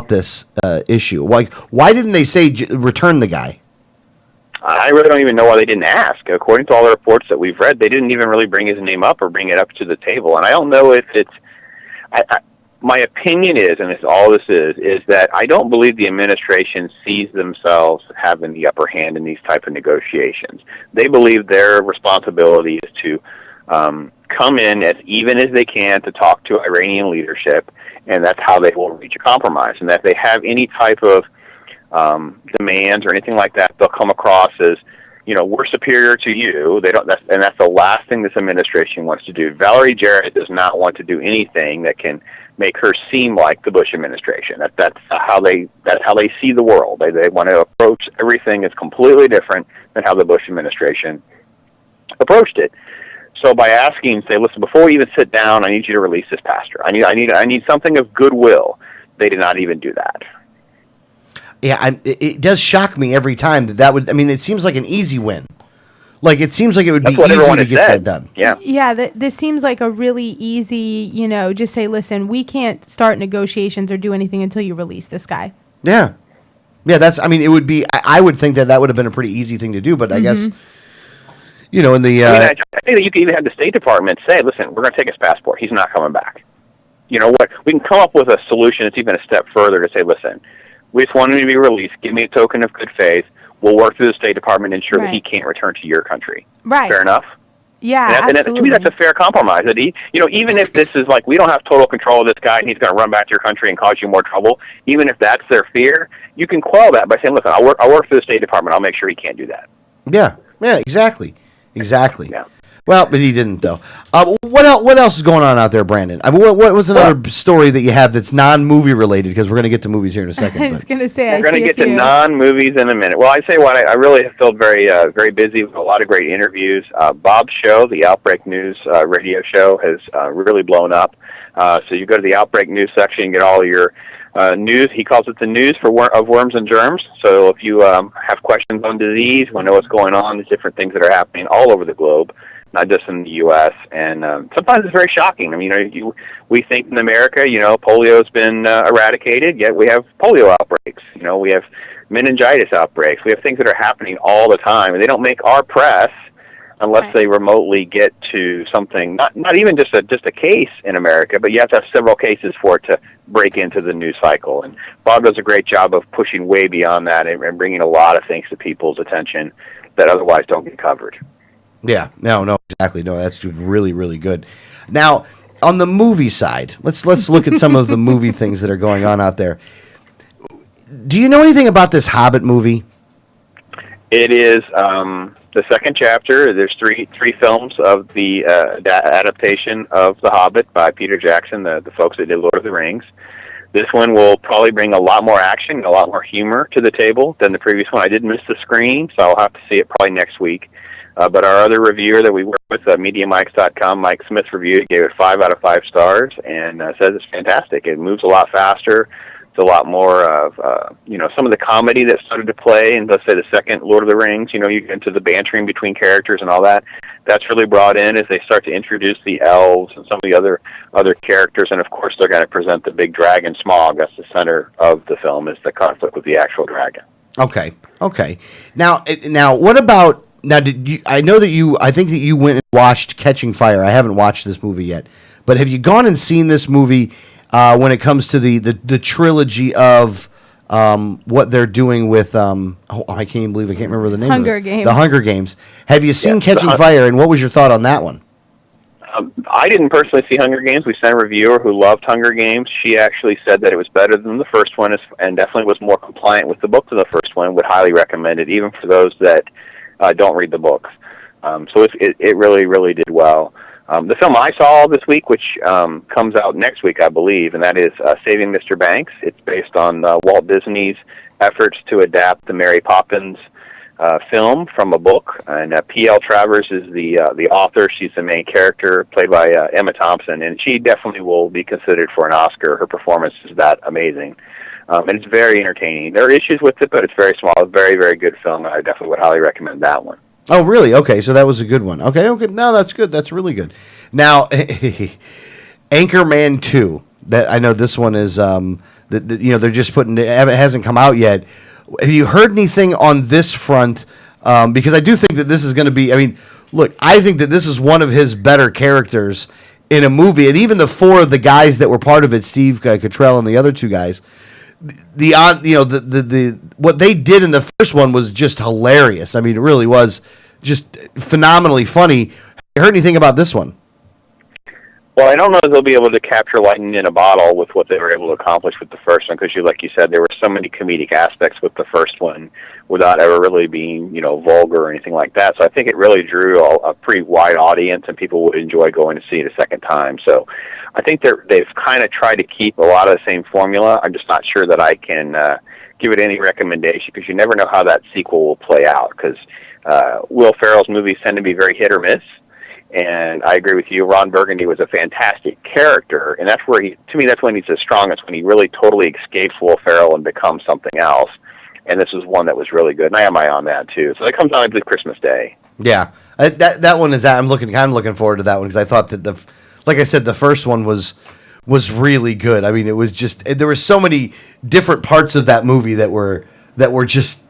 this issue? Like, why didn't they say return the guy? I really don't even know why they didn't ask. According to all the reports that we've read, they didn't even really bring his name up or bring it up to the table. And I don't know if it's. My opinion is, and it's all this is that I don't believe the administration sees themselves having the upper hand in these type of negotiations. They believe their responsibility is to come in as even as they can to talk to Iranian leadership, and that's how they will reach a compromise. And that if they have any type of demands or anything like that, they'll come across as, we're superior to you. And that's the last thing this administration wants to do. Valerie Jarrett does not want to do anything that can make her seem like the Bush administration. That's how they see the world. They want to approach everything as completely different than how the Bush administration approached it. So by asking, say, listen, before we even sit down, I need you to release this pastor. I need something of goodwill. They did not even do that. Yeah, it does shock me every time that would. I mean, it seems like an easy win. Like, it seems like it would be easy to get that done. Yeah. Yeah, this seems like a really easy, just say, listen, we can't start negotiations or do anything until you release this guy. Yeah. Yeah, it would be, I would think that would have been a pretty easy thing to do, but I guess, in the... I think that you could even have the State Department say, listen, we're going to take his passport. He's not coming back. You know what? We can come up with a solution that's even a step further to say, listen, we just want him to be released. Give me a token of good faith. We'll work through the State Department and ensure that he can't return to your country. Right. Fair enough? Yeah, absolutely. To me, that's a fair compromise. That even if this is like, we don't have total control of this guy and he's going to run back to your country and cause you more trouble, even if that's their fear, you can quell that by saying, listen, I'll work through the State Department. I'll make sure he can't do that. Yeah, exactly. Yeah. Well, but he didn't, though. What else is going on out there, Brandon? What was another story that you have that's non-movie related? Because we're going to get to movies here in a second. I was going to say, we're going to get to non-movies in a minute. Well, I say what I really have felt very, very busy with a lot of great interviews. Bob's show, the Outbreak News radio show, has really blown up. So you go to the Outbreak News section and get all your news. He calls it the news of worms and germs. So if you have questions on disease, want to know what's going on, there's different things that are happening all over the globe, not just in the U.S. And sometimes it's very shocking. I mean, we think in America, polio's been eradicated, yet we have polio outbreaks. We have meningitis outbreaks. We have things that are happening all the time, and they don't make our press unless they remotely get to something, not even just a case in America, but you have to have several cases for it to break into the new cycle. And Bob does a great job of pushing way beyond that and bringing a lot of things to people's attention that otherwise don't get covered. Yeah, no, exactly. No, that's really, really good. Now, on the movie side, let's look at some of the movie things that are going on out there. Do you know anything about this Hobbit movie? It is the second chapter. There's three films of the adaptation of The Hobbit by Peter Jackson, the folks that did Lord of the Rings. This one will probably bring a lot more action, a lot more humor to the table than the previous one. I did miss the screening, so I'll have to see it probably next week. But our other reviewer that we work with, MediaMikes.com, Mike Smith reviewed it, gave it 5 out of 5 stars, and says it's fantastic. It moves a lot faster. It's a lot more of, some of the comedy that started to play in, let's say, the second Lord of the Rings. You get into the bantering between characters and all that. That's really brought in as they start to introduce the elves and some of the other characters. And, of course, they're going to present the big dragon Smaug. That's the center of the film, is the conflict with the actual dragon. Okay. Now, what about... Now, I think that you went and watched Catching Fire. I haven't watched this movie yet. But have you gone and seen this movie when it comes to the trilogy of what they're doing with... I can't even believe I can't remember the name Hunger of it. Games. The Hunger Games. Have you seen Yes, Catching Fire, and what was your thought on that one? I didn't personally see Hunger Games. We sent a reviewer who loved Hunger Games. She actually said that it was better than the first one and definitely was more compliant with the book than the first one. Would highly recommend it, even for those that don't read the books. So it really, really did well. The film I saw this week, which comes out next week, I believe, and that is Saving Mr. Banks. It's based on Walt Disney's efforts to adapt the Mary Poppins film from a book. And P.L. Travers is the author. She's the main character, played by Emma Thompson, and she definitely will be considered for an Oscar. Her performance is that amazing. And it's very entertaining. There are issues with it, but it's very small. A very, very good film. I definitely would highly recommend that one. Oh, really? Okay, so that was a good one. Okay. No, that's good. That's really good. Now, Anchorman 2. That I know this one is they're just putting it hasn't come out yet. Have you heard anything on this front? Because I do think that this is going to be. I mean, look, I think that this is one of his better characters in a movie, and even the 4 of the guys that were part of it, Steve Cottrell and the other 2 guys. The what they did in the first one was just hilarious. I mean, it really was just phenomenally funny. Have you heard anything about this one? Well, I don't know if they'll be able to capture lightning in a bottle with what they were able to accomplish with the first one, because, like you said, there were so many comedic aspects with the first one without ever really being, vulgar or anything like that. So I think it really drew a pretty wide audience, and people would enjoy going to see it a second time. So I think they've kind of tried to keep a lot of the same formula. I'm just not sure that I can give it any recommendation, because you never know how that sequel will play out, because Will Ferrell's movies tend to be very hit or miss. And I agree with you. Ron Burgundy was a fantastic character, and that's where that's when he's the strongest, when he really totally escapes Will Ferrell and becomes something else. And this was one that was really good, and I have my eye on that too. So that comes out, I believe, Christmas Day. Yeah, that one is. I'm looking forward to that one, because I thought that like I said, the first one was really good. I mean, it was just there were so many different parts of that movie that were just.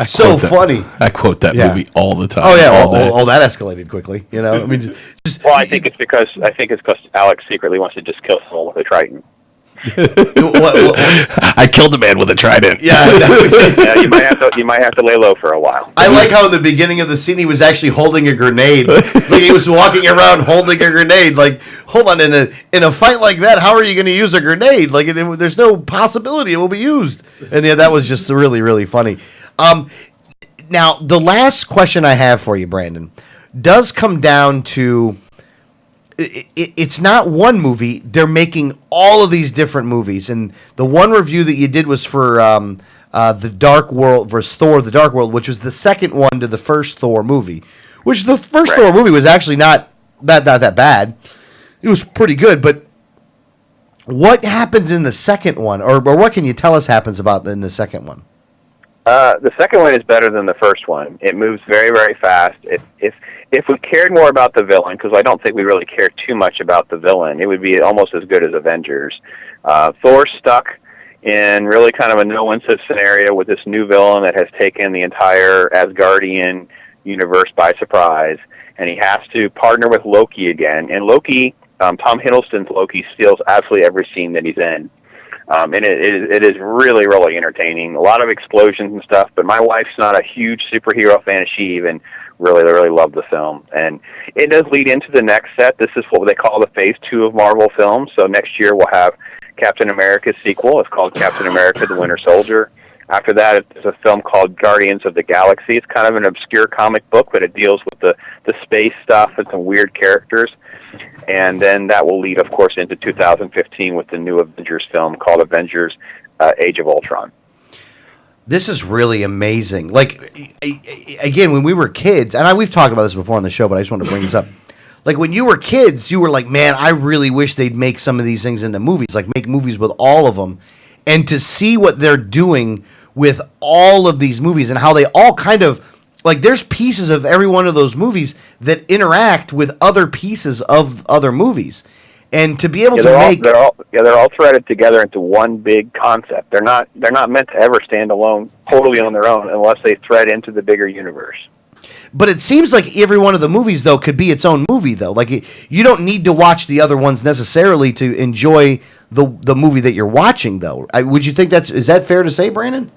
So funny. I quote that movie all the time. Oh yeah, all that escalated quickly. I mean, well, I think it's because Alex secretly wants to just kill someone with a trident. I killed a man with a trident. Yeah, yeah, you might have to lay low for a while. I like how in the beginning of the scene he was actually holding a grenade. Like he was walking around holding a grenade. Like, hold on, in a fight like that, how are you going to use a grenade? Like, there's no possibility it will be used. And yeah, that was just really, really funny. Now, the last question I have for you, Brandon, does come down to it's not one movie. They're making all of these different movies. And the one review that you did was for The Dark World versus Thor, The Dark World, which was the second one to the first Thor movie, which the first Thor movie was actually not that bad. It was pretty good, but what happens in the second one, or what can you tell us happens in the second one? The second one is better than the first one. It moves very, very fast. If we cared more about the villain, because I don't think we really care too much about the villain, it would be almost as good as Avengers. Thor's stuck in really kind of a no-win-sit scenario with this new villain that has taken the entire Asgardian universe by surprise, and he has to partner with Loki again. And Loki, Tom Hiddleston's Loki, steals absolutely every scene that he's in. And it is really, really entertaining. A lot of explosions and stuff, but my wife's not a huge superhero fan, and she even really loved the film. And it does lead into the next set. This is what they call the Phase 2 of Marvel films. So next year we'll have Captain America's sequel. It's called Captain America: The Winter Soldier. After that, there's a film called Guardians of the Galaxy. It's kind of an obscure comic book, but it deals with the space stuff and some weird characters. And then that will lead, of course, into 2015 with the new Avengers film called Avengers Age of Ultron. This is really amazing. Like, again, when we were kids, and we've talked about this before on the show, but I just want to bring this up. Like, when you were kids, you were like, man, I really wish they'd make some of these things into movies, like make movies with all of them. And to see what they're doing with all of these movies and how they all kind of, like, there's pieces of every one of those movies that interact with other pieces of other movies. And to be able to make... They're all threaded together into one big concept. They're not meant to ever stand alone, totally on their own, unless they thread into the bigger universe. But it seems like every one of the movies, though, could be its own movie, though. Like, you don't need to watch the other ones necessarily to enjoy the movie that you're watching, though. Would you think is that fair to say, Brandon?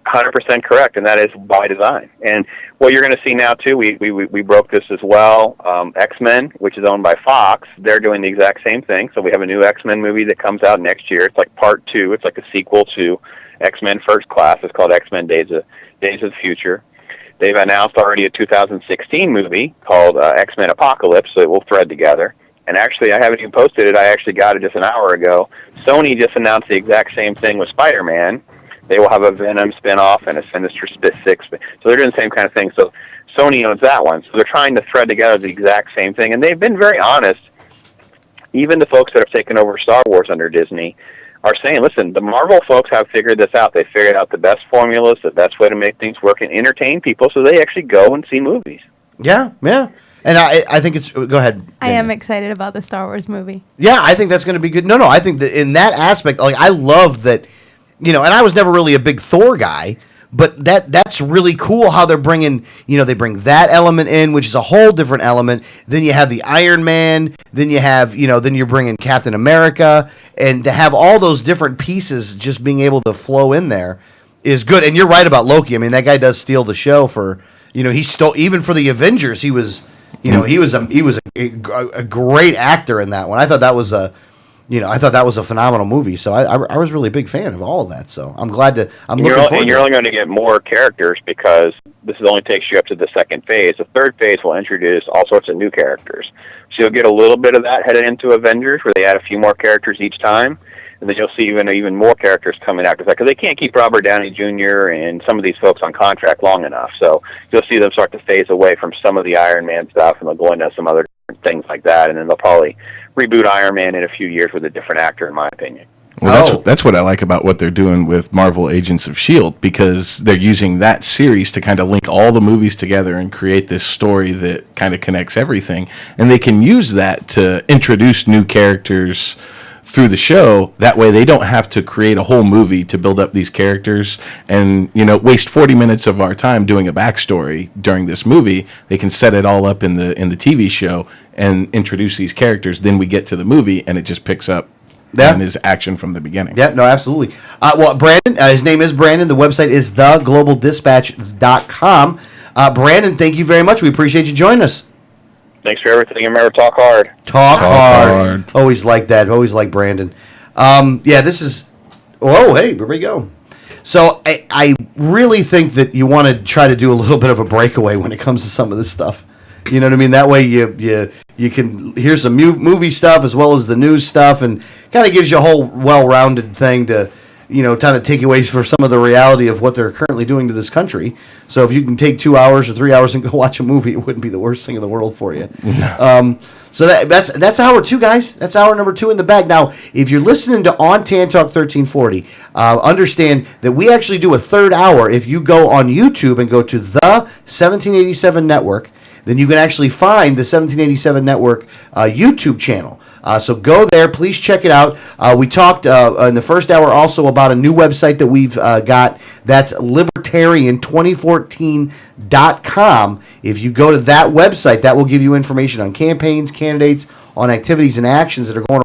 100% correct, and that is by design. And what you're going to see now, too, we broke this as well. X-Men, which is owned by Fox, they're doing the exact same thing. So we have a new X-Men movie that comes out next year. It's like part 2. It's like a sequel to X-Men First Class. It's called X-Men Days of the Future. They've announced already a 2016 movie called X-Men Apocalypse, so it will thread together. And actually, I haven't even posted it. I actually got it just an hour ago. Sony just announced the exact same thing with Spider-Man. They will have a Venom spinoff and a Sinister Six. So they're doing the same kind of thing. So Sony owns that one. So they're trying to thread together the exact same thing. And they've been very honest. Even the folks that have taken over Star Wars under Disney are saying, listen, the Marvel folks have figured this out. They figured out the best formulas, the best way to make things work and entertain people, so they actually go and see movies. Yeah. And I think it's... Go ahead. I am excited about the Star Wars movie. Yeah, I think that's going to be good. No, I think that in that aspect, like, I love that, and I was never really a big Thor guy, but that's really cool how they're bringing, they bring that element in, which is a whole different element. Then you have the Iron Man, then you have, then you're bringing Captain America, and to have all those different pieces just being able to flow in there is good. And you're right about Loki. I mean, that guy does steal the show for, he stole, even for the Avengers, he was a great actor in that one. I thought that was a phenomenal movie. So I was really a big fan of all of that. So I'm glad to. Looking forward. And you're only going to get more characters because this only takes you up to the second phase. The third phase will introduce all sorts of new characters. So you'll get a little bit of that headed into Avengers, where they add a few more characters each time, and then you'll see even more characters coming after that because they can't keep Robert Downey Jr. and some of these folks on contract long enough. So you'll see them start to phase away from some of the Iron Man stuff, and they'll go into some other things like that, and then they'll probably reboot Iron Man in a few years with a different actor, in my opinion. Well, that's what I like about what they're doing with Marvel Agents of S.H.I.E.L.D., because they're using that series to kind of link all the movies together and create this story that kind of connects everything. And they can use that to introduce new characters through the show. That way they don't have to create a whole movie to build up these characters and, waste 40 minutes of our time doing a backstory during this movie. They can set it all up in the TV show and introduce these characters. Then we get to the movie and it just picks up and is action from the beginning. Yeah, no, absolutely. Well, Brandon, his name is Brandon. The website is theglobaldispatch.com. Brandon, thank you very much. We appreciate you joining us. Thanks for everything. Remember, talk hard. Talk hard. Always like that. Always like Brandon. This is... Oh, hey, here we go. So I really think that you want to try to do a little bit of a breakaway when it comes to some of this stuff. You know what I mean? That way you can hear some movie stuff as well as the news stuff, and kind of gives you a whole well-rounded thing to, kind of take away for some of the reality of what they're currently doing to this country. So if you can take 2 hours or 3 hours and go watch a movie, it wouldn't be the worst thing in the world for you. So that's hour 2, guys. That's hour number 2 in the bag. Now, if you're listening to On Tan Talk 1340, understand that we actually do a third hour. If you go on YouTube and go to the 1787 Network, then you can actually find the 1787 Network YouTube channel. So go there. Please check it out. We talked in the first hour also about a new website that we've got. That's libertarian2014.com. If you go to that website, that will give you information on campaigns, candidates, on activities and actions that are going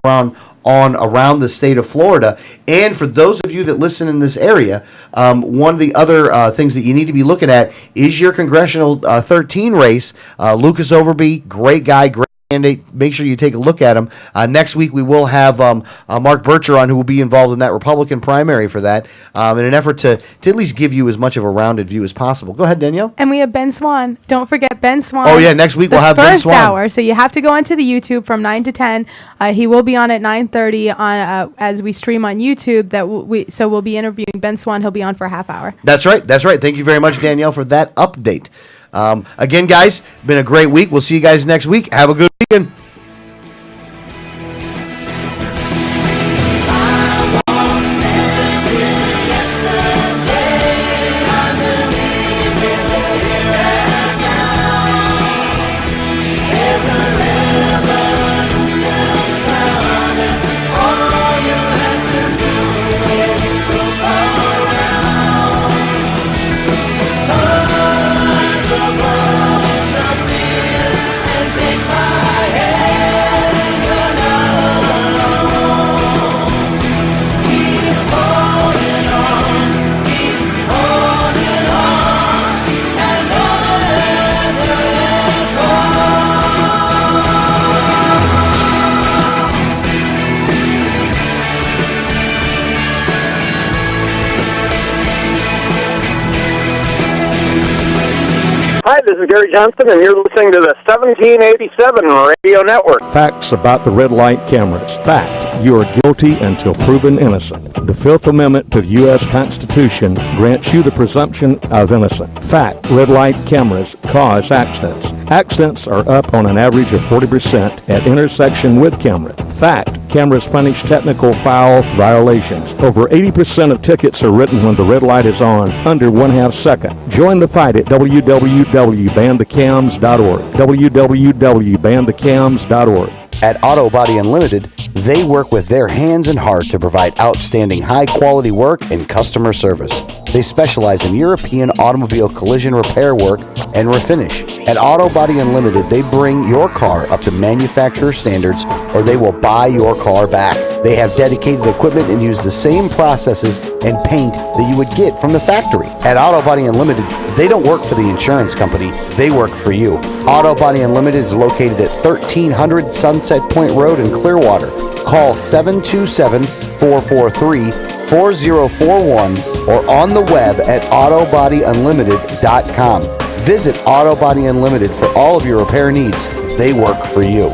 around the state of Florida. And for those of you that listen in this area, one of the other things that you need to be looking at is your Congressional 13 race. Lucas Overby, great guy, great candidate. Make sure you take a look at him. Next week we will have Mark Bircher on, who will be involved in that Republican primary for that, in an effort to at least give you as much of a rounded view as possible. Go ahead, Danielle. And we have Ben Swan. Don't forget Ben Swan. Oh yeah, next week we'll have Ben Swan. First hour, so you have to go onto the YouTube from 9 to 10. He will be on at 9:30 on as we stream on YouTube. So we'll be interviewing Ben Swan. He'll be on for a half hour. That's right. Thank you very much, Danielle, for that update. Again, guys, been a great week. We'll see you guys next week. Have a good weekend. Hi, this is Gary Johnson, and you're listening to the 1787 Radio Network. Facts about the red light cameras. Fact, you are guilty until proven innocent. The Fifth Amendment to the U.S. Constitution grants you the presumption of innocence. Fact, red light cameras cause accidents. Accidents are up on an average of 40% at intersection with cameras. Fact, cameras punish technical foul violations. Over 80% of tickets are written when the red light is on, under 1/2 second. Join the fight at www.banthecams.org. www.banthecams.org. At Auto Body Unlimited, they work with their hands and heart to provide outstanding high-quality work and customer service. They specialize in European automobile collision repair work and refinish. At Auto Body Unlimited, they bring your car up to manufacturer standards, or they will buy your car back. They have dedicated equipment and use the same processes and paint that you would get from the factory. At Auto Body Unlimited, they don't work for the insurance company, they work for you. Auto Body Unlimited is located at 1300 Sunset Point Road in Clearwater. Call 727-443-4041 or on the web at autobodyunlimited.com. Visit Auto Body Unlimited for all of your repair needs. They work for you.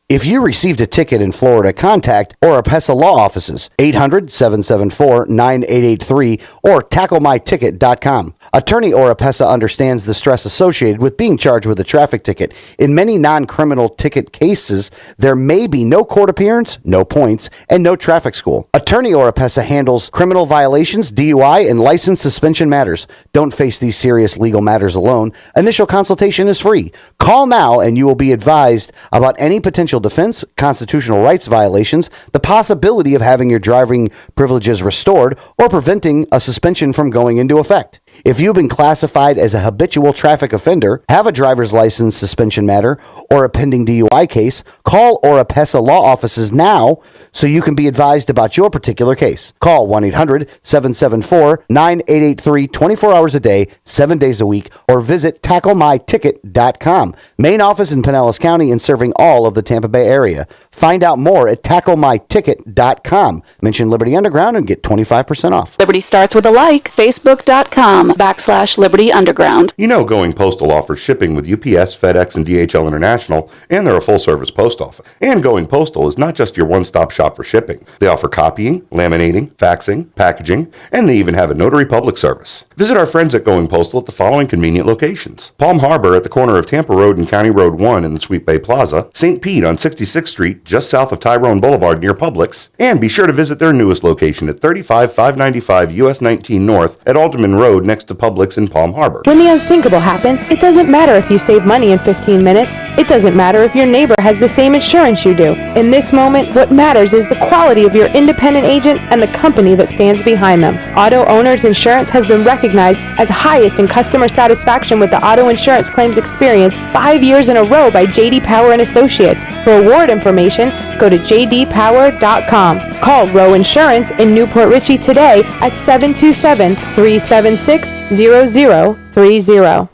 If you received a ticket in Florida, contact Oropesa Law Offices, 800-774-9883 or tacklemyticket.com. Attorney Oropesa understands the stress associated with being charged with a traffic ticket. In many non-criminal ticket cases, there may be no court appearance, no points, and no traffic school. Attorney Oropesa handles criminal violations, DUI, and license suspension matters. Don't face these serious legal matters alone. Initial consultation is free. Call now and you will be advised about any potential defense, constitutional rights violations, the possibility of having your driving privileges restored, or preventing a suspension from going into effect. If you've been classified as a habitual traffic offender, have a driver's license suspension matter, or a pending DUI case, call Oropesa Law Offices now so you can be advised about your particular case. Call 1-800-774-9883 24 hours a day, 7 days a week, or visit tacklemyticket.com. Main office in Pinellas County and serving all of the Tampa Bay area. Find out more at tacklemyticket.com. Mention Liberty Underground and get 25% off. Liberty starts with a like. Facebook.com/Liberty Underground. You know Going Postal offers shipping with UPS, FedEx, and DHL International, and they're a full-service post office. And Going Postal is not just your one-stop shop for shipping. They offer copying, laminating, faxing, packaging, and they even have a notary public service. Visit our friends at Going Postal at the following convenient locations: Palm Harbor at the corner of Tampa Road and County Road 1 in the Sweet Bay Plaza, St. Pete on 66th Street just south of Tyrone Boulevard near Publix, and be sure to visit their newest location at 35595 US 19 North at Alderman Road next next to Publix in Palm Harbor. When the unthinkable happens, it doesn't matter if you save money in 15 minutes. It doesn't matter if your neighbor has the same insurance you do. In this moment, what matters is the quality of your independent agent and the company that stands behind them. Auto Owners Insurance has been recognized as highest in customer satisfaction with the auto insurance claims experience 5 years in a row by J.D. Power and Associates. For award information, go to jdpower.com. Call Row Insurance in Newport Richey today at 727-376-0030.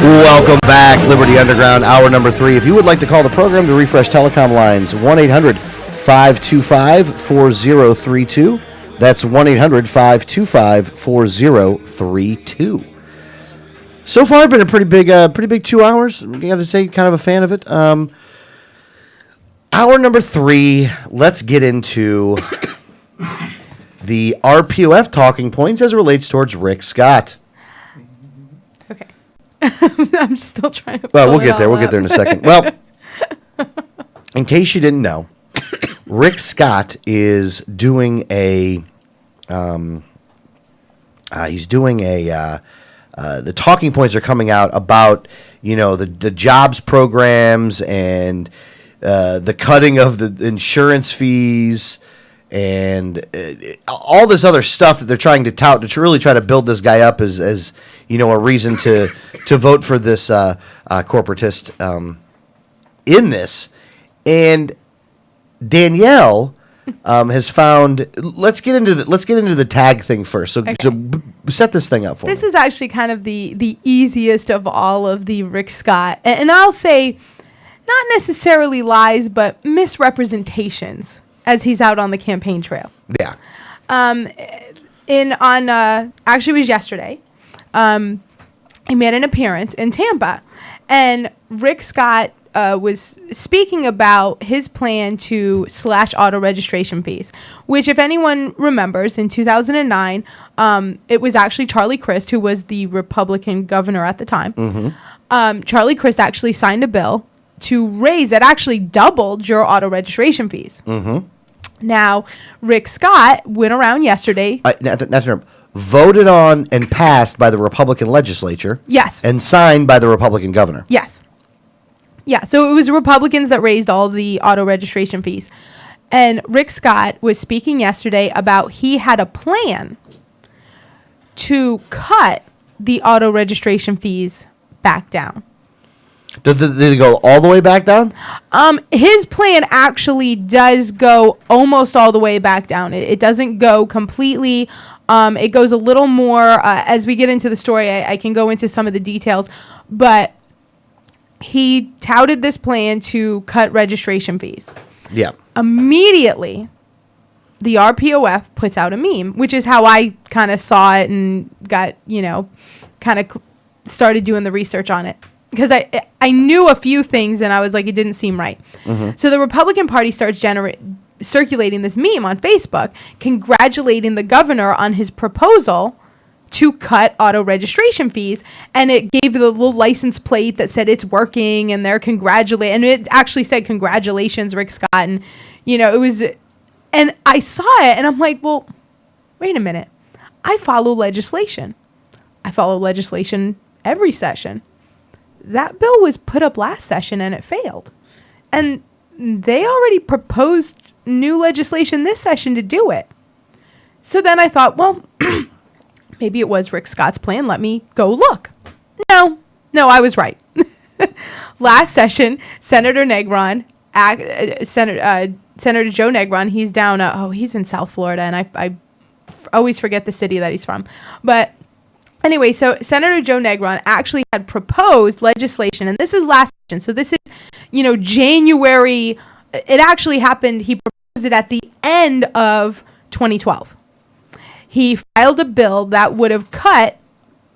Welcome back, Liberty Underground, hour number 3. If you would like to call the program to refresh telecom lines, 1-800-525-4032. That's 1-800-525-4032. So far, been a pretty big 2 hours. You got to say, kind of a fan of it. Hour number 3. Let's get into the RPOF talking points as it relates towards Rick Scott. Okay. I'm still trying to. Well, we'll get there. We'll get there in a second. Well, in case you didn't know, Rick Scott is doing the talking points are coming out about, the jobs programs and the cutting of the insurance fees and all this other stuff that they're trying to tout to really try to build this guy up as a reason to vote for this corporatist in this. And Danielle has found. Let's get into the tag thing first. So, Okay. Set this thing up for me. This is actually kind of the easiest of all of the Rick Scott, and I'll say, not necessarily lies, but misrepresentations as he's out on the campaign trail. Yeah. Actually it was yesterday. He made an appearance in Tampa, and Rick Scott was speaking about his plan to slash auto registration fees, which, if anyone remembers, in 2009, it was actually Charlie Crist, who was the Republican governor at the time. Mm-hmm. Charlie Crist actually signed a bill to raise it, actually doubled your auto registration fees. Mm-hmm. Now, Rick Scott went around yesterday. Not to interrupt. Voted on and passed by the Republican legislature. Yes. And signed by the Republican governor. Yes. Yeah, so it was Republicans that raised all the auto registration fees. And Rick Scott was speaking yesterday about he had a plan to cut the auto registration fees back down. Did they go all the way back down? His plan actually does go almost all the way back down. It doesn't go completely. It goes a little more. As we get into the story, I can go into some of the details. But he touted this plan to cut registration fees. Yeah. Immediately, the RPOF puts out a meme, which is how I kind of saw it and got, kind of started doing the research on it. Because I knew a few things and I was like, it didn't seem right. Mm-hmm. So the Republican Party starts circulating this meme on Facebook, congratulating the governor on his proposal to cut auto registration fees. And it gave the little license plate that said it's working and they're congratulating. And it actually said, congratulations, Rick Scott. And, it was, and I saw it and I'm like, well, wait a minute. I follow legislation. I follow legislation every session. That bill was put up last session and it failed. And they already proposed new legislation this session to do it. So then I thought, well, maybe it was Rick Scott's plan. Let me go look. No, I was right. Last session, Senator Negron, Senator Joe Negron, he's down, he's in South Florida, and I always forget the city that he's from. But anyway, so Senator Joe Negron actually had proposed legislation, and this is last session. So this is, January. It actually happened. He proposed it at the end of 2012. He filed a bill that would have cut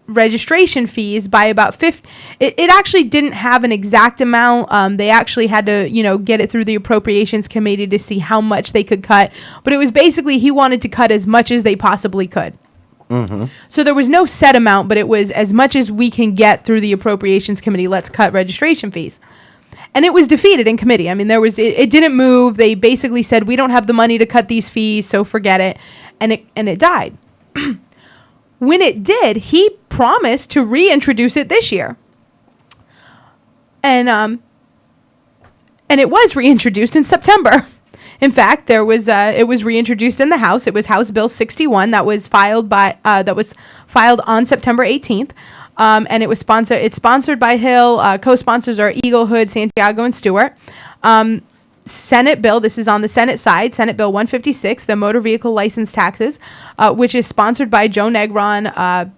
registration fees by about 50. It actually didn't have an exact amount. They actually had to, get it through the Appropriations Committee to see how much they could cut. But it was basically he wanted to cut as much as they possibly could. Mm-hmm. So there was no set amount, but it was as much as we can get through the Appropriations Committee. Let's cut registration fees. And it was defeated in committee. I mean, it didn't move. They basically said, we don't have the money to cut these fees, so forget it. And it died. When it did, he promised to reintroduce it this year. And it was reintroduced in September. In fact, it was reintroduced in the House. It was House Bill 61 that was filed on September 18th. And it's sponsored by Hill. Co-sponsors are Eagle, Hood, Santiago, and Stewart. Senate bill, this is on the Senate side, Senate Bill 156, the motor vehicle license taxes, which is sponsored by Joe Negron,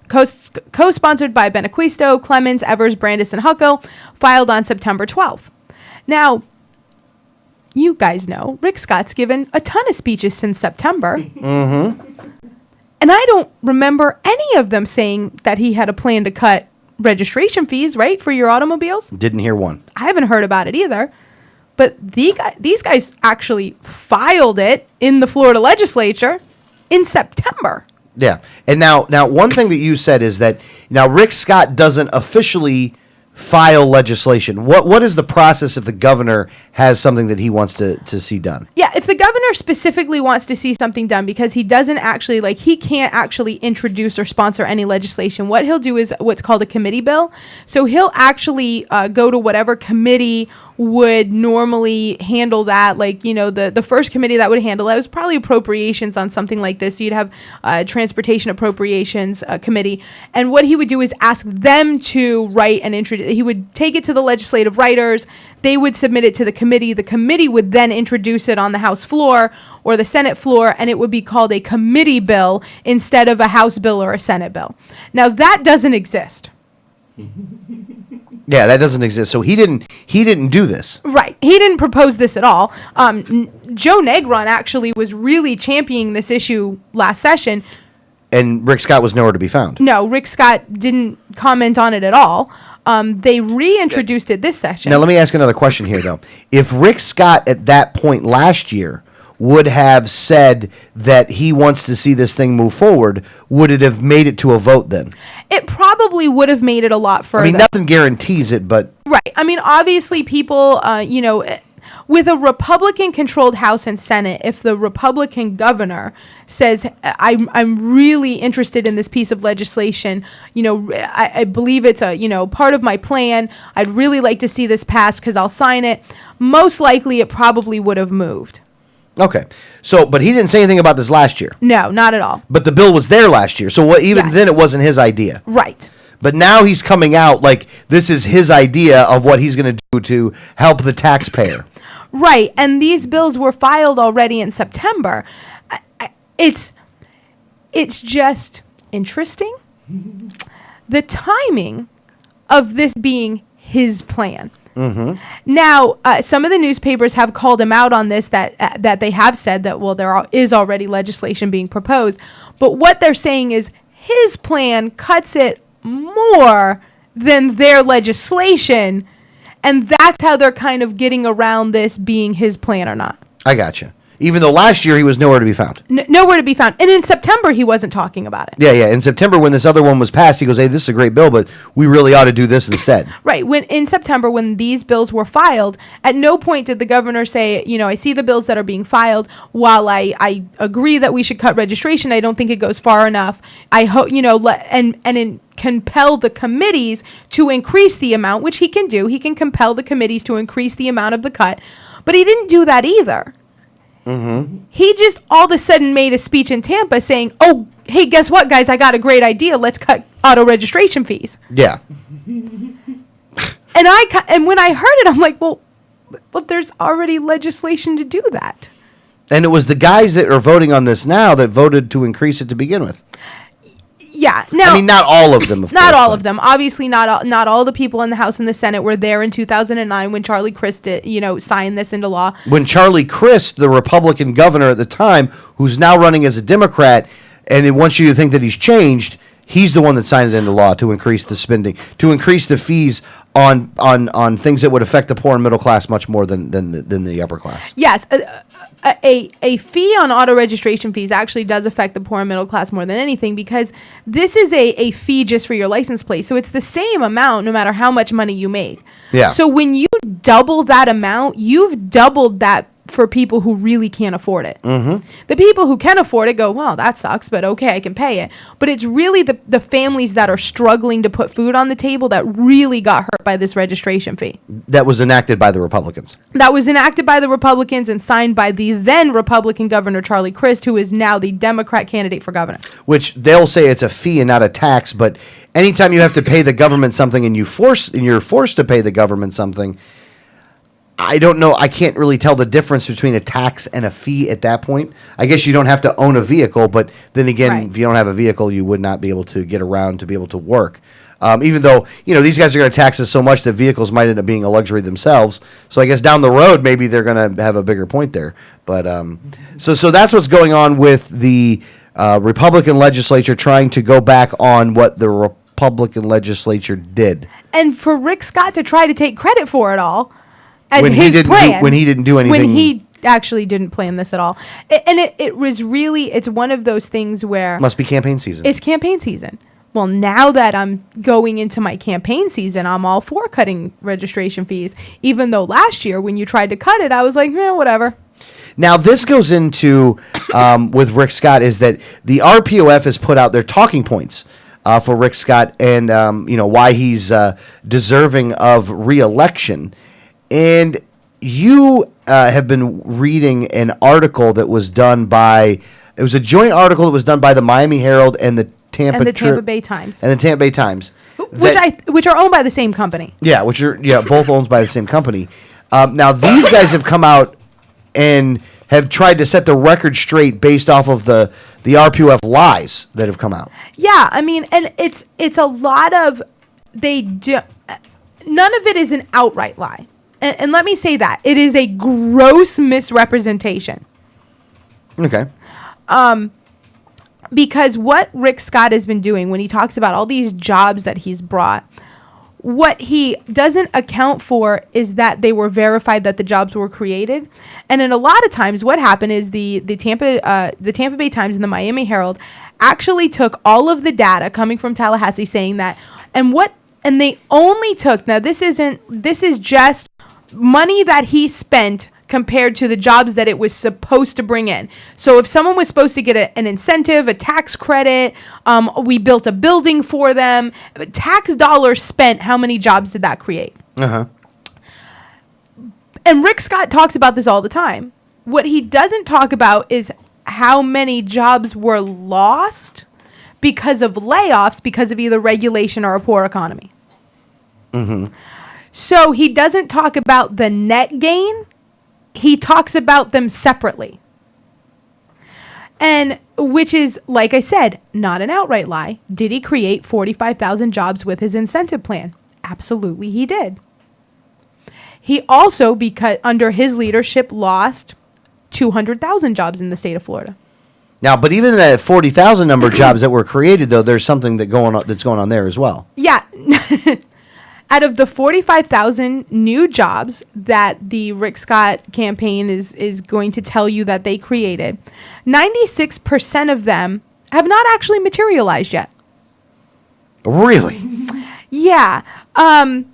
co-sponsored by Benaquisto, Clemens, Evers, Brandis, and Hucko, filed on September 12th. Now, you guys know Rick Scott's given a ton of speeches since September. Mm-hmm. And I don't remember any of them saying that he had a plan to cut registration fees, right, for your automobiles. Didn't hear one. I haven't heard about it either. But these guys actually filed it in the Florida legislature in September. Yeah. And now one thing that you said is that now Rick Scott doesn't officially file legislation. What is the process if the governor has something that he wants to see done? Yeah, if the governor specifically wants to see something done, because he doesn't actually, he can't actually introduce or sponsor any legislation, what he'll do is what's called a committee bill. So he'll actually go to whatever committee would normally handle that. The first committee that would handle that was probably appropriations on something like this. So you'd have transportation appropriations committee. And what he would do is ask them to write and introduce. He would take it to the legislative writers. They would submit it to the committee. The committee would then introduce it on the House floor or the Senate floor, and it would be called a committee bill instead of a House bill or a Senate bill. Now, that doesn't exist. Yeah, that doesn't exist. So he didn't do this. Right. He didn't propose this at all. Joe Negron actually was really championing this issue last session. And Rick Scott was nowhere to be found. No, Rick Scott didn't comment on it at all. They reintroduced it this session. Now, let me ask another question here, though. If Rick Scott at that point last year would have said that he wants to see this thing move forward, would it have made it to a vote then? It probably would have made it a lot further. I mean, nothing guarantees it, but... Right. I mean, obviously, people, with a Republican-controlled House and Senate, if the Republican governor says, I'm really interested in this piece of legislation, I believe it's part of my plan, I'd really like to see this passed because I'll sign it, most likely it probably would have moved. Okay. So, but he didn't say anything about this last year. No, not at all. But the bill was there last year. So Yes. then it wasn't his idea. Right. But now he's coming out like this is his idea of what he's going to do to help the taxpayer. Right, and these bills were filed already in September. It's just interesting. The timing of this being his plan. Mm-hmm. Now, some of the newspapers have called him out on this, that they have said that, well, there is already legislation being proposed. But what they're saying is his plan cuts it more than their legislation. And that's how they're kind of getting around this being his plan or not. I gotcha. Even though last year he was nowhere to be found. Nowhere to be found. And in September, he wasn't talking about it. Yeah. In September, when this other one was passed, he goes, hey, this is a great bill, but we really ought to do this instead. Right. In September, when these bills were filed, at no point did the governor say, I see the bills that are being filed. While I agree that we should cut registration, I don't think it goes far enough. I hope, compel the committees to increase the amount, which he can do. He can compel the committees to increase the amount of the cut. But he didn't do that either. Mm-hmm. He just all of a sudden made a speech in Tampa saying, oh, hey, guess what, guys? I got a great idea. Let's cut auto registration fees. Yeah. And when I heard it, I'm like, well, there's already legislation to do that. And it was the guys that are voting on this now that voted to increase it to begin with. Yeah. Now, I mean, not all of them, of not course, all of them. Obviously, not all the people in the House and the Senate were there in 2009 when Charlie Crist signed this into law. When Charlie Crist, the Republican governor at the time, who's now running as a Democrat, and it wants you to think that he's changed, he's the one that signed it into law to increase the spending, to increase the fees on things that would affect the poor and middle class much more than the upper class. Yes. A fee on auto registration fees actually does affect the poor and middle class more than anything, because this is a fee just for your license plate. So it's the same amount no matter how much money you make. Yeah. So when you double that amount, you've doubled that for people who really can't afford it. Mm-hmm. The people who can afford it go, well, that sucks, but okay, I can pay it. But it's really the families that are struggling to put food on the table that really got hurt by this registration fee. That was enacted by the Republicans. That was enacted by the Republicans and signed by the then Republican Governor Charlie Crist, who is now the Democrat candidate for governor. Which they'll say it's a fee and not a tax, but anytime you have to pay the government something and you're forced to pay the government something, I don't know. I can't really tell the difference between a tax and a fee at that point. I guess you don't have to own a vehicle, but then again, Right. if you don't have a vehicle, you would not be able to get around to be able to work. Even though, these guys are going to tax us so much that vehicles might end up being a luxury themselves. So I guess down the road, maybe they're going to have a bigger point there. But so that's what's going on with the Republican legislature trying to go back on what the Republican legislature did. And for Rick Scott to try to take credit for it all as When he his didn't do- plan. when he didn't do anything. When he actually didn't plan this at all. It was really, it's one of those things where Must be campaign season. it's campaign season. Well, now that I'm going into my campaign season, I'm all for cutting registration fees. Even though last year when you tried to cut it, I was like, whatever. Now, this goes into, with Rick Scott, is that the RPOF has put out their talking points for Rick Scott and, why he's deserving of re-election. And you have been reading an article that was done by, it was a joint article that was done by the Miami Herald and the Tampa Bay Times. And the Tampa Bay Times. Which are owned by the same company. Yeah, both owned by the same company. Now, these guys have come out and have tried to set the record straight based off of the RPOF lies that have come out. Yeah, I mean, and it's a lot of none of it is an outright lie. And let me say that. It is a gross misrepresentation. Okay. Because what Rick Scott has been doing when he talks about all these jobs that he's brought, what he doesn't account for is that they were verified that the jobs were created. And in a lot of times what happened is the Tampa Bay Times and the Miami Herald actually took all of the data coming from Tallahassee saying that, and they only took, now this is just money that he spent compared to the jobs that it was supposed to bring in. So if someone was supposed to get an incentive, a tax credit, we built a building for them, tax dollars spent, how many jobs did that create? Uh-huh. And Rick Scott talks about this all the time. What he doesn't talk about is how many jobs were lost because of layoffs, because of either regulation or a poor economy. Mm-hmm. So he doesn't talk about the net gain. He talks about them separately. And which is, like I said, not an outright lie. Did he create 45,000 jobs with his incentive plan? Absolutely, he did. He also, because under his leadership, lost 200,000 jobs in the state of Florida. Now, but even that 40,000 number of jobs that were created, though, there's something that's going on there as well. Yeah. Out of the 45,000 new jobs that the Rick Scott campaign is going to tell you that they created, 96% of them have not actually materialized yet. Really? Yeah.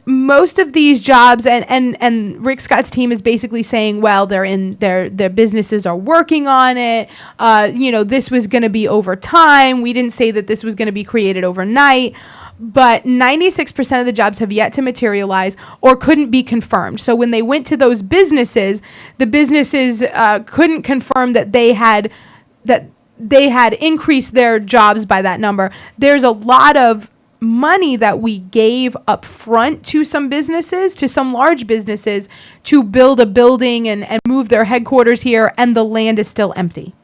Most of these jobs and Rick Scott's team is basically saying, well, their businesses are working on it. This was going to be over time. We didn't say that this was going to be created overnight. But 96% of the jobs have yet to materialize or couldn't be confirmed. So when they went to those businesses, the businesses couldn't confirm that they had increased their jobs by that number. There's a lot of money that we gave up front to some businesses, to some large businesses, to build a building and move their headquarters here, and the land is still empty.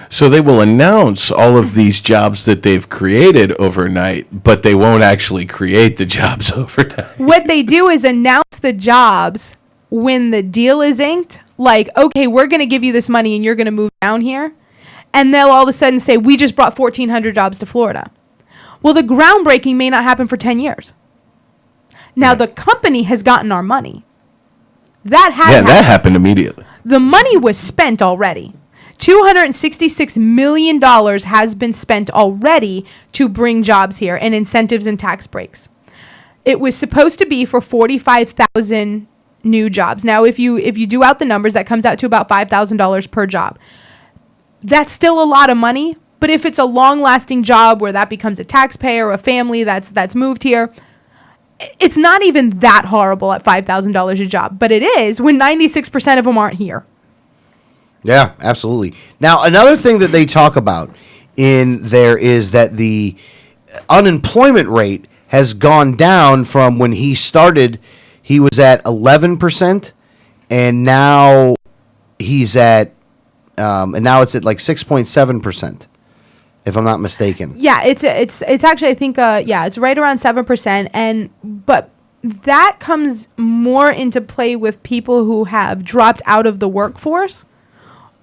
So they will announce all of these jobs that they've created overnight, but they won't actually create the jobs overnight. What they do is announce the jobs when the deal is inked, like, okay, we're going to give you this money and you're going to move down here. And they'll all of a sudden say, we just brought 1,400 jobs to Florida. Well, the groundbreaking may not happen for 10 years. Now, the company has gotten our money. That happened immediately. The money was spent already. $266 million has been spent already to bring jobs here and incentives and tax breaks. It was supposed to be for 45,000 new jobs. Now, if you do out the numbers, that comes out to about $5,000 per job. That's still a lot of money, but if it's a long-lasting job where that becomes a taxpayer, a family that's moved here, it's not even that horrible at $5,000 a job, but it is when 96% of them aren't here. Yeah, absolutely. Now, another thing that they talk about in there is that the unemployment rate has gone down from when he started. He was at 11%, and now he's at, and now it's at like 6.7%, if I'm not mistaken. Yeah, it's actually, I think, it's right around 7%, but that comes more into play with people who have dropped out of the workforce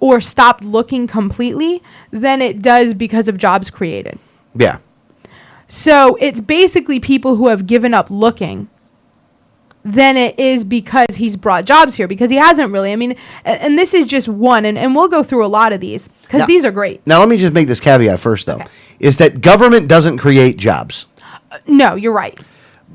or stopped looking completely than it does because of jobs created. Yeah. So it's basically people who have given up looking than it is because he's brought jobs here, because he hasn't really. I mean, and this is just one, and we'll go through a lot of these because these are great. Now, let me just make this caveat first, though, is that government doesn't create jobs. No, you're right.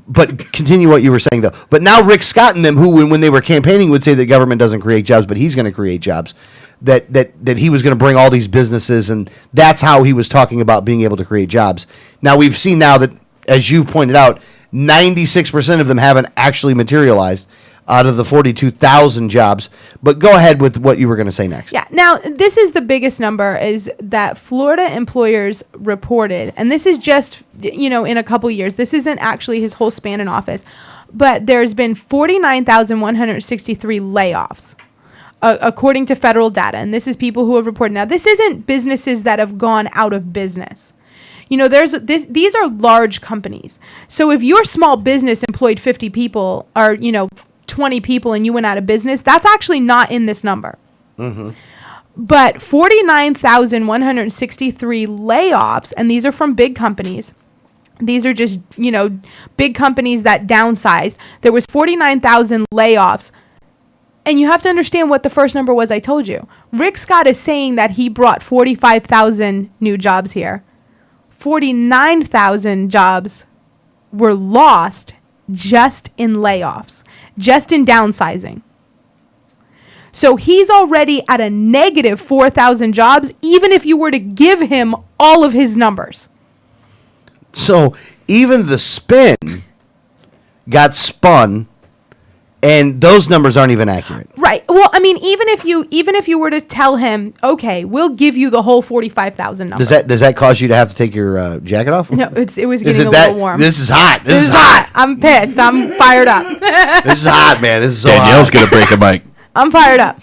But continue what you were saying, though. But now Rick Scott and them, who when they were campaigning would say that government doesn't create jobs, but he's going to create jobs, that he was going to bring all these businesses, and that's how he was talking about being able to create jobs. Now, we've seen now that, as you pointed out, 96% of them haven't actually materialized out of the 42,000 jobs. But go ahead with what you were going to say next. Yeah. Now, this is the biggest number, is that Florida employers reported, and this is just, in a couple years. This isn't actually his whole span in office, but there's been 49,163 layoffs, according to federal data. And this is people who have reported. Now, this isn't businesses that have gone out of business. These are large companies. So if your small business employed 50 people or, 20 people and you went out of business, that's actually not in this number. Mm-hmm. But 49,163 layoffs, and these are from big companies. These are just, big companies that downsized. There was 49,000 layoffs. And you have to understand what the first number was I told you. Rick Scott is saying that he brought 45,000 new jobs here. 49,000 jobs were lost just in layoffs, just in downsizing. So he's already at a negative 4,000 jobs, even if you were to give him all of his numbers. So even the spin got spun, and those numbers aren't even accurate. Right. Well, I mean, even if you were to tell him, okay, we'll give you the whole 45,000 number. Does that cause you to have to take your jacket off? No, it was getting a little warm. This is hot. This is hot. I'm pissed. I'm fired up. This is hot, man. This is so Danielle's hot. gonna break a mic. I'm fired up.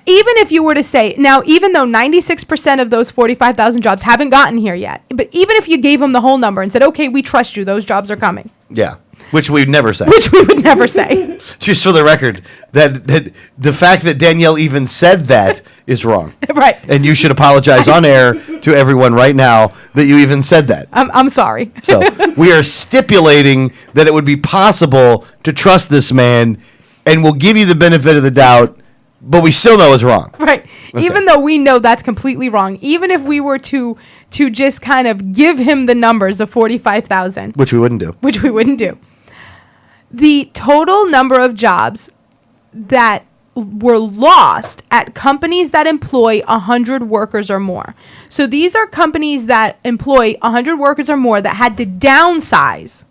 Even if you were to say, now, even though 96% of those 45,000 jobs haven't gotten here yet, but even if you gave them the whole number and said, okay, we trust you, those jobs are coming. Yeah. Which we'd never say. Which we would never say. Just for the record, that the fact that Danielle even said that is wrong. Right. And you should apologize on air to everyone right now that you even said that. I'm sorry. So we are stipulating that it would be possible to trust this man, and we'll give you the benefit of the doubt, but we still know it's wrong. Right. Okay. Even though we know that's completely wrong, even if we were to just kind of give him the numbers of 45,000. Which we wouldn't do. The total number of jobs that were lost at companies that employ 100 workers or more. So these are companies that employ 100 workers or more that had to downsize.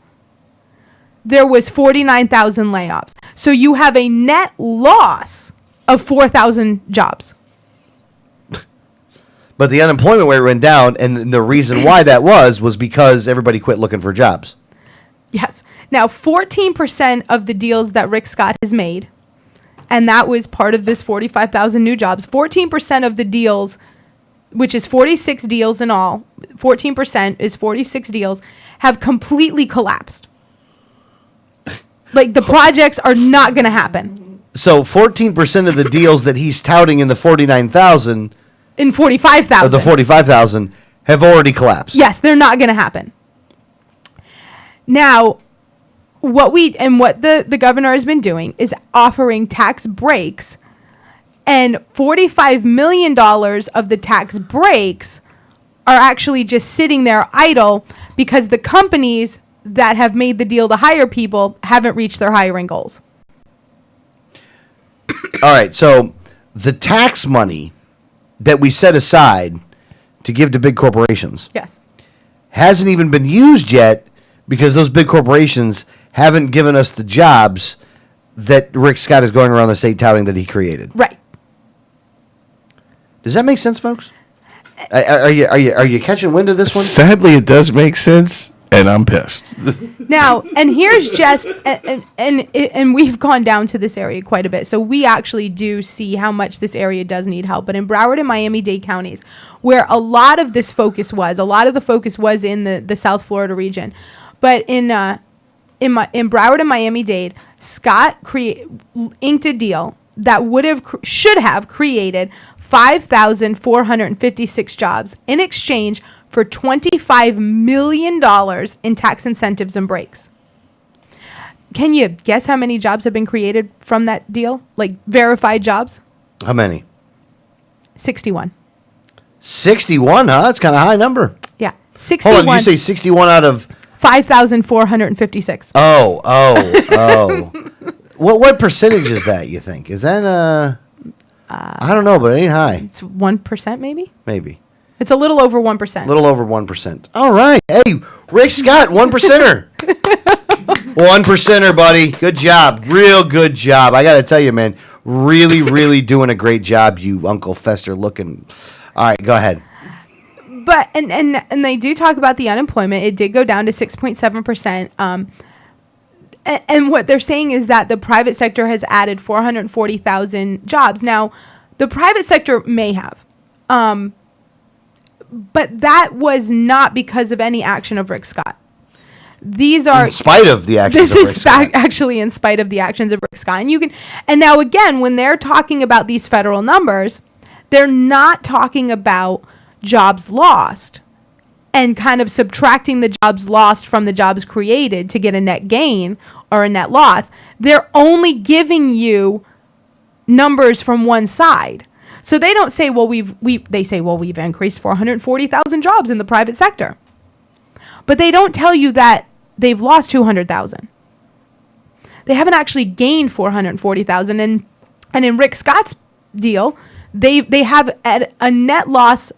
There was 49,000 layoffs. So you have a net loss of 4,000 jobs. But the unemployment rate went down, and the reason why that was because everybody quit looking for jobs. Yes. Now, 14% of the deals that Rick Scott has made, and that was part of this 45,000 new jobs, 14% of the deals, which is 46 deals in all, 14% is 46 deals, have completely collapsed. Like, the projects are not going to happen. So 14% of the deals that he's touting in the 49,000... In 45,000. Of the 45,000 have already collapsed. Yes, they're not going to happen. Now, what the governor has been doing is offering tax breaks, and $45 million of the tax breaks are actually just sitting there idle because the companies that have made the deal to hire people haven't reached their hiring goals. All right, so the tax money that we set aside to give to big corporations Yes. hasn't even been used yet because those big corporations haven't given us the jobs that Rick Scott is going around the state touting that he created. Right. Does that make sense, folks? Are you catching wind of this one? Sadly, it does make sense, and I'm pissed. Now, and here's just, and we've gone down to this area quite a bit, so we actually do see how much this area does need help. But in Broward and Miami-Dade counties, where a lot of this focus was, a lot of the focus was in the South Florida region, but in Broward and Miami-Dade, Scott inked a deal that should have created 5,456 jobs in exchange for $25 million in tax incentives and breaks. Can you guess how many jobs have been created from that deal? Like verified jobs? How many? 61. 61, huh? That's kind of a high number. Yeah. 61. Hold on, you say 61 out of... 5,456. Oh. What percentage is that, you think? Is that, I don't know, but it ain't high. It's 1% maybe? Maybe. It's a little over 1%. A little over 1%. All right. Hey, Rick Scott, 1%er. 1%er, buddy. Good job. Real good job. I got to tell you, man, really, really doing a great job, you Uncle Fester looking. All right, go ahead. But, and they do talk about the unemployment. It did go down to 6.7%. And what they're saying is that the private sector has added 440,000 jobs. Now, the private sector may have. But that was not because of any action of Rick Scott. These are in spite of the actions this of Rick is Scott. actually in spite of the actions of Rick Scott. And now again, when they're talking about these federal numbers, they're not talking about jobs lost and kind of subtracting the jobs lost from the jobs created to get a net gain or a net loss. They're only giving you numbers from one side. So they don't say, well, we've increased 440,000 jobs in the private sector. But they don't tell you that they've lost 200,000. They haven't actually gained 440,000. And in Rick Scott's deal, they have a net loss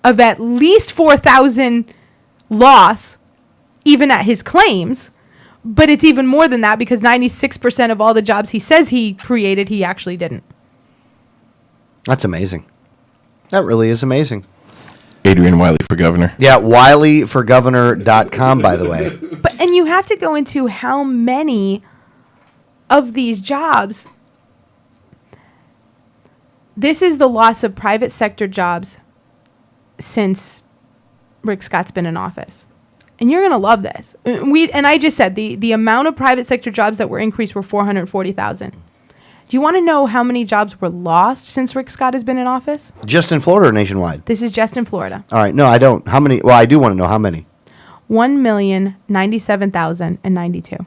of at least 4,000 loss, even at his claims. But it's even more than that because 96% of all the jobs he says he created, he actually didn't. That's amazing. That really is amazing. Adrian Wiley for governor. Yeah, WileyForGovernor.com, by the way. And you have to go into how many of these jobs. This is the loss of private sector jobs since Rick Scott's been in office. And you're going to love this. And I just said the amount of private sector jobs that were increased were 440,000. Do you want to know how many jobs were lost since Rick Scott has been in office? Just in Florida or nationwide? This is just in Florida. All right. No, I don't. How many? Well, I do want to know how many. 1,097,092.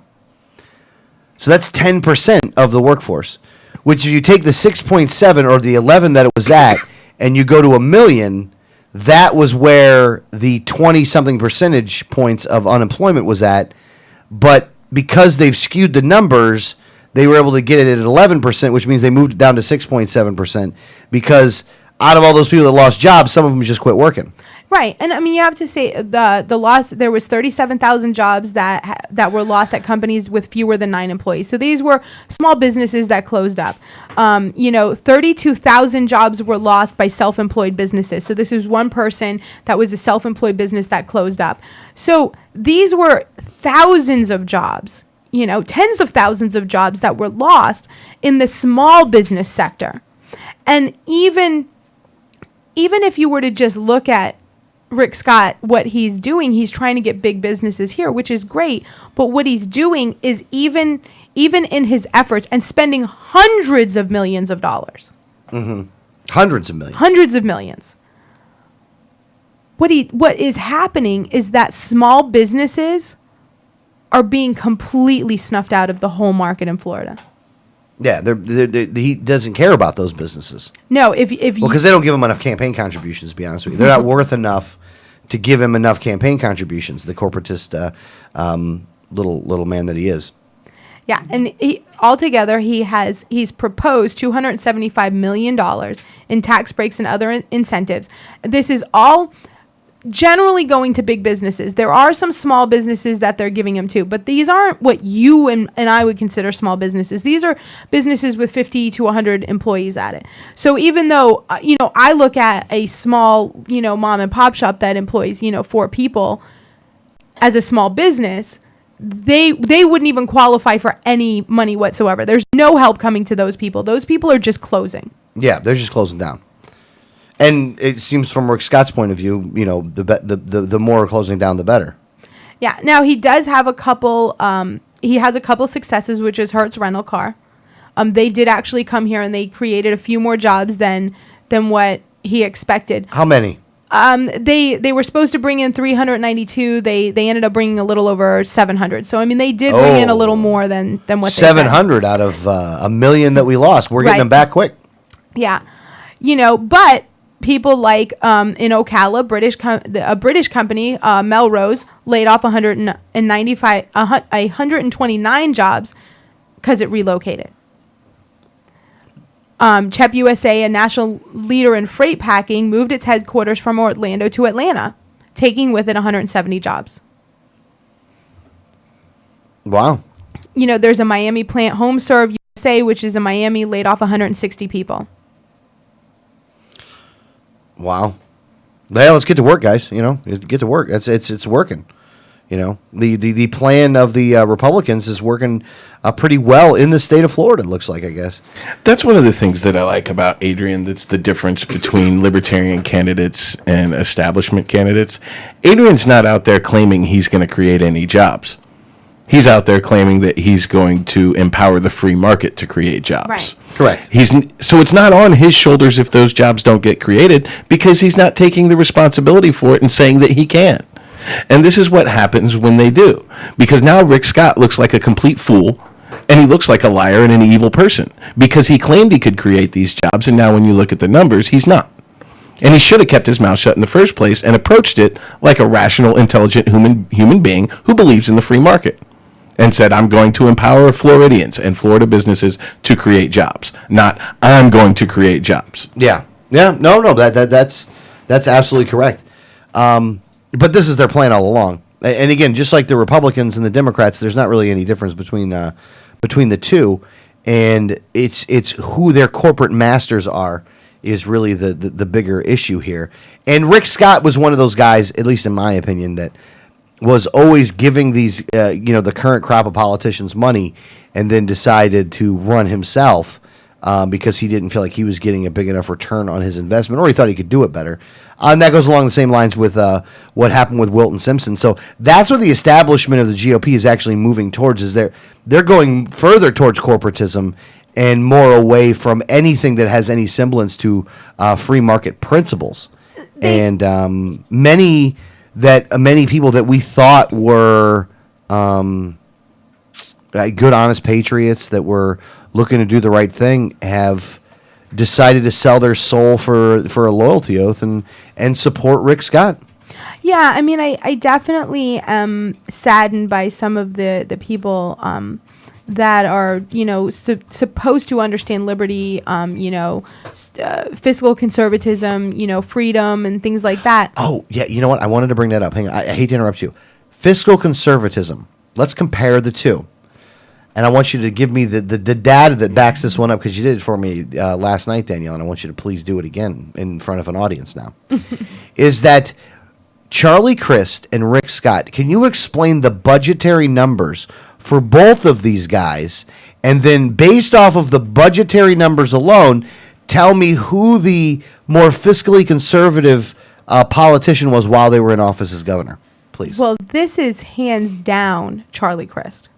So that's 10% of the workforce, which if you take the 6.7 or the 11 that it was at and you go to 1 million, that was where the 20-something percentage points of unemployment was at. But because they've skewed the numbers, they were able to get it at 11%, which means they moved it down to 6.7% because out of all those people that lost jobs, some of them just quit working. Right. And I mean, you have to say the loss, there was 37,000 jobs that were lost at companies with fewer than 9 employees. So these were small businesses that closed up. 32,000 jobs were lost by self-employed businesses. So this is one person that was a self-employed business that closed up. So these were thousands of jobs, tens of thousands of jobs that were lost in the small business sector. And even if you were to just look at Rick Scott, what he's doing, he's trying to get big businesses here, which is great. But what he's doing is even in his efforts and spending hundreds of millions of dollars. Mm-hmm. Hundreds of millions. Hundreds of millions. What is happening is that small businesses are being completely snuffed out of the whole market in Florida. Yeah, he doesn't care about those businesses. No, if because they don't give him enough campaign contributions. To be honest with you, they're not worth enough to give him enough campaign contributions. The corporatist little man that he is. Yeah, and altogether he's proposed $275 million in tax breaks and other incentives. This is all generally going to big businesses. There are some small businesses that they're giving them to, but these aren't what you and I would consider small businesses. These are businesses with 50 to 100 employees at it. So even though, I look at a small, mom and pop shop that employs, 4 people as a small business, they wouldn't even qualify for any money whatsoever. There's no help coming to those people. Those people are just closing. Yeah, they're just closing down. And it seems from Rick Scott's point of view, the more closing down, the better. Yeah. Now he does have a couple. He has a couple successes, which is Hertz Rental Car. They did actually come here and they created a few more jobs than what he expected. How many? They were supposed to bring in 392. They ended up bringing a little over 700. So I mean, they did bring in a little more than what 700 out of a million that we lost. We're getting them back quick. Yeah, but. People like in Ocala, a British company, Melrose, laid off 129 jobs because it relocated. CHEP USA, a national leader in freight packing, moved its headquarters from Orlando to Atlanta, taking with it 170 jobs. Wow. There's a Miami plant, HomeServe USA, which is in Miami, laid off 160 people. Wow. Well, let's get to work, guys. Get to work. It's working. The plan of the Republicans is working pretty well in the state of Florida, it looks like, I guess. That's one of the things that I like about Adrian. That's the difference between libertarian candidates and establishment candidates. Adrian's not out there claiming he's going to create any jobs. He's out there claiming that he's going to empower the free market to create jobs. Right. Correct. So it's not on his shoulders if those jobs don't get created, because he's not taking the responsibility for it and saying that he can. And this is what happens when they do. Because now Rick Scott looks like a complete fool, and he looks like a liar and an evil person, because he claimed he could create these jobs, and now when you look at the numbers, he's not. And he should have kept his mouth shut in the first place and approached it like a rational, intelligent human being who believes in the free market. And said, I'm going to empower Floridians and Florida businesses to create jobs, not I'm going to create jobs. Yeah. No, that's absolutely correct. But this is their plan all along. And again, just like the Republicans and the Democrats, there's not really any difference between the two. And it's who their corporate masters are is really the bigger issue here. And Rick Scott was one of those guys, at least in my opinion, that was always giving these, the current crop of politicians money, and then decided to run himself because he didn't feel like he was getting a big enough return on his investment, or he thought he could do it better. And that goes along the same lines with what happened with Wilton Simpson. So that's what the establishment of the GOP is actually moving towards, is they're going further towards corporatism and more away from anything that has any semblance to free market principles. And many people that we thought were good, honest patriots that were looking to do the right thing have decided to sell their soul for a loyalty oath and support Rick Scott. Yeah, I mean, I definitely am saddened by some of the people that are, supposed to understand liberty, fiscal conservatism, freedom and things like that. Oh, yeah, you know what? I wanted to bring that up. Hang on. I hate to interrupt you. Fiscal conservatism. Let's compare the two. And I want you to give me the data that backs this one up, because you did it for me last night, Danielle, and I want you to please do it again in front of an audience now. Is that Charlie Crist and Rick Scott, can you explain the budgetary numbers for both of these guys, and then based off of the budgetary numbers alone, tell me who the more fiscally conservative politician was while they were in office as governor, please? Well, this is hands down Charlie Crist.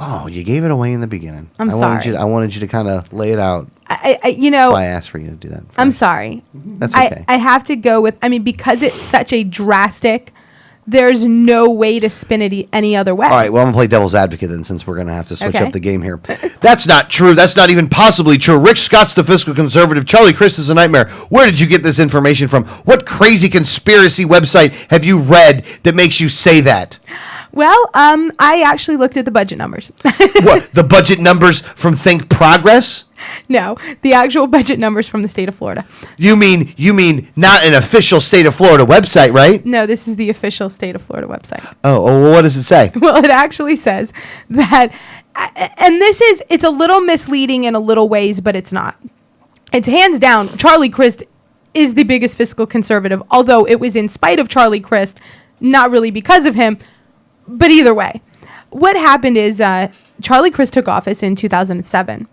Oh, you gave it away in the beginning. I'm sorry. I wanted you to kind of lay it out. That's why I asked for you to do that. I'm sorry. That's okay. I have to go with, because it's such a drastic there's no way to spin it any other way. All right, well, I'm going to play devil's advocate then, since we're going to have to switch Okay. up the game here. That's not true. That's not even possibly true. Rick Scott's the fiscal conservative. Charlie Crist is a nightmare. Where did you get this information from? What crazy conspiracy website have you read that makes you say that? Well, I actually looked at the budget numbers. What, the budget numbers from Think Progress? No, the actual budget numbers from the state of Florida. You mean not an official state of Florida website, right? No, this is the official state of Florida website. Oh, well, what does it say? Well, it actually says that, and it's a little misleading in a little ways, but it's not. It's hands down, Charlie Crist is the biggest fiscal conservative, although it was in spite of Charlie Crist, not really because of him, but either way. What happened is Charlie Crist took office in 2007.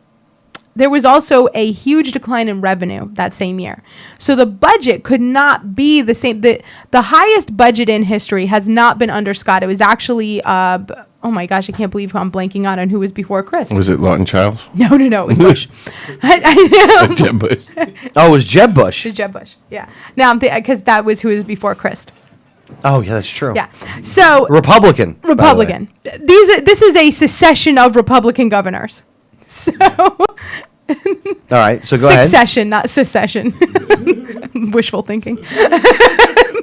There was also a huge decline in revenue that same year. So the budget could not be the same. The highest budget in history has not been under Scott. It was actually, oh my gosh, I can't believe who I'm blanking on and who was before Crist. Was it Lawton Childs? No, it was Bush. Jeb Bush. Oh, it was Jeb Bush. It was Jeb Bush, yeah. Now I'm thinking, because that was who was before Crist. Oh, yeah, that's true. Yeah. So Republican. by the way. Republican. This is a succession of Republican governors. So All right, so go ahead. succession, not secession. Wishful thinking.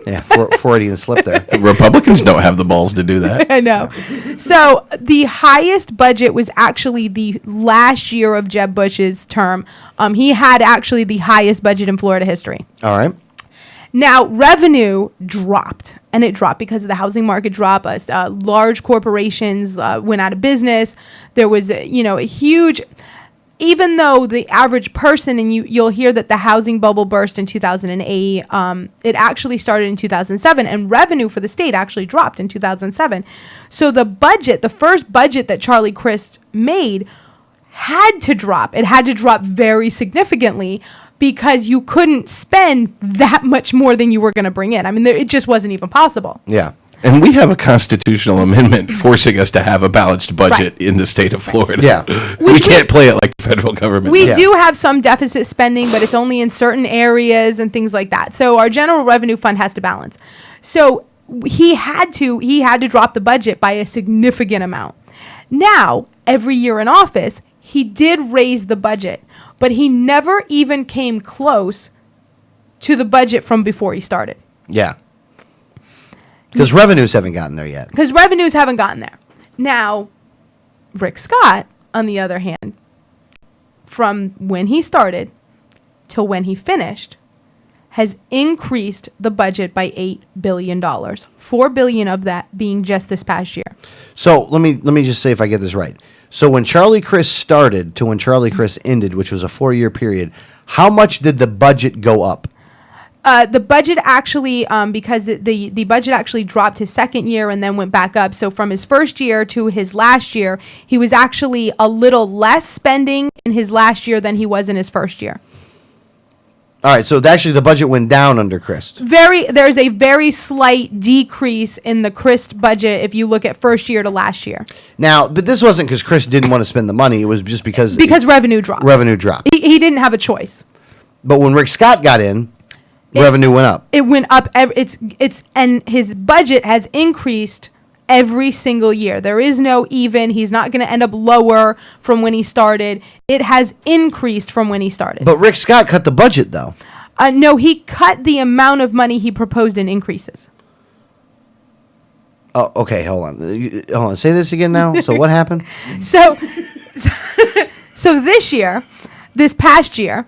Yeah, Freudian slip there. Republicans don't have the balls to do that. I know. So the highest budget was actually the last year of Jeb Bush's term. He had actually the highest budget in Florida history. All right. Now, revenue dropped, and it dropped because of the housing market drop. Large corporations went out of business. There was, a huge, even though the average person, and you'll hear that the housing bubble burst in 2008, it actually started in 2007, and revenue for the state actually dropped in 2007. So the first budget that Charlie Crist made had to drop. It had to drop very significantly, because you couldn't spend that much more than you were going to bring in. I mean, it just wasn't even possible. Yeah. And we have a constitutional amendment forcing us to have a balanced budget in the state of Florida. Yeah. We can't play it like the federal government. We do have some deficit spending, but it's only in certain areas and things like that. So our general revenue fund has to balance. So he had to drop the budget by a significant amount. Now, every year in office, he did raise the budget, but he never even came close to the budget from before he started. Yeah. Because revenues haven't gotten there yet. Because revenues haven't gotten there. Now, Rick Scott, on the other hand, from when he started till when he finished, has increased the budget by $8 billion. $4 billion of that being just this past year. So let me just say if I get this right. So when Charlie Crist started to when Charlie Crist ended, which was a 4-year period, how much did the budget go up? The budget actually, because the budget actually dropped his second year and then went back up. So from his first year to his last year, he was actually a little less spending in his last year than he was in his first year. All right, so actually the budget went down under Crist. There's a very slight decrease in the Crist budget if you look at first year to last year. Now, but this wasn't because Crist didn't want to spend the money. It was just because revenue dropped. Revenue dropped. He didn't have a choice. But when Rick Scott got in, revenue went up. It went up. And his budget has increased every single year. There is no even. He's not going to end up lower from when he started. It has increased from when he started. But Rick Scott cut the budget, though. No, he cut the amount of money he proposed in increases. Oh, okay. Hold on. Say this again now. So what happened? So this past year,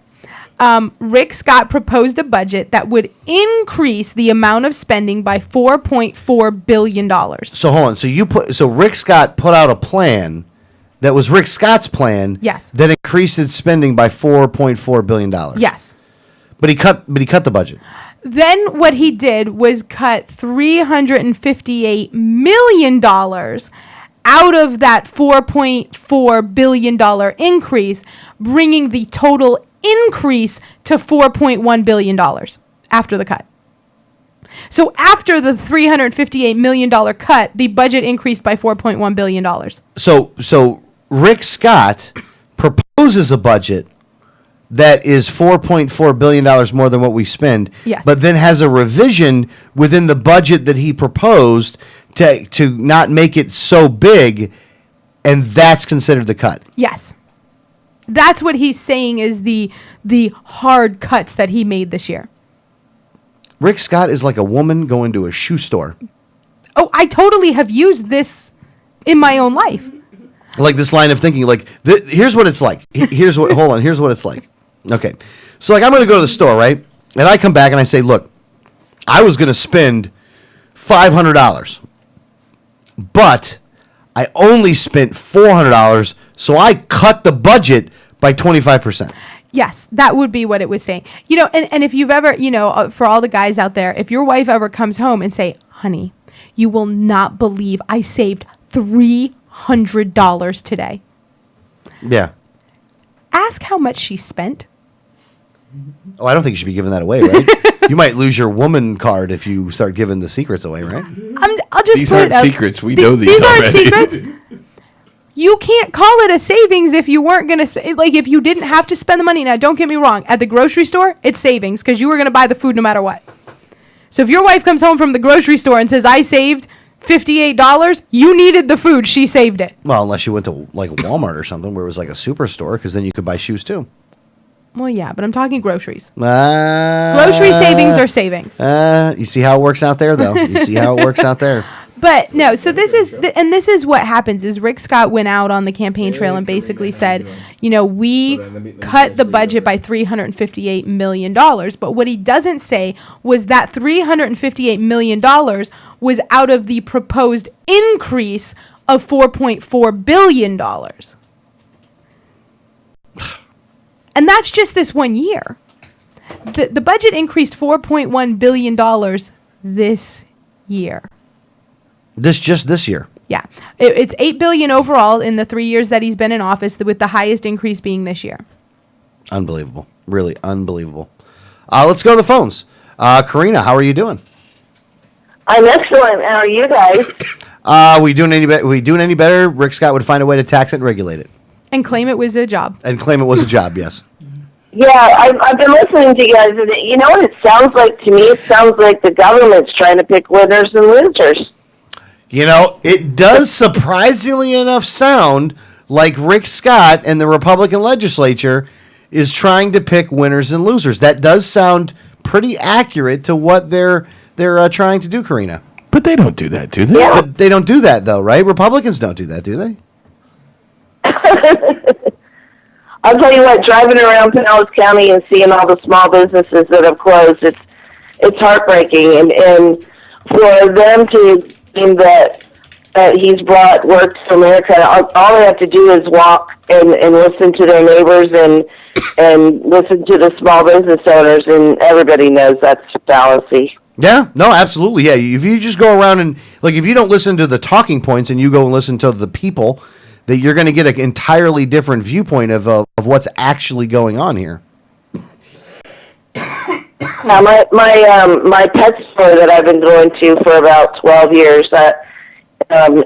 Rick Scott proposed a budget that would increase the amount of spending by $4.4 billion. So hold on. So Rick Scott put out a plan that was Rick Scott's plan. Yes. That increased its spending by $4.4 billion. Yes. But he cut the budget. Then what he did was cut $358 million out of that $4.4 billion increase, bringing the total increase to $4.1 billion after the cut. So after the $358 million cut, the budget increased by $4.1 billion. So Rick Scott proposes a budget that is $4.4 billion more than what we spend, Yes. but then has a revision within the budget that he proposed to not make it so big, and that's considered the cut. Yes. That's what he's saying is the hard cuts that he made this year. Rick Scott is like a woman going to a shoe store. Oh, I totally have used this in my own life. Like this line of thinking, like, here's what it's like. Here's what it's like. Okay. So, like, I'm going to go to the store, right? And I come back and I say, look, I was going to spend $500, but I only spent $400, so I cut the budget by 25%. Yes, that would be what it was saying. You know, and if you've ever, for all the guys out there, if your wife ever comes home and say, honey, you will not believe I saved $300 today. Yeah. Ask how much she spent. Oh, I don't think you should be giving that away, right? You might lose your woman card if you start giving the secrets away, right? I'll just These put aren't it out. secrets. We know these aren't already. secrets. You can't call it a savings if you weren't going to like if you didn't have to spend the money. Now, don't get me wrong. At the grocery store, it's savings because you were going to buy the food no matter what. So if your wife comes home from the grocery store and says, I saved $58, you needed the food. She saved it. Well, unless you went to like Walmart or something where it was like a superstore, because then you could buy shoes too. Well, yeah, but I'm talking groceries. Grocery Grocery savings are savings. You see how it works out there, though. You see how it works out there. But no, so this is what happens is Rick Scott went out on the campaign trail and basically said, we cut the budget by $358 million. But what he doesn't say was that $358 million was out of the proposed increase of $4.4 billion. And that's just this 1 year. The budget increased $4.1 billion this year. This year. Yeah. It's $8 billion overall in the 3 years that he's been in office, with the highest increase being this year. Unbelievable. Really unbelievable. Let's go to the phones. Karina, how are you doing? I'm excellent. How are you guys? We doing any better? Rick Scott would find a way to tax it and regulate it. And claim it was a job. And claim it was a job, yes. Yeah, I've been listening to you guys, and you know what it sounds like to me? It sounds like the government's trying to pick winners and losers. It does surprisingly enough sound like Rick Scott and the Republican legislature is trying to pick winners and losers. That does sound pretty accurate to what they're trying to do, Karina. But they don't do that, do they? Yeah. But they don't do that, though, right? Republicans don't do that, do they? I'll tell you what, driving around Pinellas County and seeing all the small businesses that have closed, it's heartbreaking. And for them to think that he's brought work to America, all they have to do is walk and listen to their neighbors and listen to the small business owners, and everybody knows that's fallacy. Yeah, no, absolutely. Yeah, if you just go around and, if you don't listen to the talking points and you go and listen to the people, that you're going to get an entirely different viewpoint of what's actually going on here. Now, my pet store that I've been going to for about 12 years,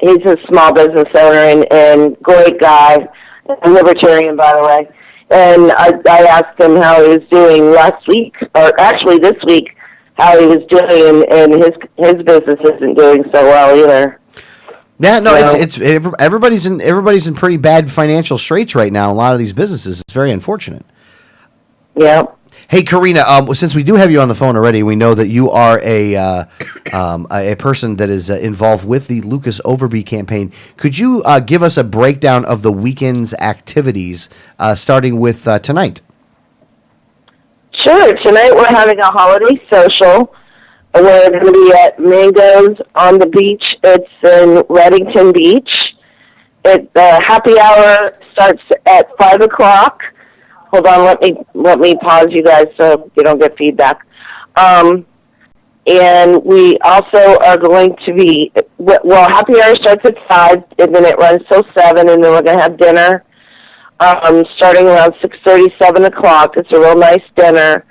he's a small business owner and great guy, a libertarian, by the way. And I asked him how he was doing last week, or actually this week, how he was doing, and his business isn't doing so well either. Yeah, no, it's everybody's in pretty bad financial straits right now. A lot of these businesses, it's very unfortunate. Yeah. Hey, Karina, since we do have you on the phone already, we know that you are a person that is involved with the Lucas Overby campaign. Could you give us a breakdown of the weekend's activities, starting with tonight? Sure. Tonight we're having a holiday social. We're going to be at Mangoes on the beach. It's in Reddington Beach. The happy hour starts at 5 o'clock. Hold on, let me pause you guys so you don't get feedback. And we also are going to be, happy hour starts at 5, and then it runs till 7, and then we're going to have dinner starting around 6:30, 7 o'clock. It's a real nice dinner.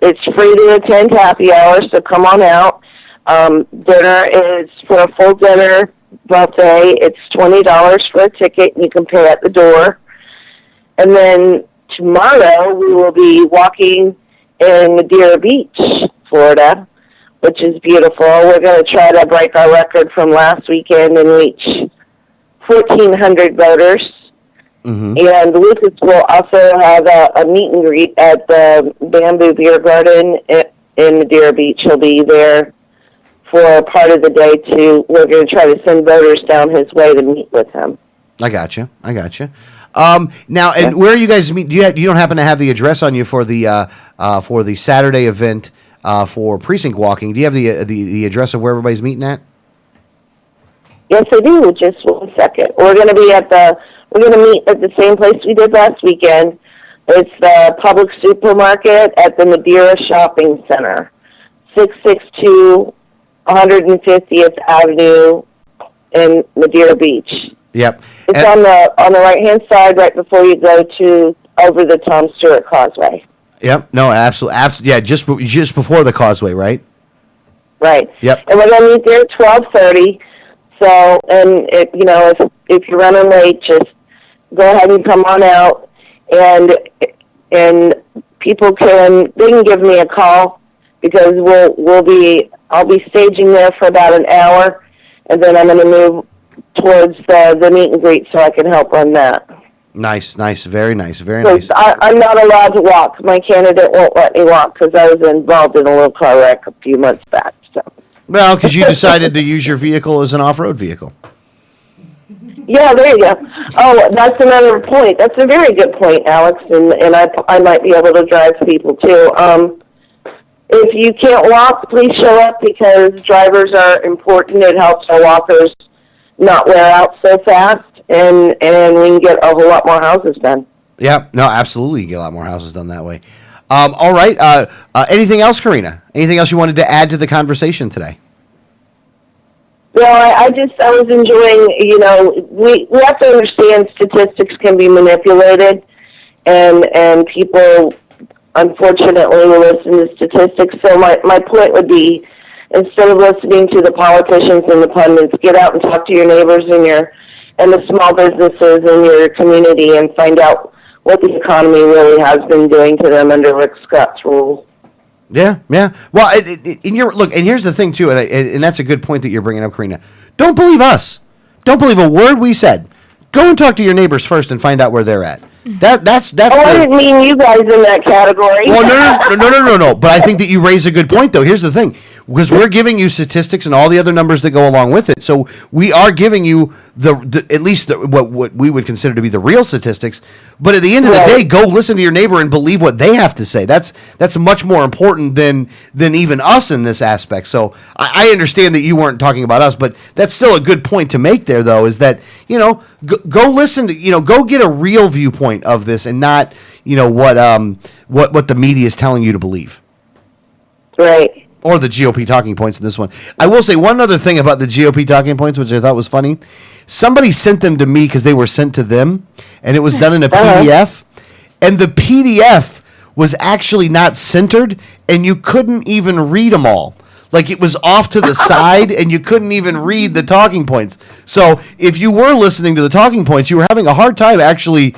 It's free to attend happy hour, so come on out. Dinner is, for a full dinner buffet, it's $20 for a ticket, and you can pay at the door. And then tomorrow we will be walking in Madeira Beach, Florida, which is beautiful. We're going to try to break our record from last weekend and reach 1,400 voters. Mm-hmm. And Lucas will also have a meet and greet at the Bamboo Beer Garden in Madeira Beach. He'll be there for part of the day too. We're going to try to send voters down his way to meet with him. I got you. Now, and where are you guys meet? You don't happen to have the address on you for the Saturday event for precinct walking? Do you have the address of where everybody's meeting at? Yes, I do. Just 1 second. We're going to meet at the same place we did last weekend. It's the Public Supermarket at the Madeira Shopping Center, 662 150th Avenue in Madeira Beach. Yep. It's on the right-hand side, right before you go over the Tom Stewart Causeway. Yep. No, absolutely. Yeah, just before the causeway, right? Right. Yep. And we're going to meet there at 12:30. So, and if you're running late, just go ahead and come on out, and people can give me a call, because I'll be staging there for about an hour, and then I'm going to move towards the meet and greet so I can help run that. Nice, very nice, very nice. I'm not allowed to walk. My candidate won't let me walk because I was involved in a little car wreck a few months back. So. Well, because you decided to use your vehicle as an off-road vehicle. Yeah, there you go. Oh, that's another point. That's a very good point, Alex, and I might be able to drive people too. If you can't walk, please show up, because drivers are important. It helps our walkers not wear out so fast, and we can get a whole lot more houses done. Yeah, no, absolutely. You get a lot more houses done that way. All right. Anything else, Karina? Anything else you wanted to add to the conversation today? Well, I was enjoying, we have to understand statistics can be manipulated, and people, unfortunately, will listen to statistics. So my point would be, instead of listening to the politicians and the pundits, get out and talk to your neighbors and the small businesses in your community and find out what the economy really has been doing to them under Rick Scott's rules. Yeah. Well, and here's the thing too, and that's a good point that you're bringing up, Karina. Don't believe us. Don't believe a word we said. Go and talk to your neighbors first and find out where they're at. That's. I didn't mean you guys in that category. Well, no. But I think that you raise a good point, though. Here's the thing, because we're giving you statistics and all the other numbers that go along with it. So we are giving you at least what we would consider to be the real statistics. But at the end of the day, go listen to your neighbor and believe what they have to say. That's much more important than even us in this aspect. So I understand that you weren't talking about us, but that's still a good point to make there, though, is that, go listen to, go get a real viewpoint of this and not, what the media is telling you to believe. Right. Or the GOP talking points in this one. I will say one other thing about the GOP talking points, which I thought was funny. Somebody sent them to me because they were sent to them, and it was done in a PDF. And the PDF was actually not centered, and you couldn't even read them all. Like, it was off to the side, and you couldn't even read the talking points. So if you were listening to the talking points, you were having a hard time actually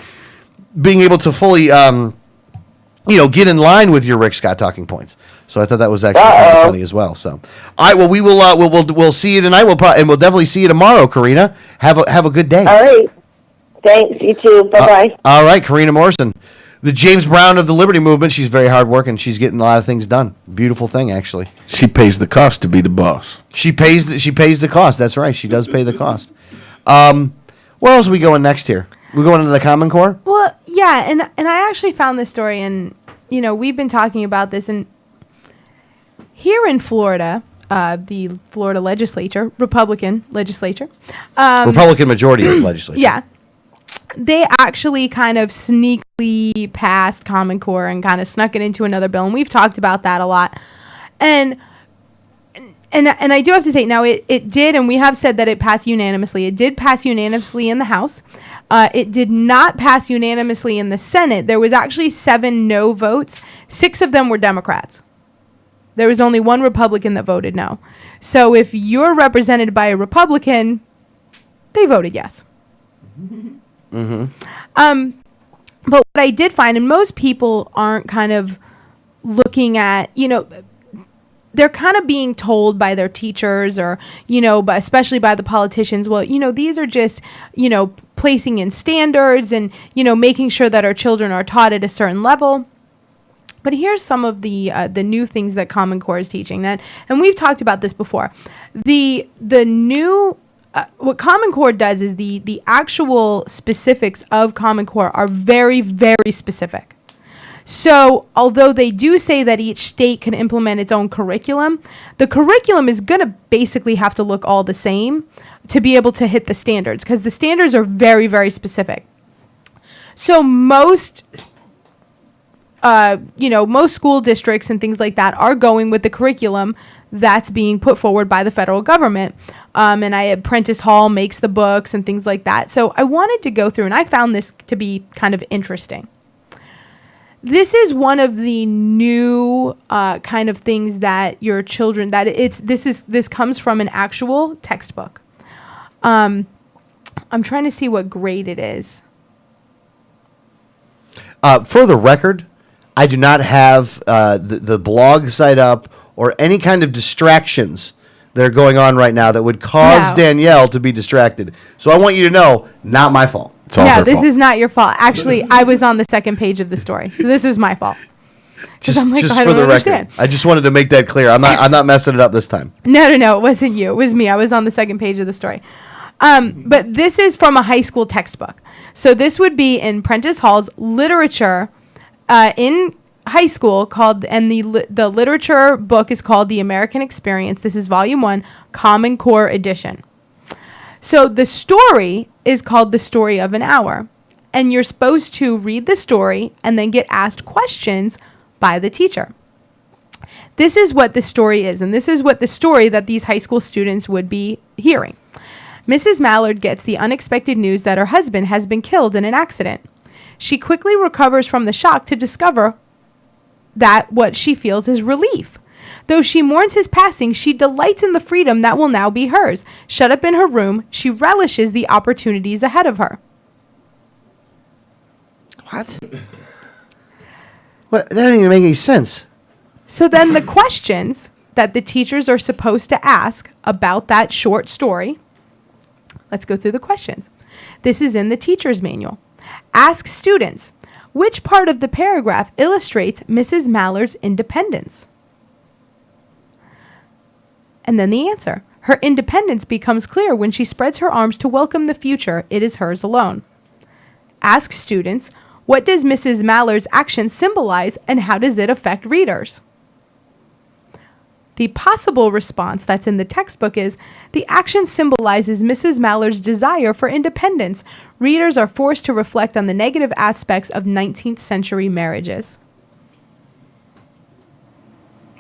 being able to fully, get in line with your Rick Scott talking points. So I thought that was actually kind of funny as well. So, all right, well, we will we'll see you tonight. We'll definitely see you tomorrow, Karina. Have a good day. All right. Thanks. You too. Bye-bye. All right, Karina Morrison, the James Brown of the Liberty Movement. She's very hardworking. She's getting a lot of things done. Beautiful thing, actually. She pays the cost to be the boss. She pays the cost. That's right. She does pay the cost. Where else are we going next here? We going into the Common Core? Well, yeah, and I actually found this story, and we've been talking about this, and here in Florida, the Florida legislature, Republican legislature, Republican majority legislature. Yeah, they actually kind of sneakily passed Common Core and kind of snuck it into another bill, and we've talked about that a lot, and I do have to say, now it did, and we have said that it passed unanimously. It did pass unanimously in the House. It did not pass unanimously in the Senate. There was actually 7 no votes. 6 of them were Democrats. There was only 1 Republican that voted no. So if you're represented by a Republican, they voted yes. Mm-hmm. But what I did find, and most people aren't kind of looking at, they're kind of being told by their teachers or, but especially by the politicians, well, these are just, placing in standards and, making sure that our children are taught at a certain level. But here's some of the new things that Common Core is teaching that, and we've talked about this before. The new what Common Core does is the actual specifics of Common Core are very, very specific. So although they do say that each state can implement its own curriculum, the curriculum is going to basically have to look all the same to be able to hit the standards, because the standards are very, very specific. So most school districts and things like that are going with the curriculum that's being put forward by the federal government. And Prentice Hall makes the books and things like that. So I wanted to go through, and I found this to be kind of interesting. This is one of the new kind of things that your children, this comes from an actual textbook. I'm trying to see what grade it is. For the record, I do not have the blog site up or any kind of distractions that are going on right now that would cause Danielle to be distracted. So I want you to know, not my fault. No, this is not your fault. Actually, I was on the second page of the story, so this was my fault. Just, I'm like, just I for don't the understand. record, I just wanted to make that clear. I'm not messing it up this time. No, it wasn't you. It was me. I was on the second page of the story. But this is from a high school textbook. So this would be in Prentice Hall's literature in high school and the literature book is called The American Experience. This is Volume 1, Common Core Edition. So the story is called The Story of an Hour. And you're supposed to read the story and then get asked questions by the teacher. This is what the story is, and this is what the story that these high school students would be hearing. Mrs. Mallard gets the unexpected news that her husband has been killed in an accident. She quickly recovers from the shock to discover that what she feels is relief. Though she mourns his passing, she delights in the freedom that will now be hers. Shut up in her room, she relishes the opportunities ahead of her. What? What? That doesn't even make any sense. So then the questions that the teachers are supposed to ask about that short story, let's go through the questions. This is in the teacher's manual. Ask students, which part of the paragraph illustrates Mrs. Mallard's independence? And then the answer. Her independence becomes clear when she spreads her arms to welcome the future. It is hers alone. Ask students, what does Mrs. Mallard's action symbolize and how does it affect readers? The possible response that's in the textbook is, the action symbolizes Mrs. Mallard's desire for independence. Readers are forced to reflect on the negative aspects of 19th century marriages.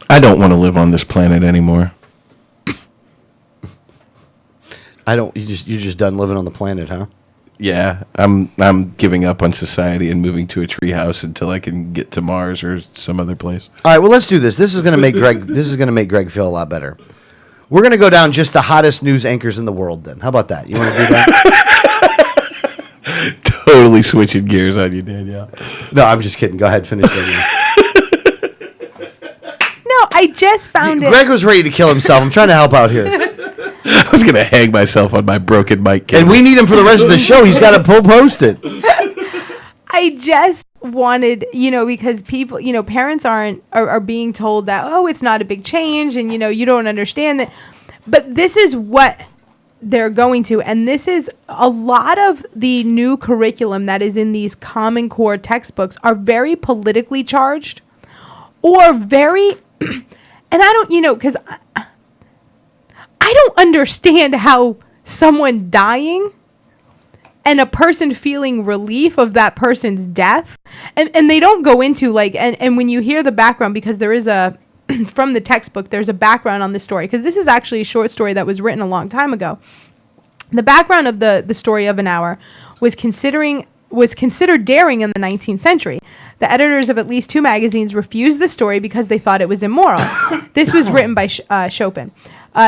I don't want to live on this planet anymore. You're just done living on the planet, huh? Yeah, I'm giving up on society and moving to a treehouse until I can get to Mars or some other place. All right, well, let's do this. This is going to make Greg feel a lot better. We're going to go down just the hottest news anchors in the world then. How about that? You want to do that? Totally switching gears on you, Danielle. No, I'm just kidding. Go ahead, finish that. No, I just found it. Greg was ready to kill himself. I'm trying to help out here. I was going to hang myself on my broken mic cable. And we need him for the rest of the show. He's got to post it. I just wanted, because people, parents are being told that, oh, it's not a big change and, you don't understand that. But this is what they're going to. And this is a lot of the new curriculum that is in these Common Core textbooks are very politically charged or very, and I don't, because I don't understand how someone dying and a person feeling relief of that person's death, and they don't go into and when you hear the background, because there is from the textbook, there's a background on this story, because this is actually a short story that was written a long time ago. The background of the Story of an Hour was considered daring in the 19th century. The editors of at least 2 magazines refused the story because they thought it was immoral. This was written by Chopin.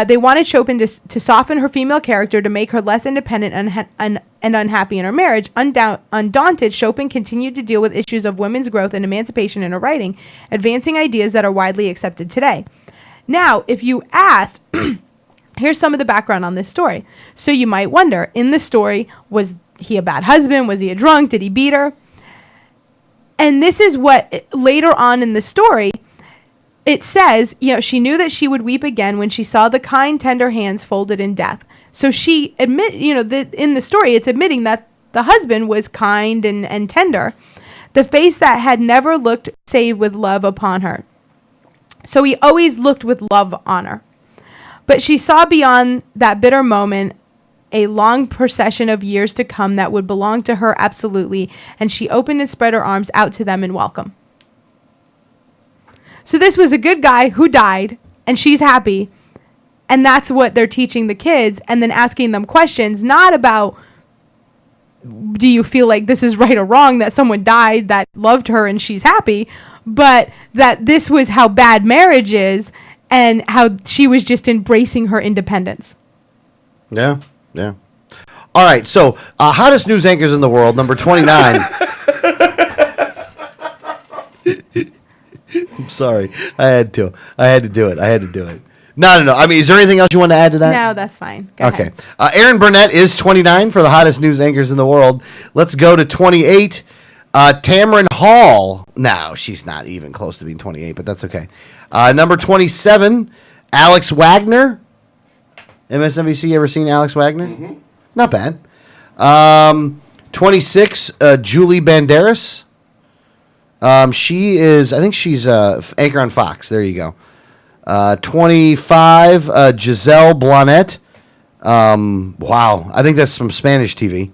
They wanted Chopin to soften her female character to make her less independent and and unhappy in her marriage, undaunted, Chopin continued to deal with issues of women's growth and emancipation in her writing, advancing ideas that are widely accepted today. Now, if you asked, here's some of the background on this story. So you might wonder, in the story, was he a bad husband? Was he a drunk? Did he beat her? And this is what, later on in the story, it says, she knew that she would weep again when she saw the kind, tender hands folded in death. So she in the story, it's admitting that the husband was kind and tender. The face that had never looked save with love upon her. So he always looked with love on her. But she saw beyond that bitter moment a long procession of years to come that would belong to her absolutely, and she opened and spread her arms out to them in welcome. So this was a good guy who died, and she's happy, and that's what they're teaching the kids, and then asking them questions, not about, do you feel like this is right or wrong that someone died that loved her and she's happy, but that this was how bad marriage is, and how she was just embracing her independence. Yeah. Yeah. All right. So, hottest news anchors in the world, number 29. I'm sorry. I had to do it. No. I mean, is there anything else you want to add to that? No, that's fine. Go okay. ahead. Erin Burnett is 29 for the hottest news anchors in the world. Let's go to 28. Tamron Hall. No, she's not even close to being 28, but that's okay. Number 27, Alex Wagner. MSNBC, ever seen Alex Wagner? Mm-hmm. Not bad. 26, Julie Banderas. I think she's anchor on Fox. There you go. 25, Giselle Blanet. Wow. I think that's from Spanish TV.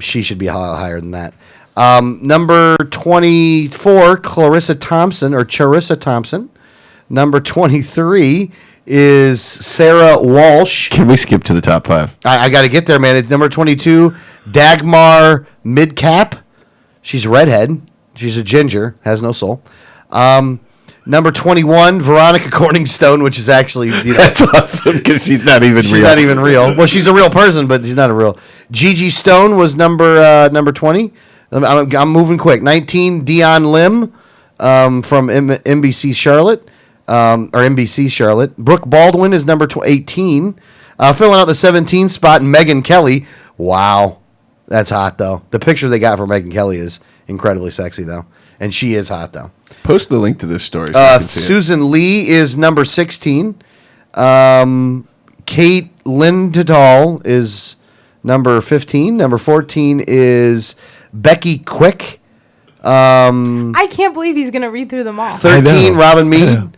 She should be a lot higher than that. Number 24, Charissa Thompson. Number 23 is Sarah Walsh. Can we skip to the top 5? I got to get there, man. It's number 22, Dagmar Midcap. She's a redhead. She's a ginger, has no soul. Number 21, Veronica Corningstone, which is actually, that's awesome because she's not even real. She's not even real. Well, she's a real person, but she's not a real. Gigi Stone was number 20. I'm moving quick. 19, Dion Lim from NBC Charlotte. Or NBC Charlotte. Brooke Baldwin is number 18. Filling out the 17 spot, Megyn Kelly. Wow. That's hot, though. The picture they got for Megyn Kelly is incredibly sexy, though. And she is hot, though. Post the link to this story so I can see Susan Lee is number 16. Kate Lindenthal is number 15. Number 14 is Becky Quick. I can't believe he's going to read through them all. 13, Robin Meade.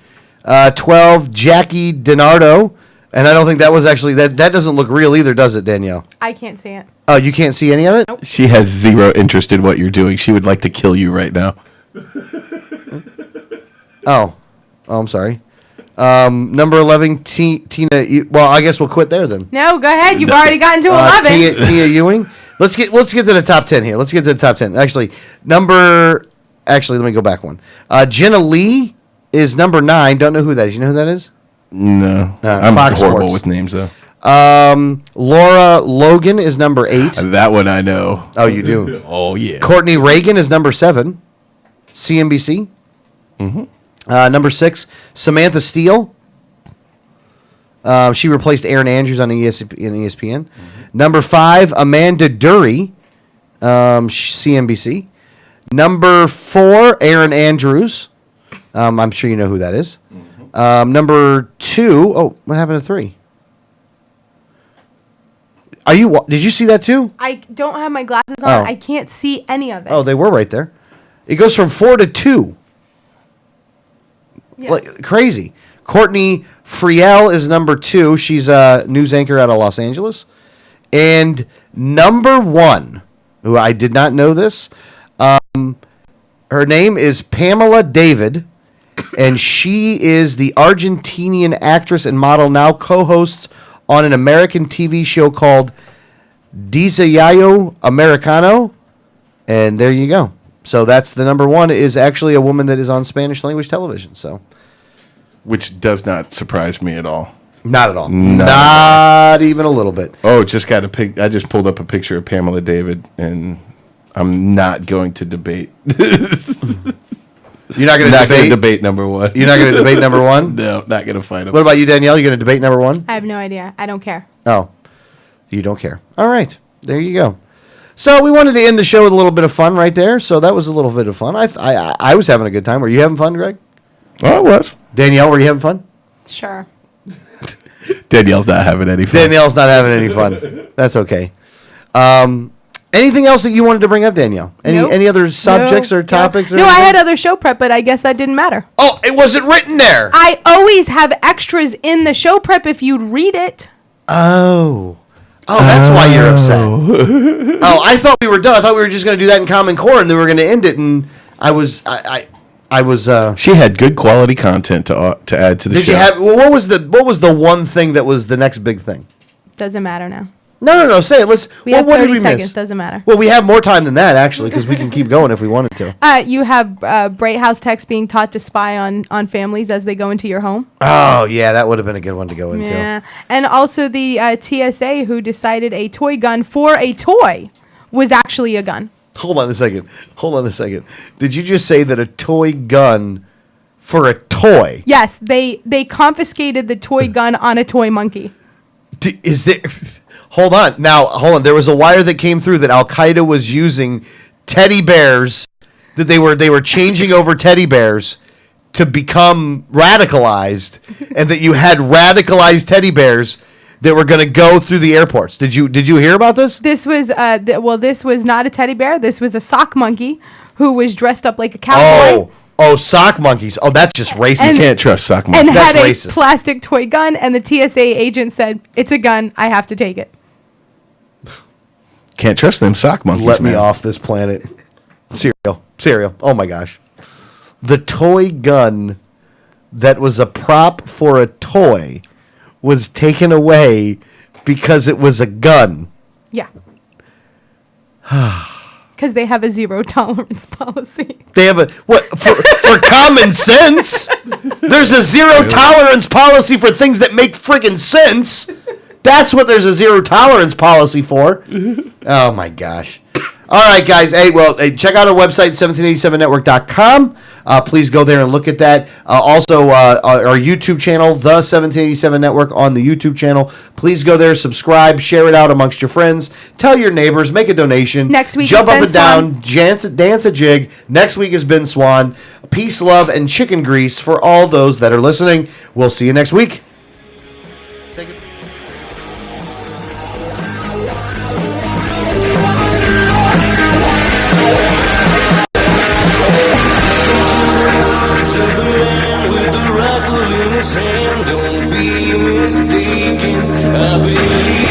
12, Jackie DiNardo. And I don't think that was actually, that doesn't look real either, does it, Danielle? I can't see it. Oh, you can't see any of it? Nope. She has zero interest in what you're doing. She would like to kill you right now. Oh, I'm sorry. Number 11, Tina. Well, I guess we'll quit there then. No, go ahead. You've already gotten to 11. Tia Ewing. Let's get to the top 10 here. Let's get to the top 10. Actually, let me go back one. Jenna Lee is number 9. Don't know who that is. You know who that is? No. I'm Fox horrible Sports. with names, though. Laura Logan is number 8. That one I know. Oh, you do? Oh, yeah. Courtney Reagan is number 7. CNBC. Mm-hmm. Number 6, Samantha Steele. She replaced Aaron Andrews on ESPN. Mm-hmm. Number 5, Amanda Dury, CNBC. Number 4, Aaron Andrews. I'm sure you know who that is. Mm-hmm. Number 2, what happened to 3? Did you see that too? I don't have my glasses on. I can't see any of it. Oh, they were right there. It goes from 4 to 2. Yes. Like, crazy. Courtney Friel is number 2. She's a news anchor out of Los Angeles. And number 1, who I did not know this, her name is Pamela David, and she is the Argentinian actress and model, now co-hosts on an American TV show called Desayuno Americano. And there you go. So that's the number 1, is actually a woman that is on Spanish language television. So, which does not surprise me at all. Not at all. Not Not even a little bit. Oh, just got a pic. I just pulled up a picture of Pamela David, and I'm not going to debate. You're not going to debate? Debate number one. You're not going to debate number one? No, not going to fight him. What about you, Danielle? You going to debate number one? I have no idea. I don't care. Oh, you don't care. All right. There you go. So we wanted to end the show with a little bit of fun right there. So that was a little bit of fun. I was having a good time. Were you having fun, Greg? Oh, I was. Danielle, were you having fun? Sure. Danielle's not having any fun. Danielle's not having any fun. That's okay. Anything else that you wanted to bring up, Danielle? Any other subjects or topics? Or no, I anything? had other show prep, but I guess that didn't matter. Oh, it wasn't written there. I always have extras in the show prep if you'd read it. Oh, that's why you're upset. Oh, I thought we were done. I thought we were just going to do that in Common Core, and then we were going to end it. And I was. She had good quality content to add to the show. Did you have? Well, what was the one thing that was the next big thing? Doesn't matter now. No. Say it. We have what 30 did we seconds. miss? Doesn't matter. Well, we have more time than that actually, because we can keep going if we wanted to. You have Bright House techs being taught to spy on families as they go into your home. Oh yeah, that would have been a good one to go into. Yeah, and also the TSA who decided a toy gun for a toy was actually a gun. Hold on a second. Did you just say that a toy gun for a toy? Yes, they confiscated the toy gun on a toy monkey. Is there? Hold on. There was a wire that came through that Al Qaeda was using teddy bears, that they were changing over teddy bears to become radicalized, and that you had radicalized teddy bears that were going to go through the airports. Did you hear about this? This was this was not a teddy bear. This was a sock monkey who was dressed up like a cowboy. Oh, sock monkeys. Oh, that's just racist. You can't trust sock monkeys. And that's had racist. a plastic toy gun, and the TSA agent said, "It's a gun. I have to take it." Can't trust them sock monkeys. Let man. me off this planet. Cereal. Oh my gosh. The toy gun that was a prop for a toy was taken away because it was a gun. Yeah. Because they have a zero tolerance policy. They have for common sense? There's a zero tolerance policy for things that make friggin' sense. That's what there's a zero tolerance policy for. Oh my gosh. All right, guys. Hey, check out our website, 1787network.com. Please go there and look at that. Also, our YouTube channel, The 1787 Network, on the YouTube channel. Please go there, subscribe, share it out amongst your friends. Tell your neighbors, make a donation. Next week jump is up Ben and down, dance a jig. Next week is Ben Swan. Peace, love, and chicken grease for all those that are listening. We'll see you next week. Don't be mistaken, I believe